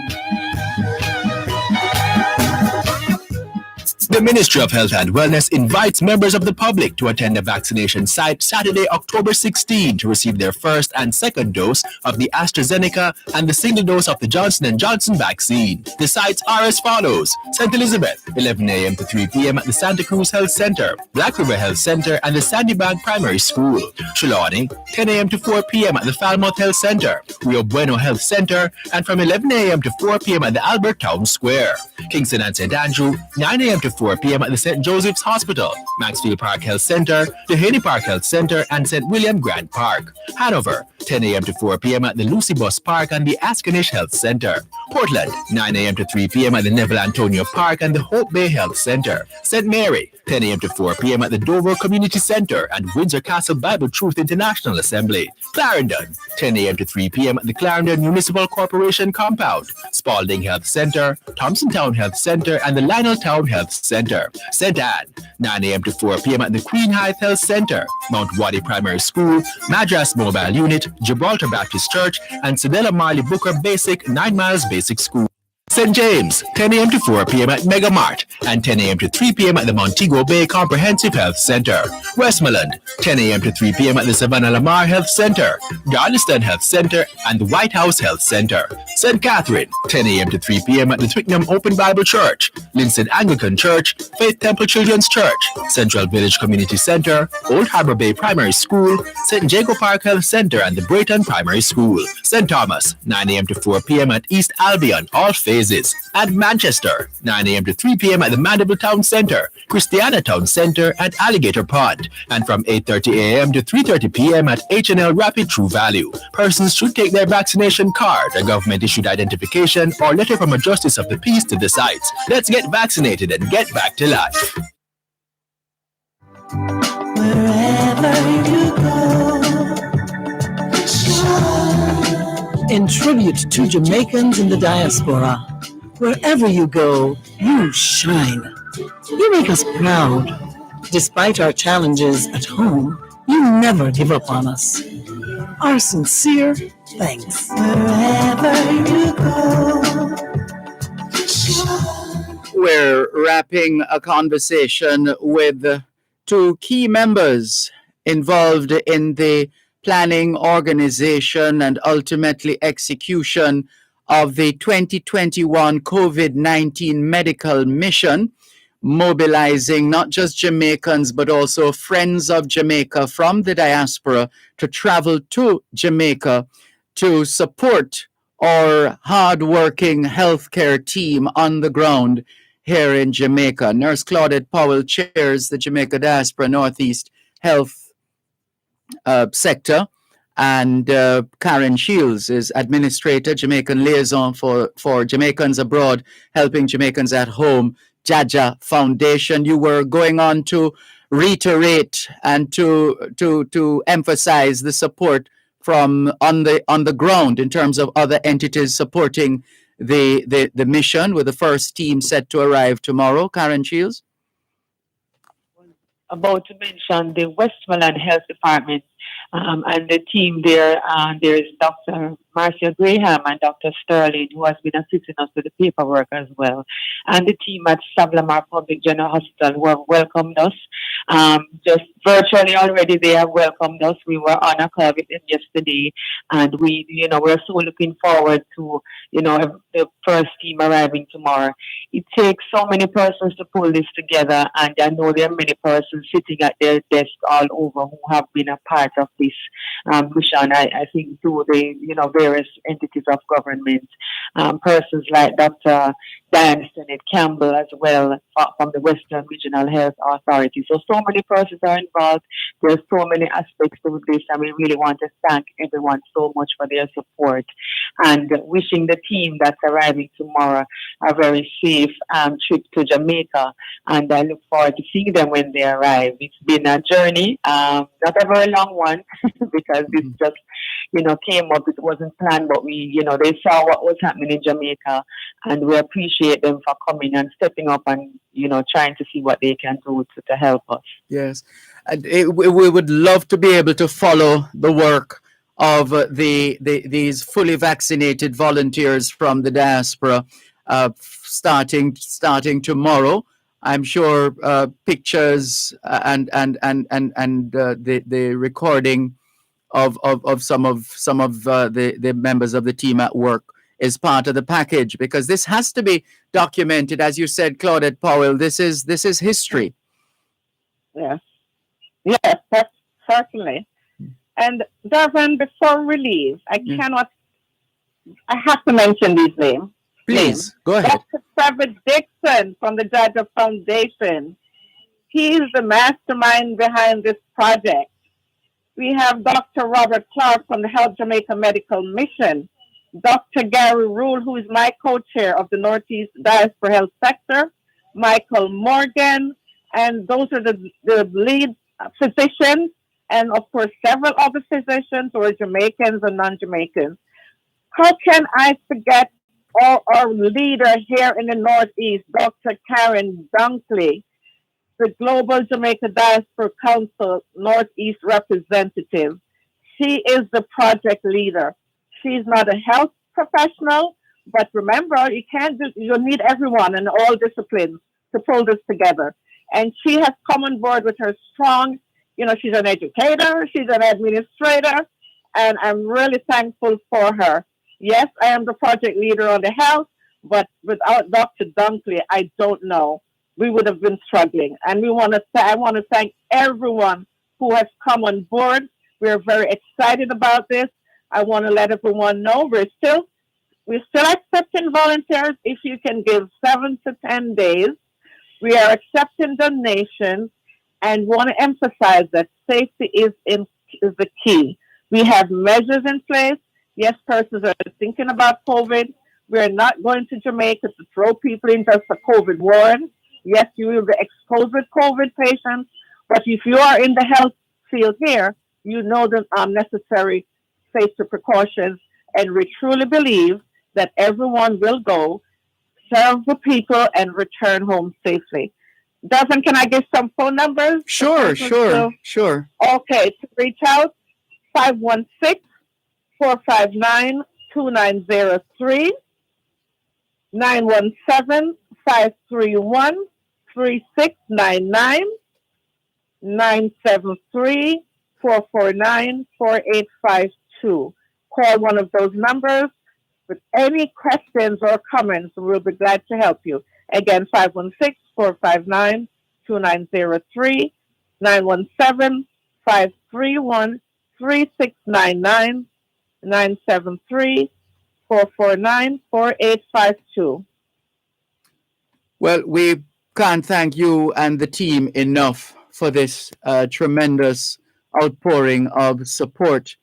The Ministry of Health and Wellness invites members of the public to attend a vaccination site Saturday, October 16 to receive their first and second dose of the AstraZeneca and the single dose of the Johnson & Johnson vaccine. The sites are as follows: St. Elizabeth, 11 a.m. to 3 p.m. at the Santa Cruz Health Center, Black River Health Center and the Sandy Bank Primary School. Trelawney, 10 a.m. to 4 p.m. at the Falmouth Health Center, Rio Bueno Health Center, and from 11 a.m. to 4 p.m. at the Albert Town Square. Kingston and St. Andrew, 9 a.m. to 4 p.m. at the St. Joseph's Hospital, Maxfield Park Health Center, Dehaney Park Health Center, and St. William Grant Park. Hanover, 10 a.m. to 4 p.m. at the Lucy Bus Park and the Askanish Health Center. Portland, 9 a.m. to 3 p.m. at the Neville Antonio Park and the Hope Bay Health Center. St. Mary, 10 a.m. to 4 p.m. at the Dover Community Center and Windsor Castle Bible Truth International Assembly. Clarendon, 10 a.m. to 3 p.m. at the Clarendon Municipal Corporation Compound, Spalding Health Center, Thompson Town Health Center, and the Lionel Town Health Center. St. Anne, 9 a.m. to 4 p.m. at the Queen Hythe Health Center, Mount Wadi Primary School, Madras Mobile Unit, Gibraltar Baptist Church, and Sedella Marley Booker Basic 9 Miles Basic School. St. James, 10 a.m. to 4 p.m. at Mega Mart and 10 a.m. to 3 p.m. at the Montego Bay Comprehensive Health Center. Westmoreland, 10 a.m. to 3 p.m. at the Savannah Lamar Health Center, Darliston Health Center, and the White House Health Center. St. Catherine, 10 a.m. to 3 p.m. at the Twickenham Open Bible Church, Linstead Anglican Church, Faith Temple Children's Church, Central Village Community Center, Old Harbor Bay Primary School, St. Jacob Park Health Center, and the Brayton Primary School. St. Thomas, 9 a.m. to 4 p.m. at East Albion, all phases. At Manchester, 9 a.m. to 3 p.m. at the Mandeville Town Center, Christiana Town Center, and Alligator Pond, and from 8:30 a.m. to 3:30 p.m. at H&L Rapid True Value. Persons should take their vaccination card, a government-issued identification, or letter from a justice of the peace to the sites. Let's get vaccinated and get back to life. Wherever you go, in tribute to Jamaicans in the diaspora, wherever you go, you shine. You make us proud. Despite our challenges at home, you never give up on us. Our sincere thanks. Wherever you go, We're wrapping a conversation with two key members involved in the planning, organization, and ultimately execution of the 2021 COVID-19 medical mission. mobilizing not just Jamaicans, but also friends of Jamaica from the diaspora to travel to Jamaica to support our hardworking healthcare team on the ground here in Jamaica. Nurse Claudette Powell chairs the Jamaica Diaspora Northeast Health sector, and Karen Shields is administrator, Jamaican liaison for Jamaicans abroad, helping Jamaicans at home, Jaja Foundation. You were going on to reiterate and to emphasize the support from on the ground in terms of other entities supporting the mission, with the first team set to arrive tomorrow. Karen Shields? About to mention the Westmoreland Health Department and the team there. There is Dr. Marcia Graham and Dr. Sterling, who has been assisting us with the paperwork as well. And the team at Sablamar Public General Hospital, who have welcomed us. Just virtually already, they have welcomed us. We were on a call with them yesterday, and we're so looking forward to, the first team arriving tomorrow. It takes so many persons to pull this together, and I know there are many persons sitting at their desks all over who have been a part of this mission. I think through the, various entities of government, persons like Dr. Diane Stennett Campbell as well from the Western Regional Health Authority. So many persons are involved. There's so many aspects to this, and we really want to thank everyone so much for their support, and wishing the team that's arriving tomorrow a very safe trip to Jamaica, and I look forward to seeing them when they arrive. It's been a journey, not a very long one, because this just, came up. It wasn't planned, but they saw what was happening in Jamaica, and we appreciate them for coming and stepping up and, trying to see what they can do to help us. Yes. And we would love to be able to follow the work of these fully vaccinated volunteers from the diaspora starting tomorrow. I'm sure pictures and the recording of some of the members of the team at work is part of the package, because this has to be documented. As you said, Claudette Powell, this is history. Yes, that's certainly. And Dervan, before we leave, I have to mention these names. Please, go ahead. Dr. Trevor Dixon from the Jaja Foundation. He's the mastermind behind this project. We have Dr. Robert Clark from the Health Jamaica Medical Mission. Dr. Gary Rule, who is my co-chair of the Northeast Diaspora Health Sector. Michael Morgan, and those are the lead physicians, and of course several other physicians who are Jamaicans and non-Jamaicans. How can I forget our leader here in the Northeast, Dr. Karen Dunkley, the Global Jamaica Diaspora Council Northeast representative. She is the project leader. She's not a health professional, but remember, you need everyone in all disciplines to pull this together. And she has come on board with her strong, she's an educator, she's an administrator, and I'm really thankful for her. Yes, I am the project leader on the health, but without Dr. Dunkley, I don't know. We would have been struggling. And I want to thank everyone who has come on board. We're very excited about this. I want to let everyone know we're still accepting volunteers if you can give 7 to 10 days. We are accepting donations and want to emphasize that safety is the key. We have measures in place. Yes, persons are thinking about COVID. We're not going to Jamaica to throw people in just a COVID ward. Yes, you will be exposed with COVID patients, but if you are in the health field here, you know the necessary safety precautions, and we truly believe that everyone will go, serve the people, and return home safely. Dervan, can I give some phone numbers? Sure. Okay, to reach out, 516-459-2903, 917-531-3699, 973-449-4852. Call one of those numbers with any questions or comments. We'll be glad to help you. Again, 459 2903, 917 531 3699, 973 449 4852. Well, we can't thank you and the team enough for this tremendous outpouring of support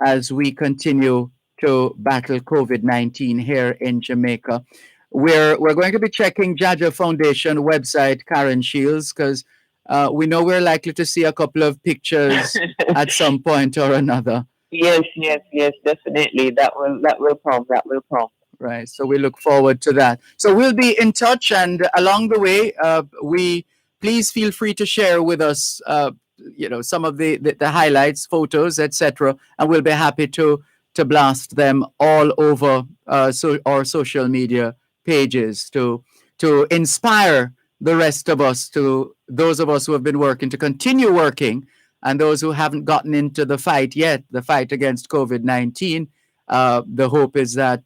as we continue to battle COVID-19 here in Jamaica. We're going to be checking Jaja Foundation website, Karen Shields, because we know we're likely to see a couple of pictures at some point or another. Yes, definitely. That will come. Right. So we look forward to that. So we'll be in touch, and along the way, we please feel free to share with us, some of the highlights, photos, etc., and we'll be happy to blast them all over our social media pages to inspire the rest of us, to those of us who have been working, to continue working, and those who haven't gotten into the fight yet, the fight against COVID-19. The hope is that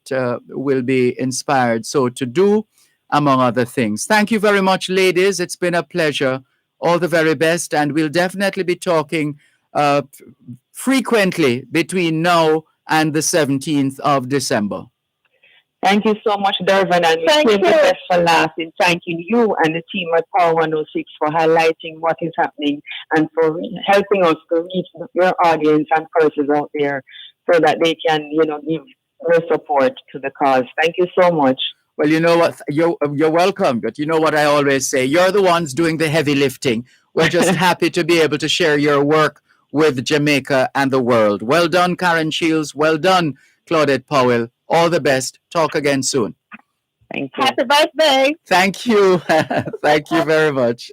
we'll be inspired so to do, among other things. Thank you very much, ladies. It's been a pleasure. All the very best. And we'll definitely be talking frequently between now and the 17th of December. Thank you so much, Dervan, and we save the best for last in thanking you and the team at Power 106 for highlighting what is happening and for helping us to reach your audience and persons out there so that they can, give their support to the cause. Thank you so much. Well, you know what? You're welcome. But you know what I always say? You're the ones doing the heavy lifting. We're just happy to be able to share your work with Jamaica and the world. Well done, Karen Shields. Well done, Claudette Powell. All the best. Talk again soon. Thank you. Happy birthday. Thank you. Thank you very much.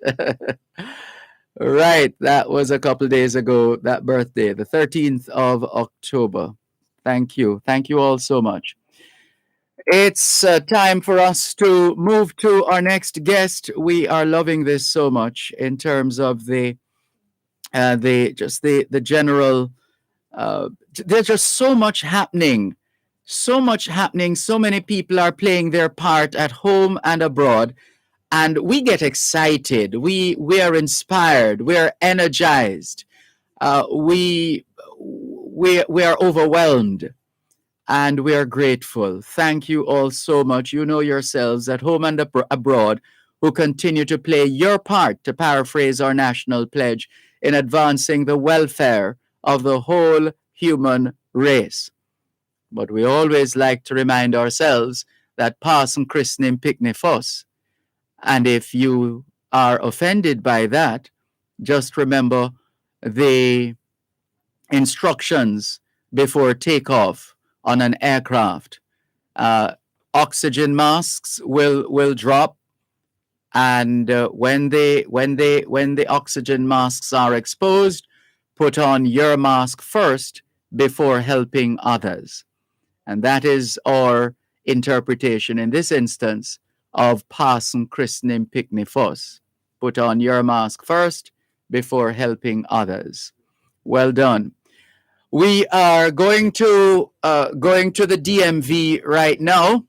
Right. That was a couple days ago, that birthday, the 13th of October. Thank you. Thank you all so much. It's time for us to move to our next guest. We are loving this so much in terms of the general. There's just so much happening. So much happening. So many people are playing their part at home and abroad. And we get excited. We are inspired. We are energized. We are overwhelmed, and we are grateful. Thank you all so much. You know yourselves at home and abroad who continue to play your part, to paraphrase our national pledge, in advancing the welfare of the whole human race. But we always like to remind ourselves that Parson christening picnic fuss. And if you are offended by that, just remember the instructions before takeoff on an aircraft. Oxygen masks will drop, and when the oxygen masks are exposed, put on your mask first before helping others. And that is our interpretation in this instance of Parson christening picnic fuss. Put on your mask first before helping others. Well done. We are going to the DMV right now,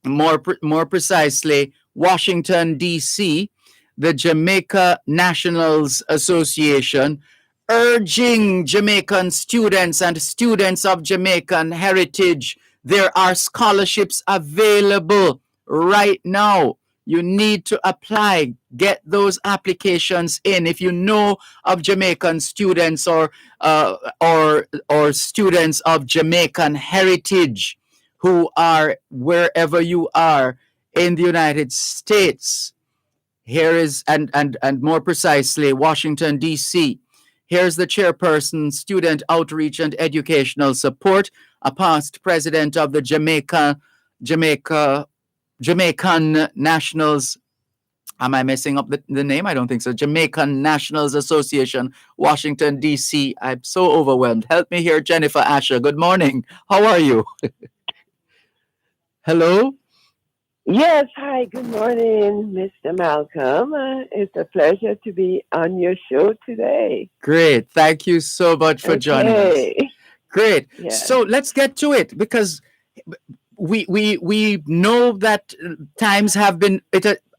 more precisely Washington, D.C., the Jamaica Nationals Association, urging Jamaican students and students of Jamaican heritage. There are scholarships available right now. You need to apply. Get those applications in. If you know of Jamaican students or students of Jamaican heritage who are wherever you are in the United States, here is and more precisely Washington, D.C. Here's the chairperson, Student Outreach and Educational Support, a past president of the Jamaican Nationals. Am I messing up the name? I don't think so. Jamaican Nationals Association, Washington, D.C. I'm so overwhelmed. Help me here, Jennifer Asher. Good morning. How are you? Hello? Yes, hi, good morning, Mr. Malcolm. It's a pleasure to be on your show today. Great. Thank you so much for joining us. Great. Yeah. So let's get to it, because we know that times have been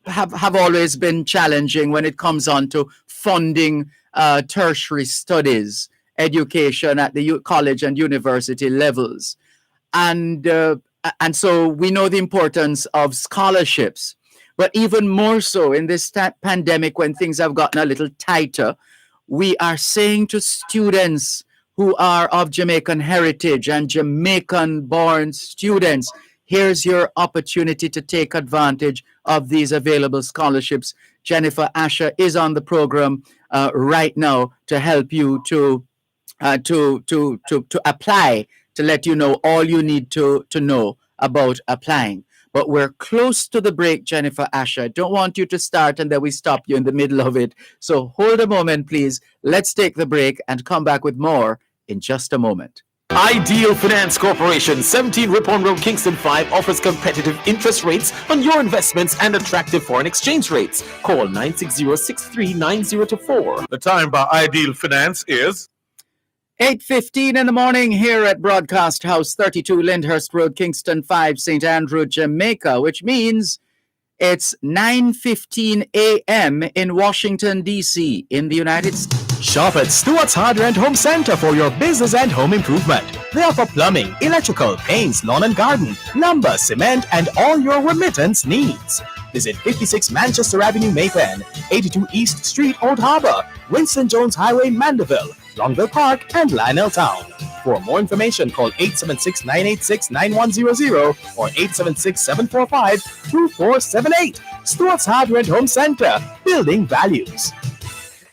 have always been challenging when it comes on to funding tertiary studies, education at the college and university levels. And so we know the importance of scholarships, but even more so in this pandemic when things have gotten a little tighter, we are saying to students who are of Jamaican heritage and Jamaican-born students, here's your opportunity to take advantage of these available scholarships. Jennifer Asher is on the program right now to help you to apply, to let you know all you need to know about applying. But we're close to the break, Jennifer Asher. I don't want you to start and then we stop you in the middle of it. So hold a moment, please. Let's take the break and come back with more in just a moment. Ideal Finance Corporation, 17 Ripon Road, Kingston 5, offers competitive interest rates on your investments and attractive foreign exchange rates. Call 960-6390-4. The time by Ideal Finance is 8:15 in the morning here at Broadcast House, 32 Lyndhurst Road, Kingston 5, St. Andrew, Jamaica, which means it's 9:15 a.m. in Washington, D.C., in the United States. Shop at Stewart's Hardware and Home Center for your business and home improvement. They offer plumbing, electrical, paints, lawn and garden, lumber, cement, and all your remittance needs. Visit 56 Manchester Avenue, Maypen, 82 East Street, Old Harbor, Winston Jones Highway, Mandeville, Longville Park, and Lionel Town. For more information, call 876-986-9100 or 876-745-2478. Stewart's Hardware and Home Center, building values.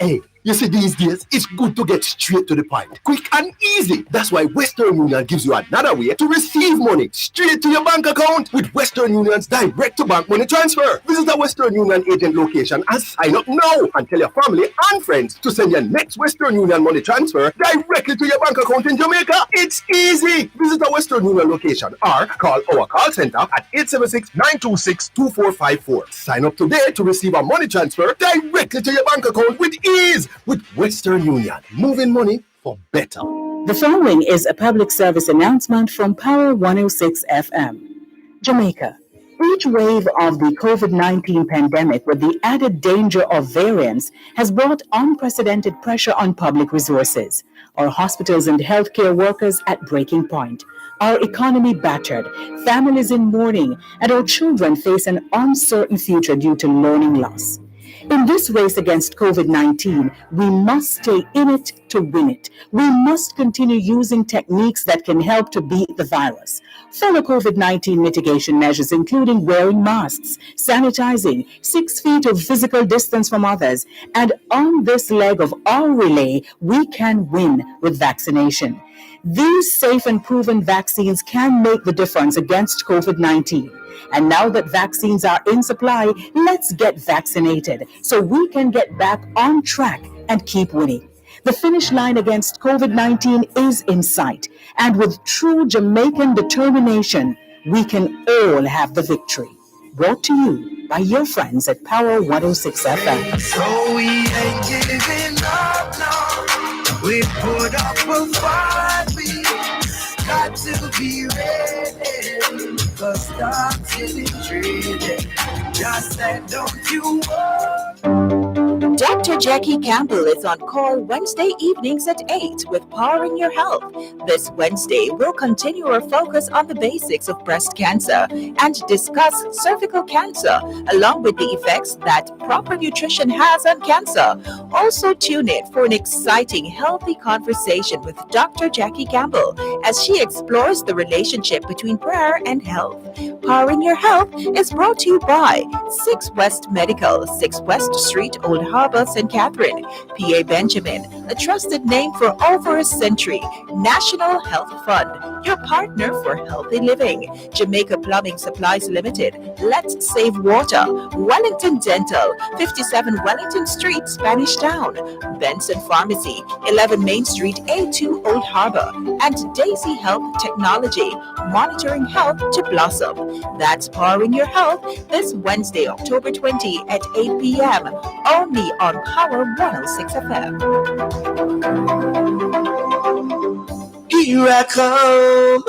Hey, you see, these days, it's good to get straight to the point. Quick and easy. That's why Western Union gives you another way to receive money straight to your bank account with Western Union's direct-to-bank money transfer. Visit a Western Union agent location and sign up now and tell your family and friends to send your next Western Union money transfer directly to your bank account in Jamaica. It's easy. Visit a Western Union location or call our call center at 876-926-2454. Sign up today to receive a money transfer directly to your bank account with ease. With Western Union, moving money for better. The following is a public service announcement from Power 106 FM. Jamaica. Each wave of the COVID-19 pandemic with the added danger of variants has brought unprecedented pressure on public resources. Our hospitals and healthcare workers at breaking point. Our economy battered, families in mourning, and our children face an uncertain future due to learning loss. In this race against COVID-19, we must stay in it to win it. We must continue using techniques that can help to beat the virus. Follow COVID-19 mitigation measures, including wearing masks, sanitizing, 6 feet of physical distance from others. And on this leg of our relay, we can win with vaccination. These safe and proven vaccines can make the difference against COVID-19. And now that vaccines are in supply, let's get vaccinated so we can get back on track and keep winning. The finish line against COVID-19 is in sight. And with true Jamaican determination, we can all have the victory. Brought to you by your friends at Power 106 FM. So we ain't giving up now. We put up a fight. We got to be ready. Cause stocks getting traded. Just said, don't you worry. Dr. Jackie Campbell is on call Wednesday evenings at 8 with Powering Your Health. This Wednesday, we'll continue our focus on the basics of breast cancer and discuss cervical cancer, along with the effects that proper nutrition has on cancer. Also tune in for an exciting, healthy conversation with Dr. Jackie Campbell as she explores the relationship between prayer and health. Powering Your Health is brought to you by 6 West Medical, 6 West Street, Old Harbor, St. Catherine, PA Benjamin, a trusted name for over a century. National Health Fund, your partner for healthy living. Jamaica Plumbing Supplies Limited, Let's Save Water. Wellington Dental, 57 Wellington Street, Spanish Town. Benson Pharmacy, 11 Main Street, A2, Old Harbor. And Daisy Health Technology, monitoring health to blossom. That's Powering Your Health this Wednesday, October 20 at 8 p.m. only on Power 106 FM. Here I come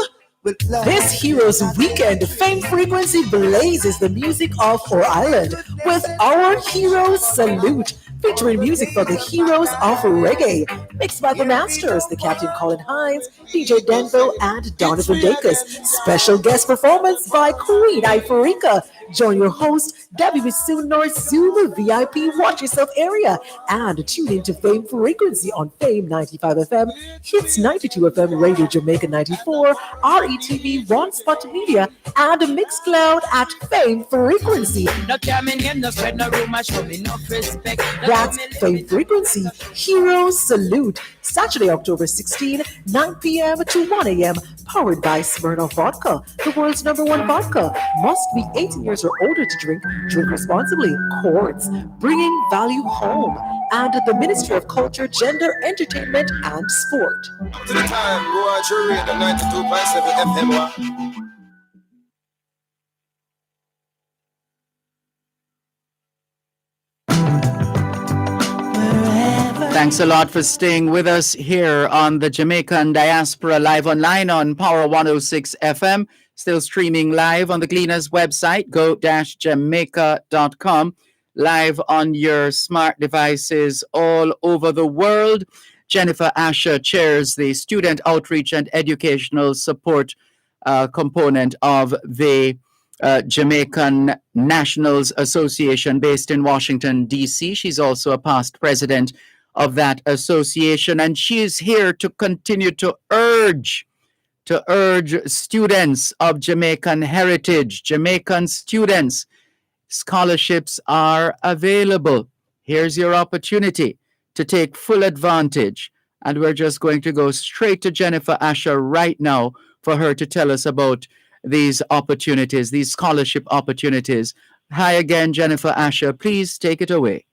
This Heroes Weekend, Fame Frequency blazes the music of our island with our Heroes Salute, featuring music for the heroes of reggae, mixed by the masters, the Captain Colin Hines, DJ Denville, and Donovan Dacus. Special guest performance by Queen Ifrika. Join your host, WBSU North Zulu VIP Watch Yourself area, and tune into Fame Frequency on Fame 95 FM, Hits 92 FM, Radio Jamaica 94, RETV, One Spot Media, and Mixcloud at Fame Frequency. That's Fame Frequency. Heroes Salute. Saturday, October 16, 9 p.m. to 1 a.m. Powered by Smirnoff Vodka, the world's #1 vodka. Must be 18 years or older to drink. Drink responsibly. Courts. Bringing value home. And the Ministry of Culture, Gender, Entertainment, and Sport. To the time, Roy Jury at the 92.7 FM. Thanks a lot for staying with us here on the Jamaican Diaspora live online on Power 106 FM. Still streaming live on the Gleaners website, go-jamaica.com. Live on your smart devices all over the world. Jennifer Asher chairs the Student Outreach and Educational Support component of the Jamaican Nationals Association based in Washington, D.C. She's also a past president of that association, and she is here to continue to urge students of Jamaican heritage, Jamaican students. Scholarships are available. Here's your opportunity to take full advantage. And we're just going to go straight to Jennifer Asher right now for her to tell us about these opportunities, these scholarship opportunities. Hi again, Jennifer Asher. Please take it away.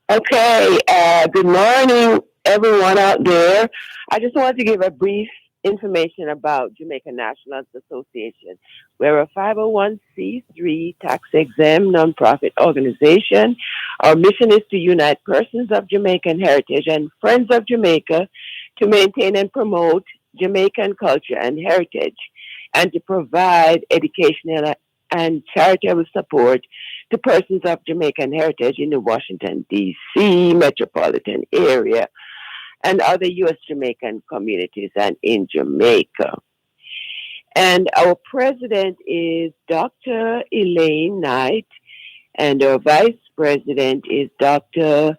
Okay, good morning, everyone out there. I just wanted to give a brief information about Jamaican Nationals Association. We're a 501c3 tax-exempt nonprofit organization. Our mission is to unite persons of Jamaican heritage and friends of Jamaica to maintain and promote Jamaican culture and heritage, and to provide educational and charitable support to persons of Jamaican heritage in the Washington, D.C. metropolitan area and other U.S. Jamaican communities and in Jamaica. And our president is Dr. Elaine Knight, and our vice president is Dr.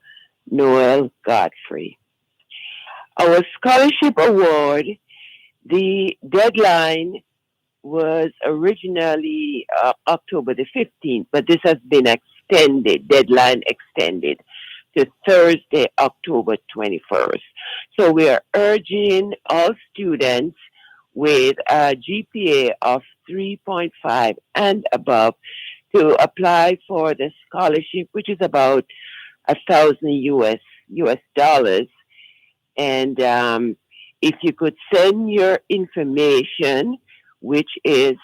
Noel Godfrey. Our scholarship award, the deadline was originally October the 15th, but this has been deadline extended to Thursday, October 21st. So we are urging all students with a GPA of 3.5 and above to apply for the scholarship, which is about $1,000 US dollars. And if you could send your information, which is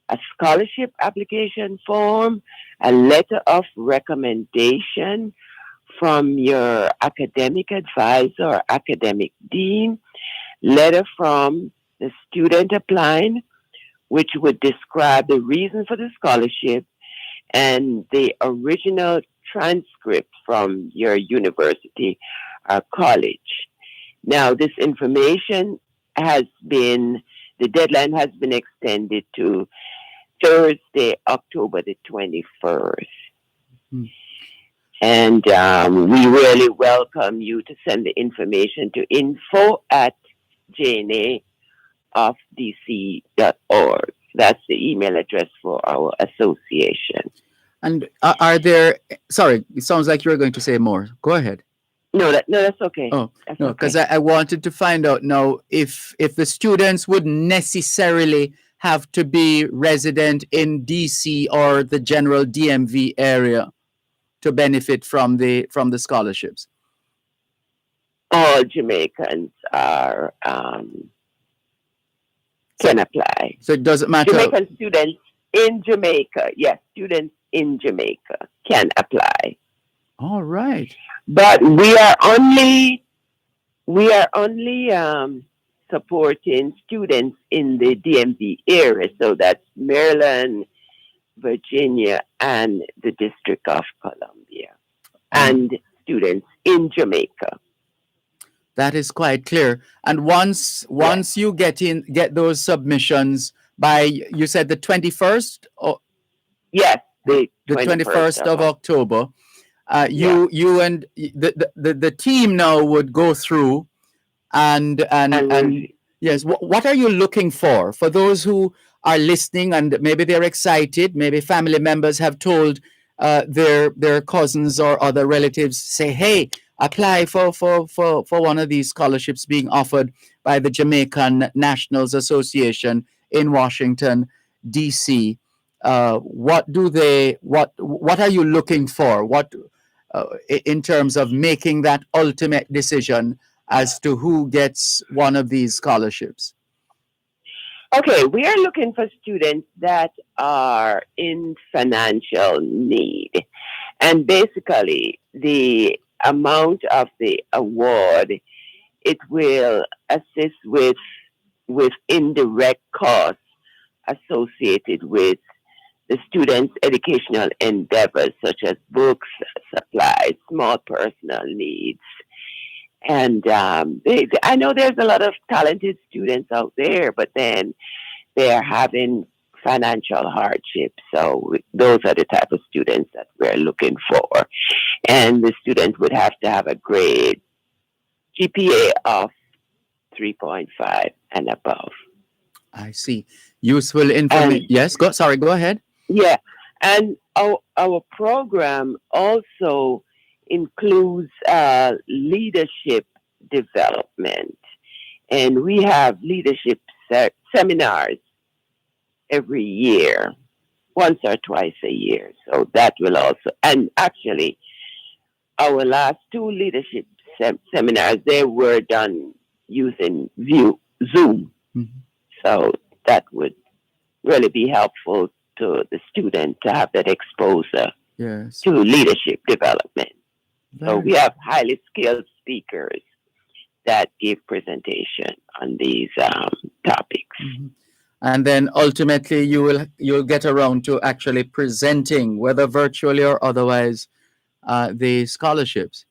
a scholarship application form, a letter of recommendation from your academic advisor or academic dean, letter from the student applying, which would describe the reason for the scholarship, and the original transcript from your university or college. Now, this information the deadline has been extended to Thursday, October the 21st. And we really welcome you to send the information to info@jnaofdc.org. That's the email address for our association. And are there, sorry, it sounds like you were going to say more. Go ahead. No, that's okay. Oh, no, because I wanted to find out now if the students would necessarily have to be resident in DC or the general DMV area to benefit from the scholarships. All Jamaicans are can apply. So it doesn't matter. Jamaican students in Jamaica, yes, students in Jamaica can apply. All right. But we are only supporting students in the DMV area. So that's Maryland, Virginia, and the District of Columbia, and students in Jamaica. That is quite clear. And once you get those submissions by, you said the 21st? Yes, the 21st of October. You and the team now would go through and yes, what are you looking for those who are listening and maybe they're excited, maybe family members have told their cousins or other relatives, say, hey, apply for one of these scholarships being offered by the Jamaican Nationals Association in Washington, D.C. What are you looking for? In terms of making that ultimate decision as to who gets one of these scholarships? Okay, we are looking for students that are in financial need. And basically, the amount of the award, it will assist with indirect costs associated with the students' educational endeavors, such as books, supplies, small personal needs. And I know there's a lot of talented students out there, but then they're having financial hardship. So those are the type of students that we're looking for. And the student would have to have a grade GPA of 3.5 and above. I see. Useful information. Yes, go ahead. Yeah. And our program also includes leadership development. And we have leadership seminars every year, once or twice a year. So that will also, and actually, our last two leadership seminars, they were done using Zoom. Mm-hmm. So that would really be helpful to the student to have that exposure to leadership development. So we have highly skilled speakers that give presentation on these topics. Mm-hmm. And then ultimately you'll get around to actually presenting, whether virtually or otherwise, the scholarships.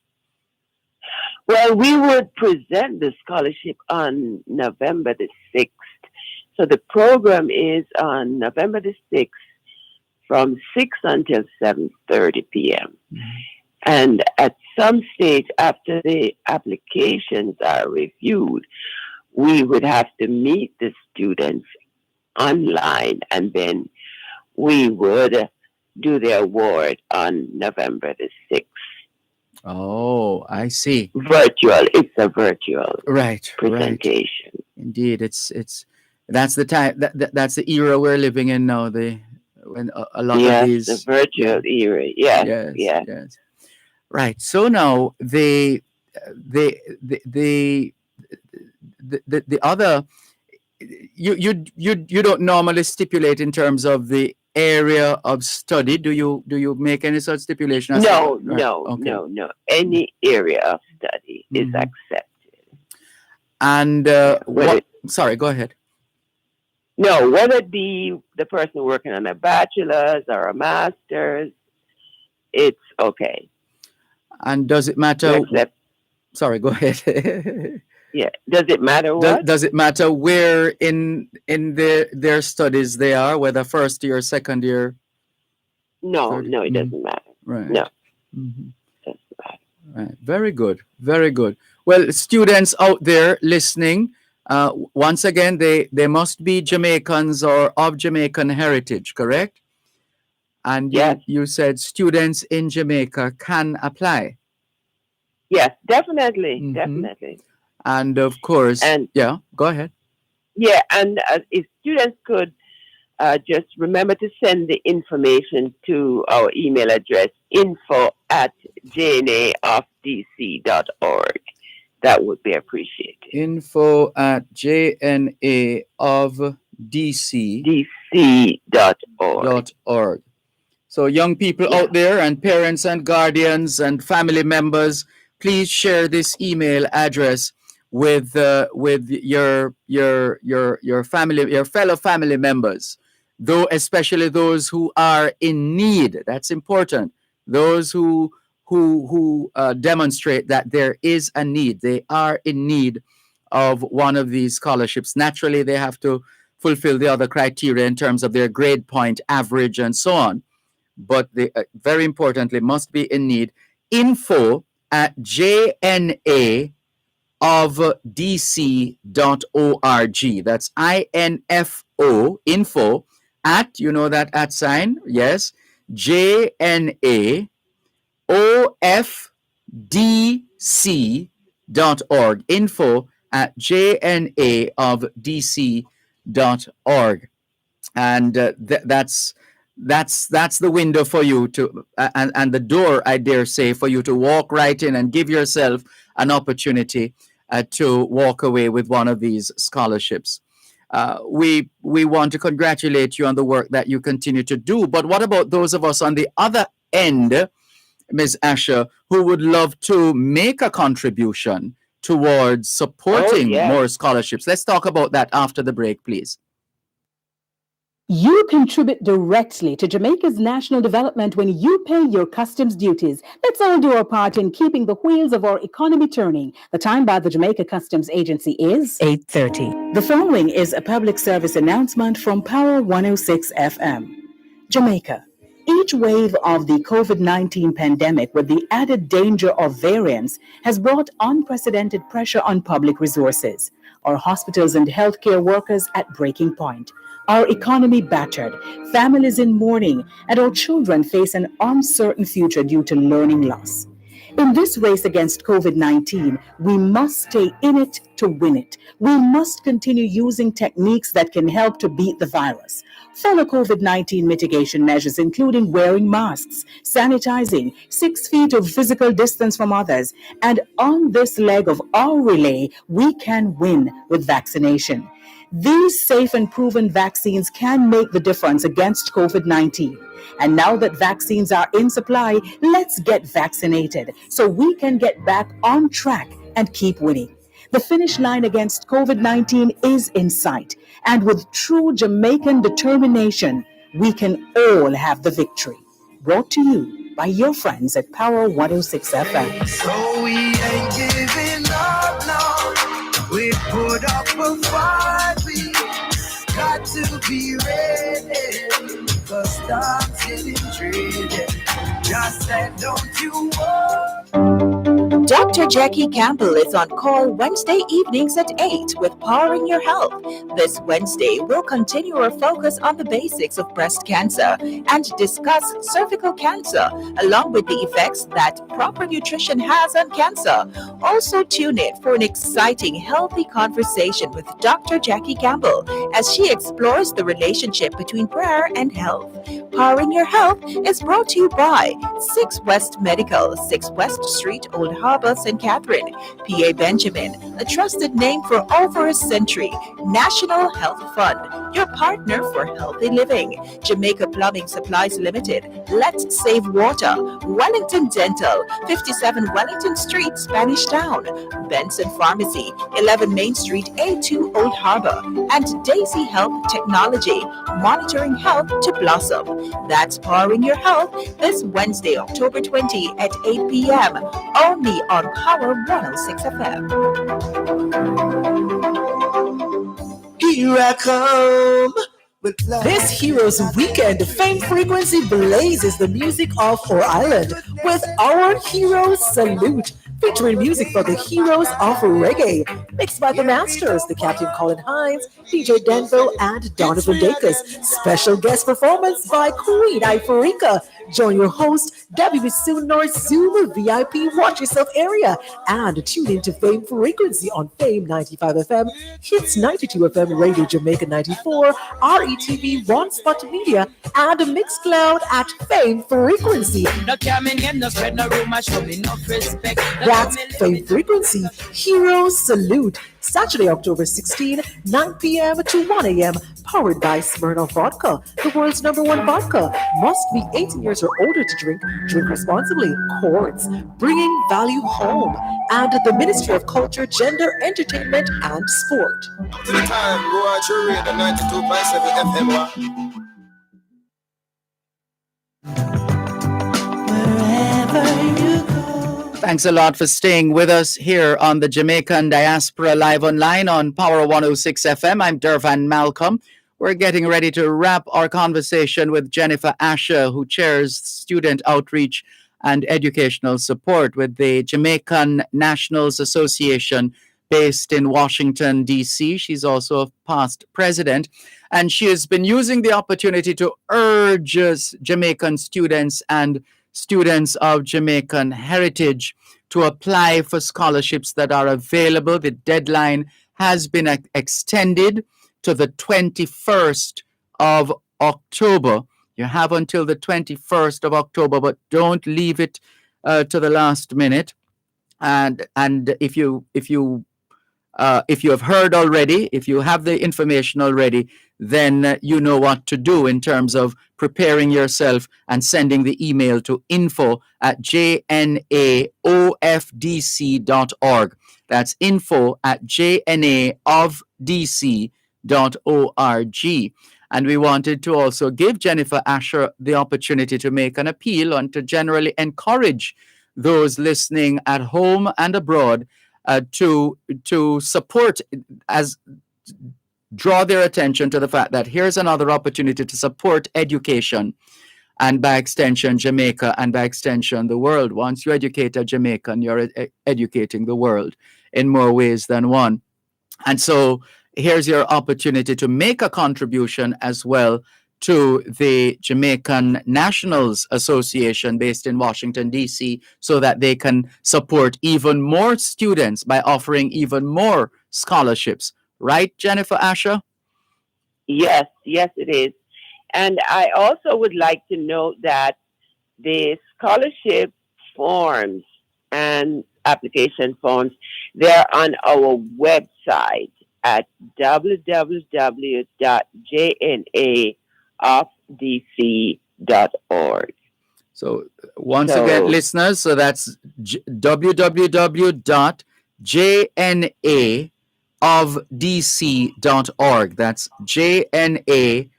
Well, we would present the scholarship on November the 6th. So the program is on November the 6th from 6 until 7:30 p.m. Mm-hmm. And at some stage after the applications are reviewed, we would have to meet the students online, and then we would do the award on November the 6th. Oh, I see. Virtual. It's a virtual Right. presentation. Indeed, that's the time that's the era we're living in now. When a lot of these the virtual era. Yes. Right. So now the other, you don't normally stipulate in terms of the area of study. Do you make any such stipulation? No. Any Mm-hmm. area of study is accepted. And sorry, go ahead. No, whether it be the person working on a bachelor's or a master's, it's okay. And does it matter? Sorry, go ahead. Yeah. Does it matter what? Does it matter where in their studies they are, whether first year, second year? No, it doesn't matter. Right. No. Mm-hmm. Doesn't matter. Right. Very good. Very good. Well, students out there listening, once again, they must be Jamaicans or of Jamaican heritage, correct? And you said students in Jamaica can apply. Yes, definitely. Mm-hmm. Definitely. And of course, go ahead. Yeah, and if students could just remember to send the information to our email address, info@jnaofdc.org. That would be appreciated. info@jnaofdc.org. So young people out there and parents and guardians and family members, please share this email address with your family, your fellow family members, though especially those who are in need. That's important. Those who demonstrate that there is a need. They are in need of one of these scholarships. Naturally, they have to fulfill the other criteria in terms of their grade point average and so on. But they very importantly must be in need. Info at jnaofdc.org. That's INFO, info at, you know that at sign, yes, jnaofdc.org. Info at jnaofdc.org. And that's the window for you to and the door, I dare say, for you to walk right in and give yourself an opportunity to walk away with one of these scholarships. We want to congratulate you on the work that you continue to do. But what about those of us on the other end, Ms. Asher, who would love to make a contribution towards supporting more scholarships? Let's talk about that after the break, please. You contribute directly to Jamaica's national development when you pay your customs duties. Let's all do our part in keeping the wheels of our economy turning. The time by the Jamaica Customs Agency is 8:30. The following is a public service announcement from Power 106 FM. Jamaica. Each wave of the COVID-19 pandemic, with the added danger of variants, has brought unprecedented pressure on public resources. Our hospitals and healthcare workers at breaking point. Our economy battered, families in mourning, and our children face an uncertain future due to learning loss. In this race against COVID-19, we must stay in it to win it. We must continue using techniques that can help to beat the virus. Follow COVID-19 mitigation measures, including wearing masks, sanitizing, 6 feet of physical distance from others, and on this leg of our relay, we can win with vaccination. These safe and proven vaccines can make the difference against COVID-19. And now that vaccines are in supply, let's get vaccinated so we can get back on track and keep winning. The finish line against COVID-19 is in sight. And with true Jamaican determination, we can all have the victory. Brought to you by your friends at Power 106 FM. So we ain't giving up now. We put up a fight. We got to be ready. Cause time's getting traded. Just said, don't you worry. Dr. Jackie Campbell is on call Wednesday evenings at 8 with Powering Your Health. This Wednesday, we'll continue our focus on the basics of breast cancer and discuss cervical cancer, along with the effects that proper nutrition has on cancer. Also tune in for an exciting, healthy conversation with Dr. Jackie Campbell as she explores the relationship between prayer and health. Powering Your Health is brought to you by 6 West Medical, 6 West Street, Old Harbor, St. Catherine, PA Benjamin, a trusted name for over a century. National Health Fund, your partner for healthy living. Jamaica Plumbing Supplies Limited, Let's Save Water. Wellington Dental, 57 Wellington Street, Spanish Town. Benson Pharmacy, 11 Main Street, A2, Old Harbor. And Daisy Health Technology, monitoring health to blossom. That's Powering Your Health this Wednesday, October 20 at 8 p.m. only on Power 106 FM. Here I come. This Heroes Weekend, Fame Frequency blazes the music of our island with our Heroes Salute, featuring music for the heroes of reggae, mixed by the masters, the Captain Colin Hines, DJ Denville, and Donovan Dacus. Special guest performance by Queen Ifrika. Join your host, WB North Zoom VIP Watch Yourself area, and tune into Fame Frequency on Fame 95 FM, Hits 92 FM, Radio Jamaica 94, RETV, One Spot Media, and Mixcloud at Fame Frequency. That's Fame Frequency. Heroes Salute. Saturday, October 16, 9 p.m. to 1 a.m. Powered by Smirnoff Vodka, the world's #1 vodka. Must be 18 years or older to drink. Drink responsibly. Courts, bringing value home. And the Ministry of Culture, Gender, Entertainment, and Sport. To the time, go out your radio 92.7 FM. Thanks a lot for staying with us here on the Jamaican Diaspora live online on Power 106 FM. I'm Dervan Malcolm. We're getting ready to wrap our conversation with Jennifer Asher, who chairs Student Outreach and Educational Support with the Jamaican Nationals Association based in Washington, D.C. She's also a past president, and she has been using the opportunity to urge Jamaican students and students of Jamaican heritage to apply for scholarships that are available. The deadline has been extended to the 21st of October. You have until the 21st of October, but don't leave it to the last minute. And if you have heard already, if you have the information already, then you know what to do in terms of preparing yourself and sending the email to info@jnaofdc.org. That's info@jnaofdc.org. And we wanted to also give Jennifer Asher the opportunity to make an appeal and to generally encourage those listening at home and abroad to support, as draw their attention to the fact that here's another opportunity to support education, and by extension Jamaica, and by extension the world. Once you educate a Jamaican, you're educating the world in more ways than one. And so here's your opportunity to make a contribution as well to the Jamaican Nationals Association based in Washington, D.C., so that they can support even more students by offering even more scholarships. Right, Jennifer Asher? Yes, it is. And I also would like to note that the scholarship forms and application forms, they're on our website at www.jnaofdc.org. So once again, listeners, so that's www.jnaofdc.org. That's jnaofdc.org.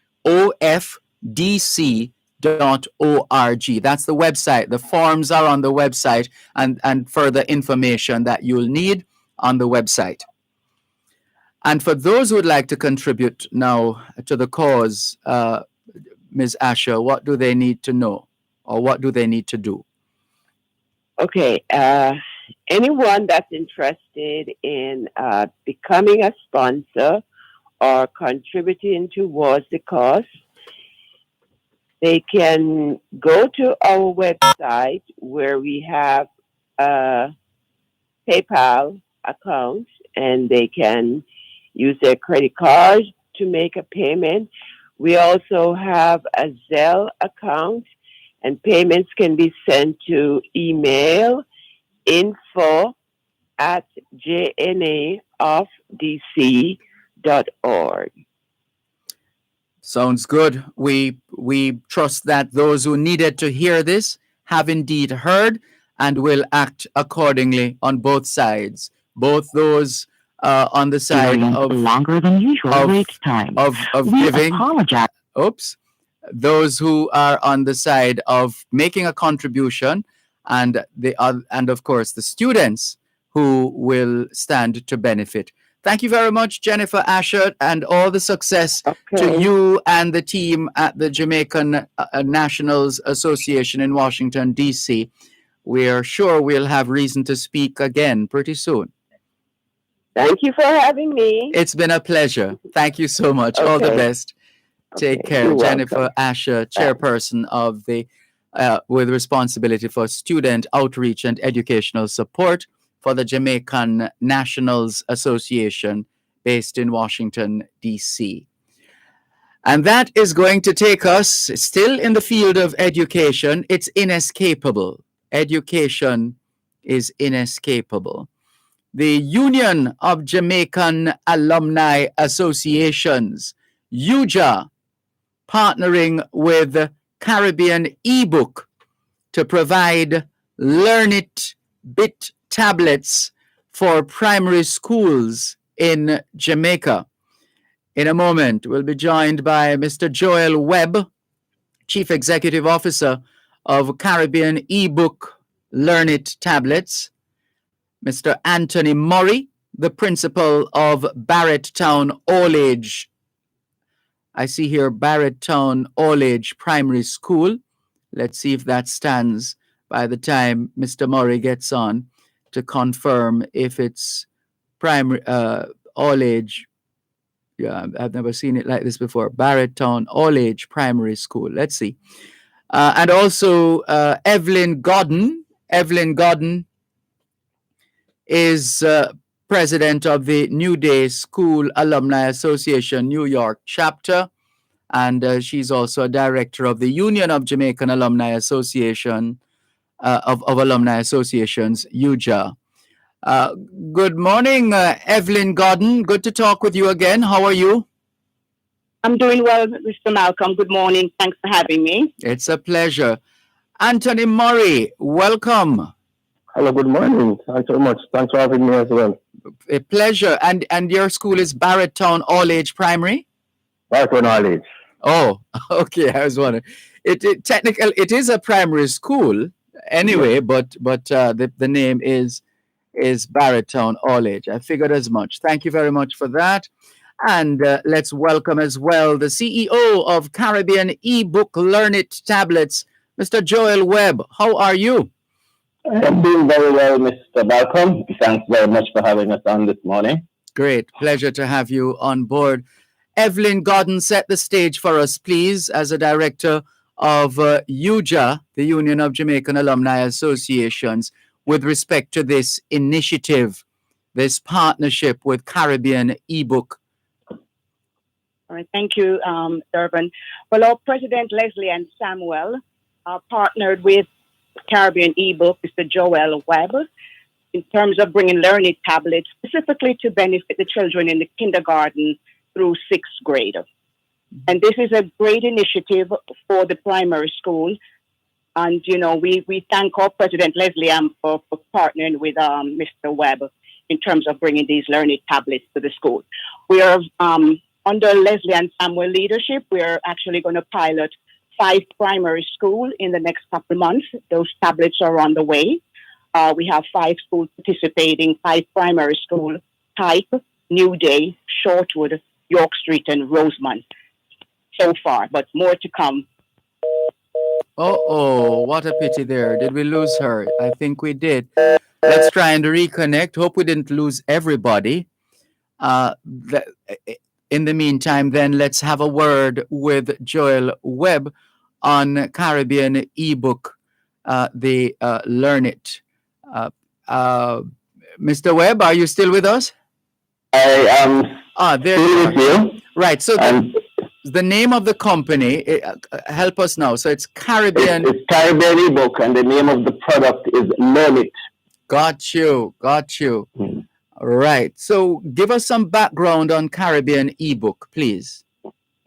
That's the website. The forms are on the website, and further information that you'll need on the website. And for those who would like to contribute now to the cause, Ms. Asher, what do they need to know, or what do they need to do? Okay. Anyone that's interested in becoming a sponsor or contributing towards the cause, they can go to our website where we have a PayPal account, and they can use their credit card to make a payment. We also have a Zelle account, and payments can be sent to email info@jnaofdc.org. Sounds good. We trust that those who needed to hear this have indeed heard and will act accordingly on both sides, both those on the side of longer than usual wait time. of We giving. apologize. Oops. Those who are on the side of making a contribution, and of course the students who will stand to benefit. Thank you very much, Jennifer Asher, and all the success to you and the team at the Jamaican Nationals Association in Washington, D.C. We are sure we'll have reason to speak again pretty soon. Thank you for having me. It's been a pleasure. Thank you so much. All the best. Take care. You're Jennifer welcome. Asher, chairperson of the with responsibility for student outreach and educational support for the Jamaican Nationals Association based in Washington, D.C. And that is going to take us still in the field of education. It's inescapable. Education is inescapable. the Union of Jamaican Alumni Associations, UJA, partnering with Caribbean eBook to provide Learn It Bit tablets for primary schools in Jamaica. In a moment, we'll be joined by Mr. Joel Webb, Chief Executive Officer of Caribbean eBook Learn It tablets, Mr. Anthony Murray, the principal of Barretttown All Age. I see here Barretttown All Age Primary School. Let's see if that stands by the time Mr. Murray gets on to confirm if it's primary all age. Yeah, I've never seen it like this before. Barretttown All Age Primary School. Let's see. And also Evelyn Godden. Evelyn Godden is president of the New Day School Alumni Association New York chapter. And she's also a director of the Union of Jamaican Alumni Association, of Alumni Associations, UJA. Good morning, Evelyn Godden. Good to talk with you again. How are you? I'm doing well, Mr. Malcolm. Good morning. Thanks for having me. It's a pleasure. Anthony Murray, welcome. Hello, good morning. Thanks very much. Thanks for having me as well. A pleasure. And your school is Barretttown All Age Primary? Barretttown All Age. Oh, okay. I was wondering. Technically, it is a primary school anyway, but the name is Barretttown All Age. I figured as much. Thank you very much for that. And let's welcome as well the CEO of Caribbean eBook Learn It tablets, Mr. Joel Webb. How are you? I'm doing very well, Mr. Malcolm. Thanks very much for having us on this morning. Great. Pleasure to have you on board. Evelyn Godden, set the stage for us, please, as a director of UJA, the Union of Jamaican Alumni Associations, with respect to this initiative, this partnership with Caribbean eBook. All right. Thank you, Dervan. Well, our President Leslie and Samuel partnered with Caribbean eBook, Mr. Joel Webb, in terms of bringing Learn It tablets specifically to benefit the children in the kindergarten through sixth grade. And this is a great initiative for the primary school. And, you know, we thank our President Leslie for partnering with Mr. Webb in terms of bringing these Learn It tablets to the school. We are, under Leslie and Samuel leadership, we are actually going to pilot 5 primary schools in the next couple of months. Those tablets are on the way. We have 5 schools participating, 5 primary schools, Type, New Day, Shortwood, York Street, and Rosemont so far, but more to come. Oh, what a pity there. Did we lose her? I think we did. Let's try and reconnect. Hope we didn't lose everybody. In the meantime, then, let's have a word with Joel Webb on Caribbean eBook, the Learn It. Mr. Webb, are you still with us? I am there still with you. Right. So the name of the company, help us now. So it's Caribbean. It's Caribbean eBook, and the name of the product is Learn It. Got you. Right. So give us some background on Caribbean eBook, please.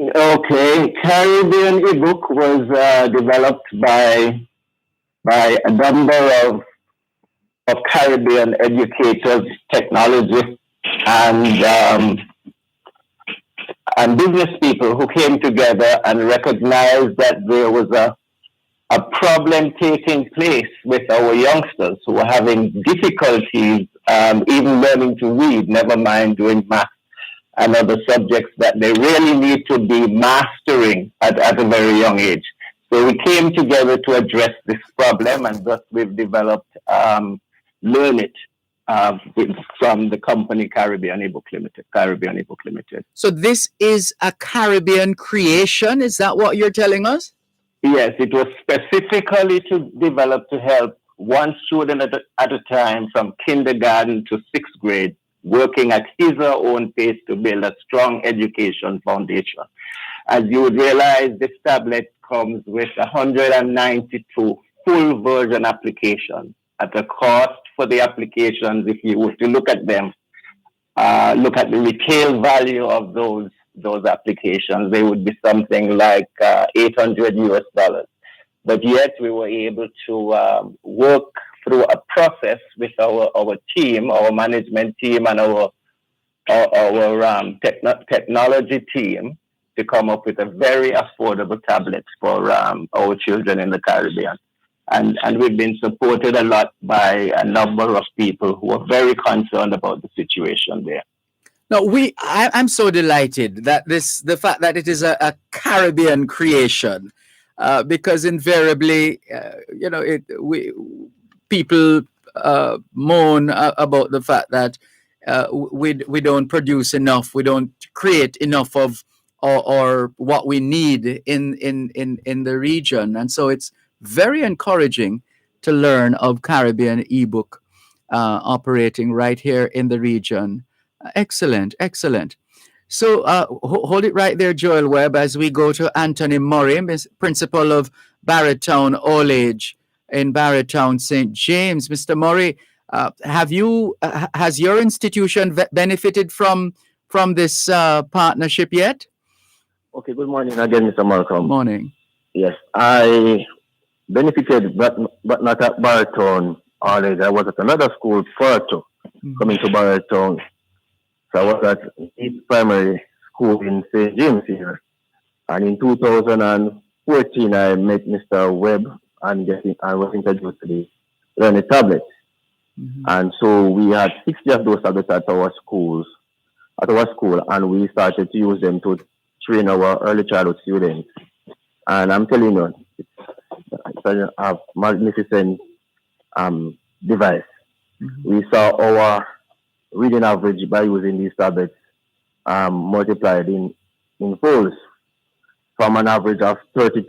Okay. Caribbean eBook was developed by a number of Caribbean educators, technologists, and business people who came together and recognized that there was a problem taking place with our youngsters who were having difficulties even learning to read, never mind doing math and other subjects that they really need to be mastering at a very young age. So we came together to address this problem, and thus we've developed Learn It from the company Caribbean eBook Limited. So this is a Caribbean creation. Is that what you're telling us? Yes, it was specifically developed to help one student at a time from kindergarten to sixth grade, working at his or her own pace to build a strong education foundation. As you would realize, this tablet comes with 192 full version applications at a cost for the applications, if you were to look at them, look at the retail value of those applications, they would be something like $800. But yet we were able to work through a process with our team, our management team, and our technology team to come up with a very affordable tablet for our children in the Caribbean. And we've been supported a lot by a number of people who are very concerned about the situation there. No, I'm so delighted that the fact that it is a Caribbean creation, because invariably, people moan about the fact that we don't produce enough, we don't create enough of or what we need in the region, and so it's very encouraging to learn of Caribbean ebook operating right here in the region. Excellent. So hold it right there, Joel Webb, as we go to Anthony Murray, principal of Barretown All Age in Barretown, St. James. Mr. Murray, has your institution benefited from this partnership yet? Okay, good morning again, Mr. Malcolm. Morning. Yes, I benefited, but not at Barretown All Age. I was at another school, Porto, coming to Barretown. So I was at East Primary School in St. James here. And in 2014, I met Mr. Webb and I was introduced to the learning tablets. And so we had 60 of those tablets at our school, and we started to use them to train our early childhood students. And I'm telling you, it's a magnificent device. We saw our reading average by using these tablets multiplied in folds from an average of 32%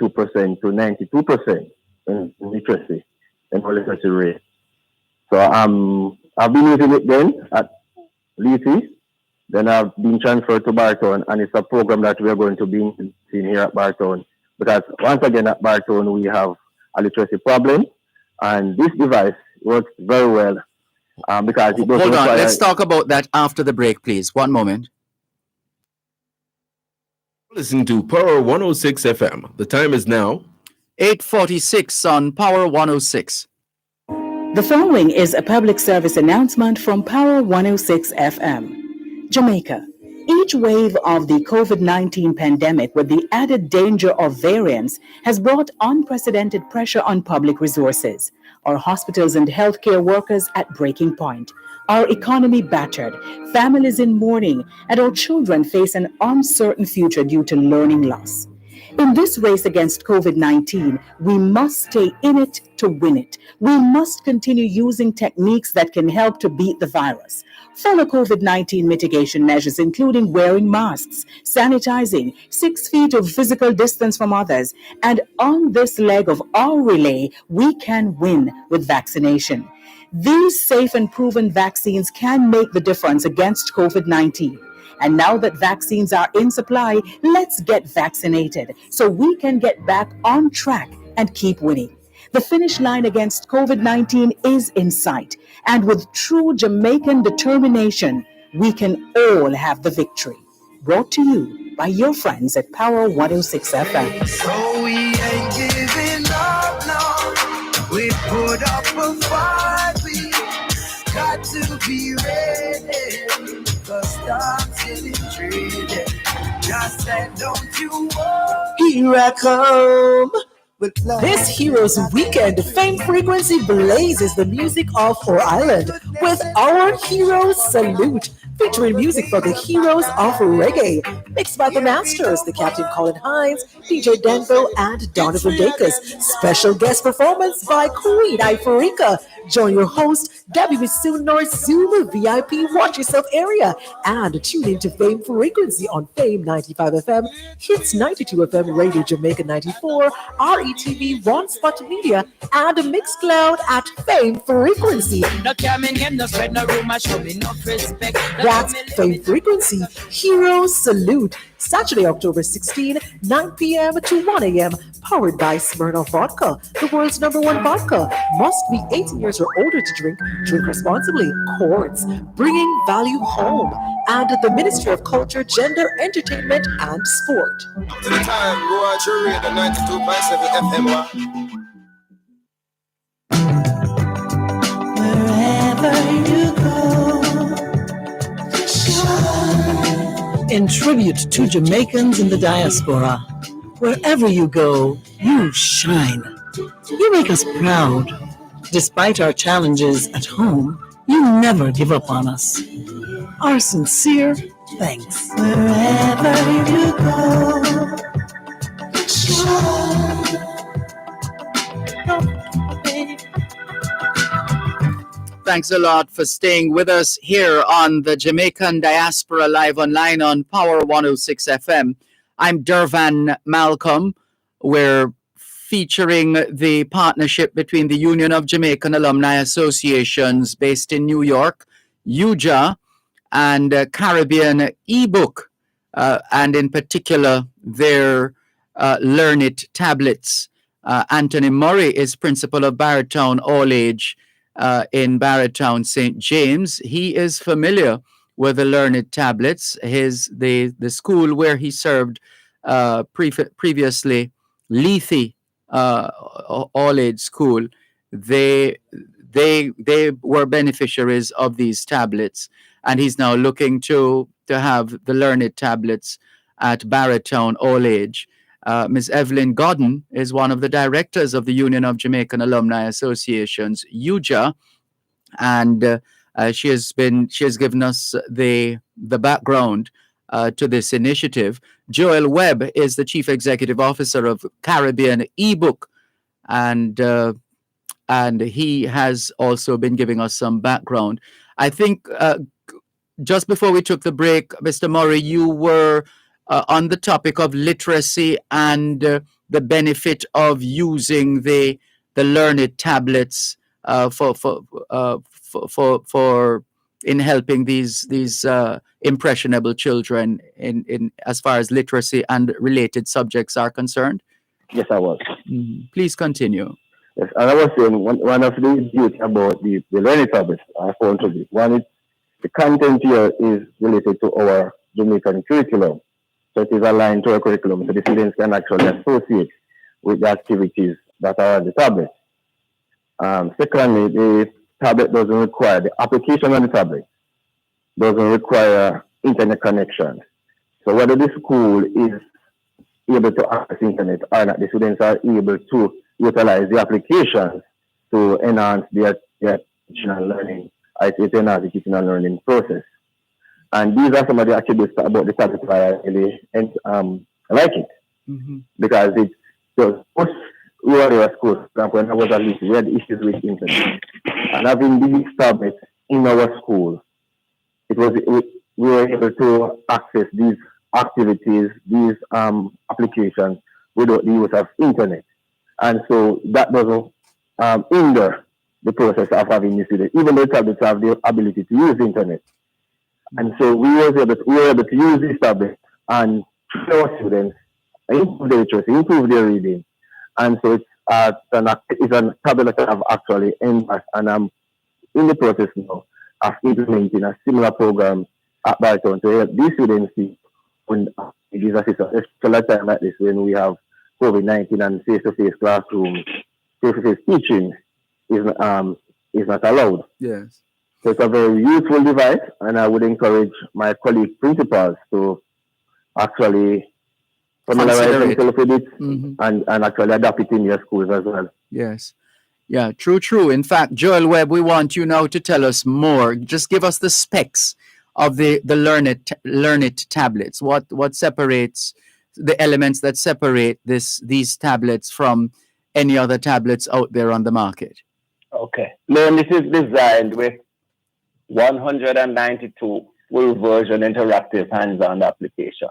to 92% in literacy, in our literacy rate. So I've been using it then at Leafy, then I've been transferred to Bartown, and it's a program that we are going to be seeing here at Bartown. Because once again at Bartown we have a literacy problem, and this device works very well. Because it Hold on, let's talk about that after the break, please. One moment. Listen to Power 106 FM. The time is now 8:46 on Power 106. The following is a public service announcement from Power 106 FM. Jamaica. Each wave of the COVID-19 pandemic, with the added danger of variants, has brought unprecedented pressure on public resources. Our hospitals and healthcare workers at breaking point. Our economy battered, families in mourning, and our children face an uncertain future due to learning loss. In this race against COVID-19, we must stay in it to win it. We must continue using techniques that can help to beat the virus. Follow COVID-19 mitigation measures, including wearing masks, sanitizing, 6 feet of physical distance from others. And on this leg of our relay, we can win with vaccination. These safe and proven vaccines can make the difference against COVID-19. And now that vaccines are in supply, let's get vaccinated so we can get back on track and keep winning. The finish line against COVID-19 is in sight. And with true Jamaican determination, we can all have the victory. Brought to you by your friends at Power 106 FM. So we ain't giving up now. We put up a fight. We got to be ready. Cause time's getting traded. Just said, don't you worry. Here I come. This Heroes Weekend, Fame Frequency blazes the music of our island with our Heroes Salute, featuring music for the heroes of reggae, mixed by the masters, the Captain Colin Hines, DJ Denville, and Donovan Dacus. Special guest performance by Queen Ifrica. Join your host, Gabby Misoon North Zoom VIP Watch Yourself area, and tune into Fame Frequency on Fame 95 FM, Hits 92 FM, Radio Jamaica 94, RETV, One Spot Media, and Mixcloud at Fame Frequency. That's Fame Frequency, Hero Salute. Saturday, October 16, 9 p.m. to 1 a.m. Powered by Smirnoff Vodka, the world's #1 vodka. Must be 18 years years or older to drink responsibly. Courts, bringing value home. And the Ministry of Culture, Gender, Entertainment, and Sport. To the time, go out your radio 92.7 FM. Wherever you go, in tribute to Jamaicans in the diaspora, wherever you go, you shine. You make us proud. Despite our challenges at home, you never give up on us. Our sincere thanks. Wherever you go, shine. Thanks a lot for staying with us here on the Jamaican Diaspora Live Online on Power 106 FM. I'm Dervan Malcolm. We're featuring the partnership between the Union of Jamaican Alumni Associations based in New York, UJA, and Caribbean eBook, and in particular their Learn It tablets. Anthony Murray is principal of Barretown All Age in Barretown, St. James. He is familiar with the Learn It tablets. The school where he served previously, Lethe All Age School, they were beneficiaries of these tablets, and he's now looking to have the Learn It tablets at Barretown All Age. Ms. Evelyn Godden is one of the directors of the Union of Jamaican Alumni Associations, UJA, and she has given us the background to this initiative. Joel Webb is the Chief Executive Officer of Caribbean eBook, and he has also been giving us some background. I think just before we took the break, Mr. Murray, you were on the topic of literacy and the benefit of using the Learn It tablets for in helping these impressionable children in as far as literacy and related subjects are concerned. Yes, I was. Please continue. Yes, and I was saying one of the beauty about the Learn It tablets I found to be one is the content here is related to our Jamaican curriculum. So it is aligned to our curriculum, so the students can actually associate with the activities that are on the tablet. Secondly, the tablet doesn't require, the application on the tablet doesn't require internet connection. So whether the school is able to access internet or not, the students are able to utilize the applications to enhance their teaching and learning, to enhance the teaching and learning process. And these are some of the attributes about the tablet why I really like it. Because it's so most rural schools, for example, when I was at least, we had issues with internet. And having these tablets in our school, we were able to access these activities, these applications without the use of internet. And so that doesn't hinder the process of having the students, even though tablets have the ability to use internet. And so we were able to use this tablet and teach our students, improve their literacy, improve their reading. And so it's a tablet that I've actually embarked, and I'm in the process now of implementing a similar program at Barretown to help these students see when these assistants, especially at a time like this when we have COVID-19 and face-to-face classroom, face-to-face teaching is not allowed. Yes. So it's a very useful device, and I would encourage my colleague principals to actually familiarize themselves with it and actually adapt it in your schools as well. Yes. Yeah, true. In fact, Joel Webb, we want you now to tell us more. Just give us the specs of the Learn It tablets. What separates the elements that separate these tablets from any other tablets out there on the market? Okay. Learn It is designed with 192 full version interactive hands-on application.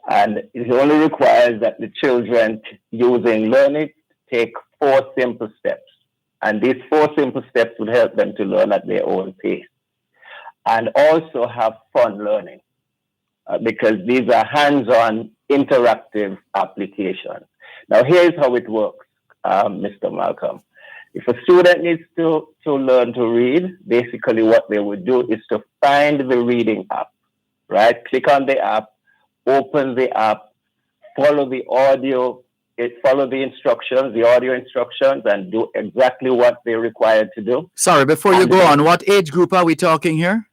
And it only requires that the children using Learn It take 4 simple steps. And these 4 simple steps will help them to learn at their own pace. And also have fun learning. Because these are hands-on interactive applications. Now here's how it works, Mr. Malcolm. If a student needs to learn to read, basically what they would do is to find the reading app, right? Click on the app, open the app, follow the audio, follow the instructions, the audio instructions, and do exactly what they're required to do. Sorry, before you go on, what age group are we talking here?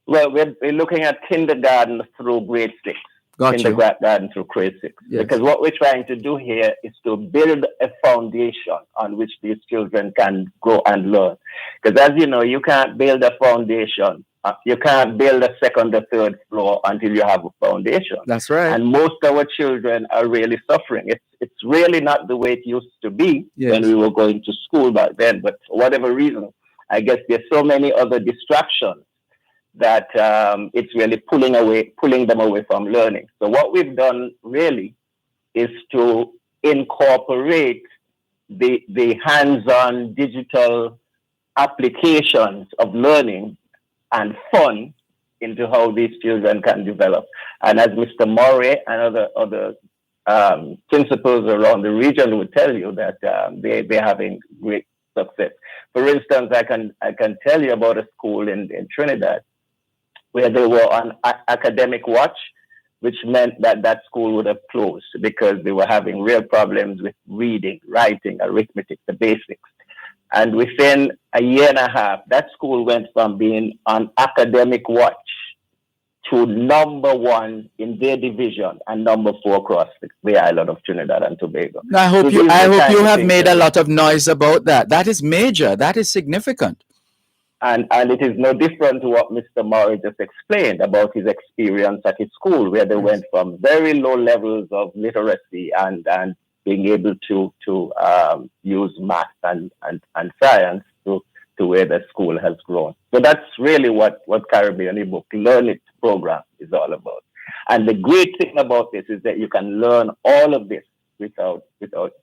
Well, we're looking at kindergarten through grade 6. Got you. Kindergarten through grade 6. Yes. Because what we're trying to do here is to build a foundation on which these children can grow and learn. Because as you know, you can't build a foundation. You can't build a second or third floor until you have a foundation. That's right. And most of our children are really suffering. It's really not the way it used to be Yes. when we were going to school back then. But for whatever reason, I guess there's so many other distractions that it's really pulling them away from learning. So what we've done really is to incorporate the hands-on digital applications of learning and fun into how these children can develop. And as Mr. Murray and other principals around the region would tell you that they're having great success. For instance, I can tell you about a school in Trinidad where they were on academic watch, which meant that school would have closed because they were having real problems with reading, writing, arithmetic, the basics. And within a year and a half, that school went from being on academic watch to number 1 in their division and number 4 across the island of Trinidad and Tobago. I hope So you these I are the hope kind you of have things made that- a lot of noise about that. That is major. That is significant. And it is no different to what Mr. Murray just explained about his experience at his school, where they went from very low levels of literacy and being able to use math and science to where the school has grown. So that's really what Caribbean eBook Learn It program is all about. And the great thing about this is that you can learn all of this without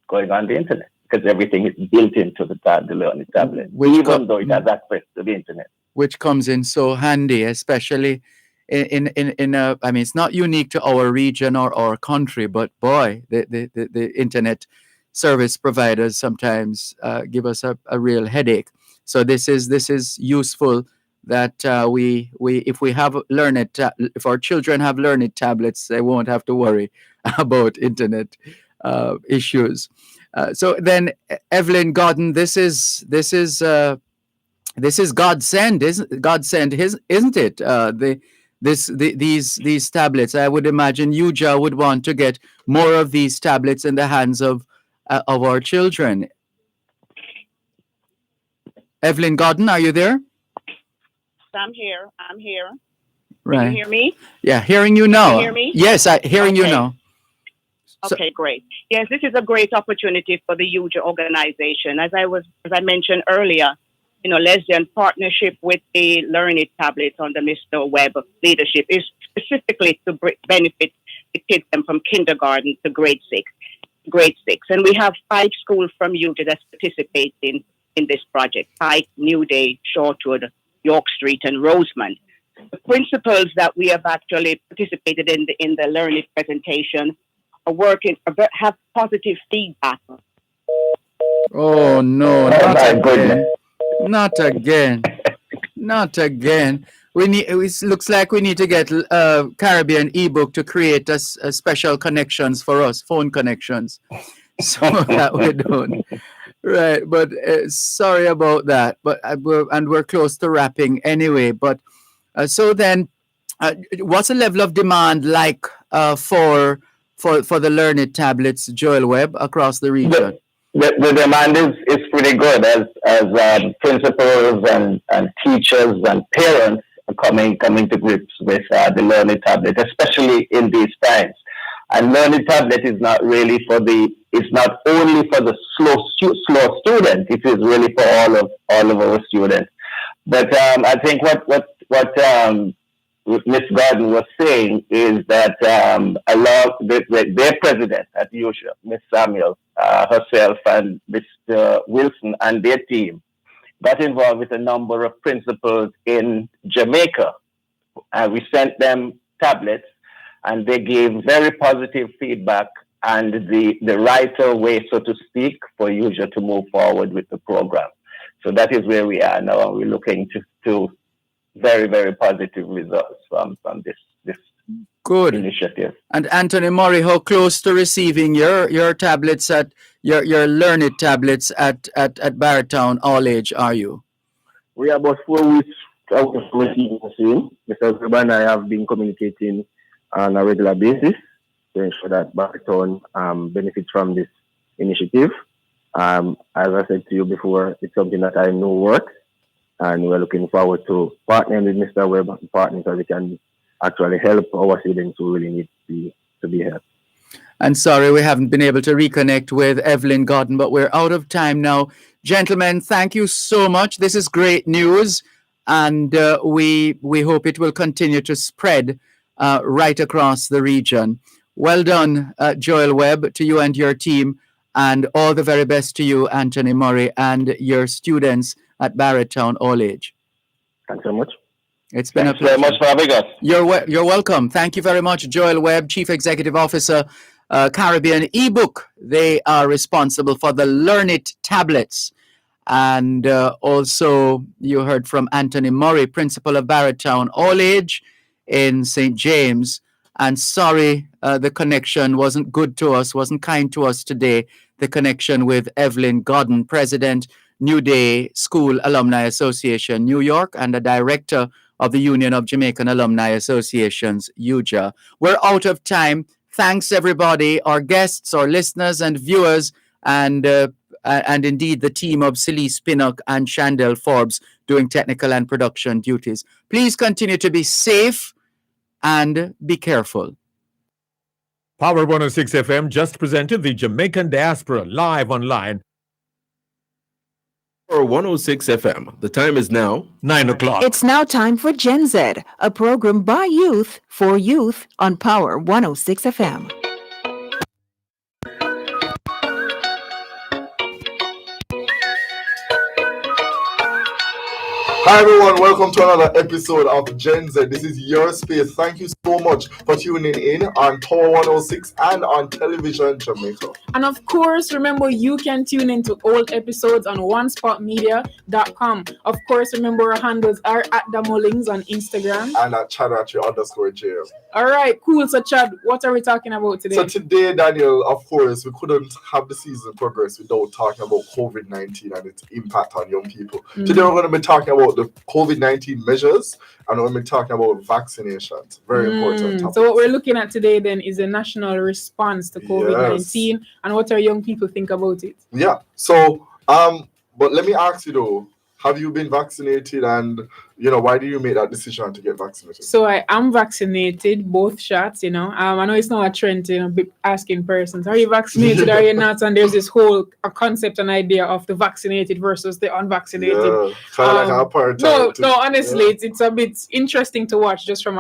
going on the internet, because everything is built into the Learn It tablet, even though it has access to the internet. Which comes in so handy, especially in I mean, it's not unique to our region or our country, but boy, the internet service providers sometimes give us a real headache. So this is useful that if our children have Learn It tablets, they won't have to worry about internet issues. So then, Evelyn Gordon, this is godsend, isn't it? These tablets. I would imagine UJA would want to get more of these tablets in the hands of our children. Evelyn Gordon, are you there? I'm here. Right. Can you hear me? Yeah, hearing you now. Can you hear me? Yes, hearing you now. Okay, great. Yes, this is a great opportunity for the UJA organization. As I mentioned earlier, Leslie, in partnership with the Learn It tablets under Mr. Webb leadership is specifically to benefit the kids from kindergarten to grade 6. And we have 5 schools from UJA that's participating in this project: Pike, New Day, Shortwood, York Street, and Rosemont. The principals that we have actually participated in the Learn It presentation have positive feedback. Oh no, not again. Not again. It looks like we need to get Caribbean eBook to create a special connections for us, phone connections, so that we're doing. Right, but sorry about that. But we're close to wrapping anyway. But so then, what's the level of demand like for the Learn It tablets, Joel Webb, across the region? The demand is pretty good as principals and teachers and parents are coming to grips with the Learn It tablet, especially in these times. And Learn It tablet is not really it's not only for the slow student. It is really for all of our students. But I think what Ms. Gordon was saying is that their president at UJA, Ms. Samuel, herself and Mr. Wilson and their team got involved with a number of principals in Jamaica. We sent them tablets and they gave very positive feedback and the righter way, so to speak, for user to move forward with the program. So that is where we are now. We're looking to very, very positive results from this Good initiative. And Anthony Murray, how close to receiving your tablets at your Learn It tablets at Barretown All Age are you? We are about 4 weeks out of receiving soon, because Dervan and I have been communicating on a regular basis to ensure that Barretown benefits from this initiative. As I said to you before, it's something that I know works, and we're looking forward to partnering with Mr. Webb and partnering so we can actually help our students who really need to be helped. And sorry, we haven't been able to reconnect with Evelyn Gordon, but we're out of time now. Gentlemen, thank you so much. This is great news, and we hope it will continue to spread right across the region. Well done, Joel Webb, to you and your team, and all the very best to you, Anthony Murray, and your students at Barretown All Age. Thanks so much. It's been Thanks a pleasure. very much for having us. You're welcome. Thank you very much, Joel Webb, Chief Executive Officer, Caribbean eBook. They are responsible for the Learn It tablets. And also you heard from Anthony Murray, Principal of Barretown All Age in St. James. And sorry, the connection wasn't good to us, wasn't kind to us today. The connection with Evelyn Gordon, President, New Day School Alumni Association, New York, and the Director of the Union of Jamaican Alumni Associations, UJA. We're out of time. Thanks, everybody, our guests, our listeners and viewers, and indeed the team of Celise Pinnock and Chandel Forbes doing technical and production duties. Please continue to be safe and be careful. Power 106 FM just presented the Jamaican Diaspora live online. Power 106 FM. The time is now 9 o'clock. It's now time for Gen Z, a program by youth for youth on Power 106 FM. Hi everyone, welcome to another episode of Gen Z. This is your space. Thank you so much for tuning in on Power 106 and on Television Jamaica. And of course, remember you can tune into old episodes on onespotmedia.com. Of course, remember our handles are at Damullings on Instagram. And at Chadachi_JM. All right, cool. So Chad, what are we talking about today? So today, Daniel, of course, we couldn't have the season progress without talking about COVID-19 and its impact on young people. Today we're going to be talking about the COVID-19 measures, and we're going to be talking about vaccinations. Very important topic. So what we're looking at today then is a national response to COVID-19 and what our young people think about it. Yeah. So, but let me ask you though, have you been vaccinated, and why do you make that decision to get vaccinated? So I am vaccinated, both shots, I know it's not a trend to be asking persons, are you vaccinated, are you not? And there's this whole concept and idea of the vaccinated versus the unvaccinated. Yeah, kind of like apartheid. No, honestly, it's a bit interesting to watch just from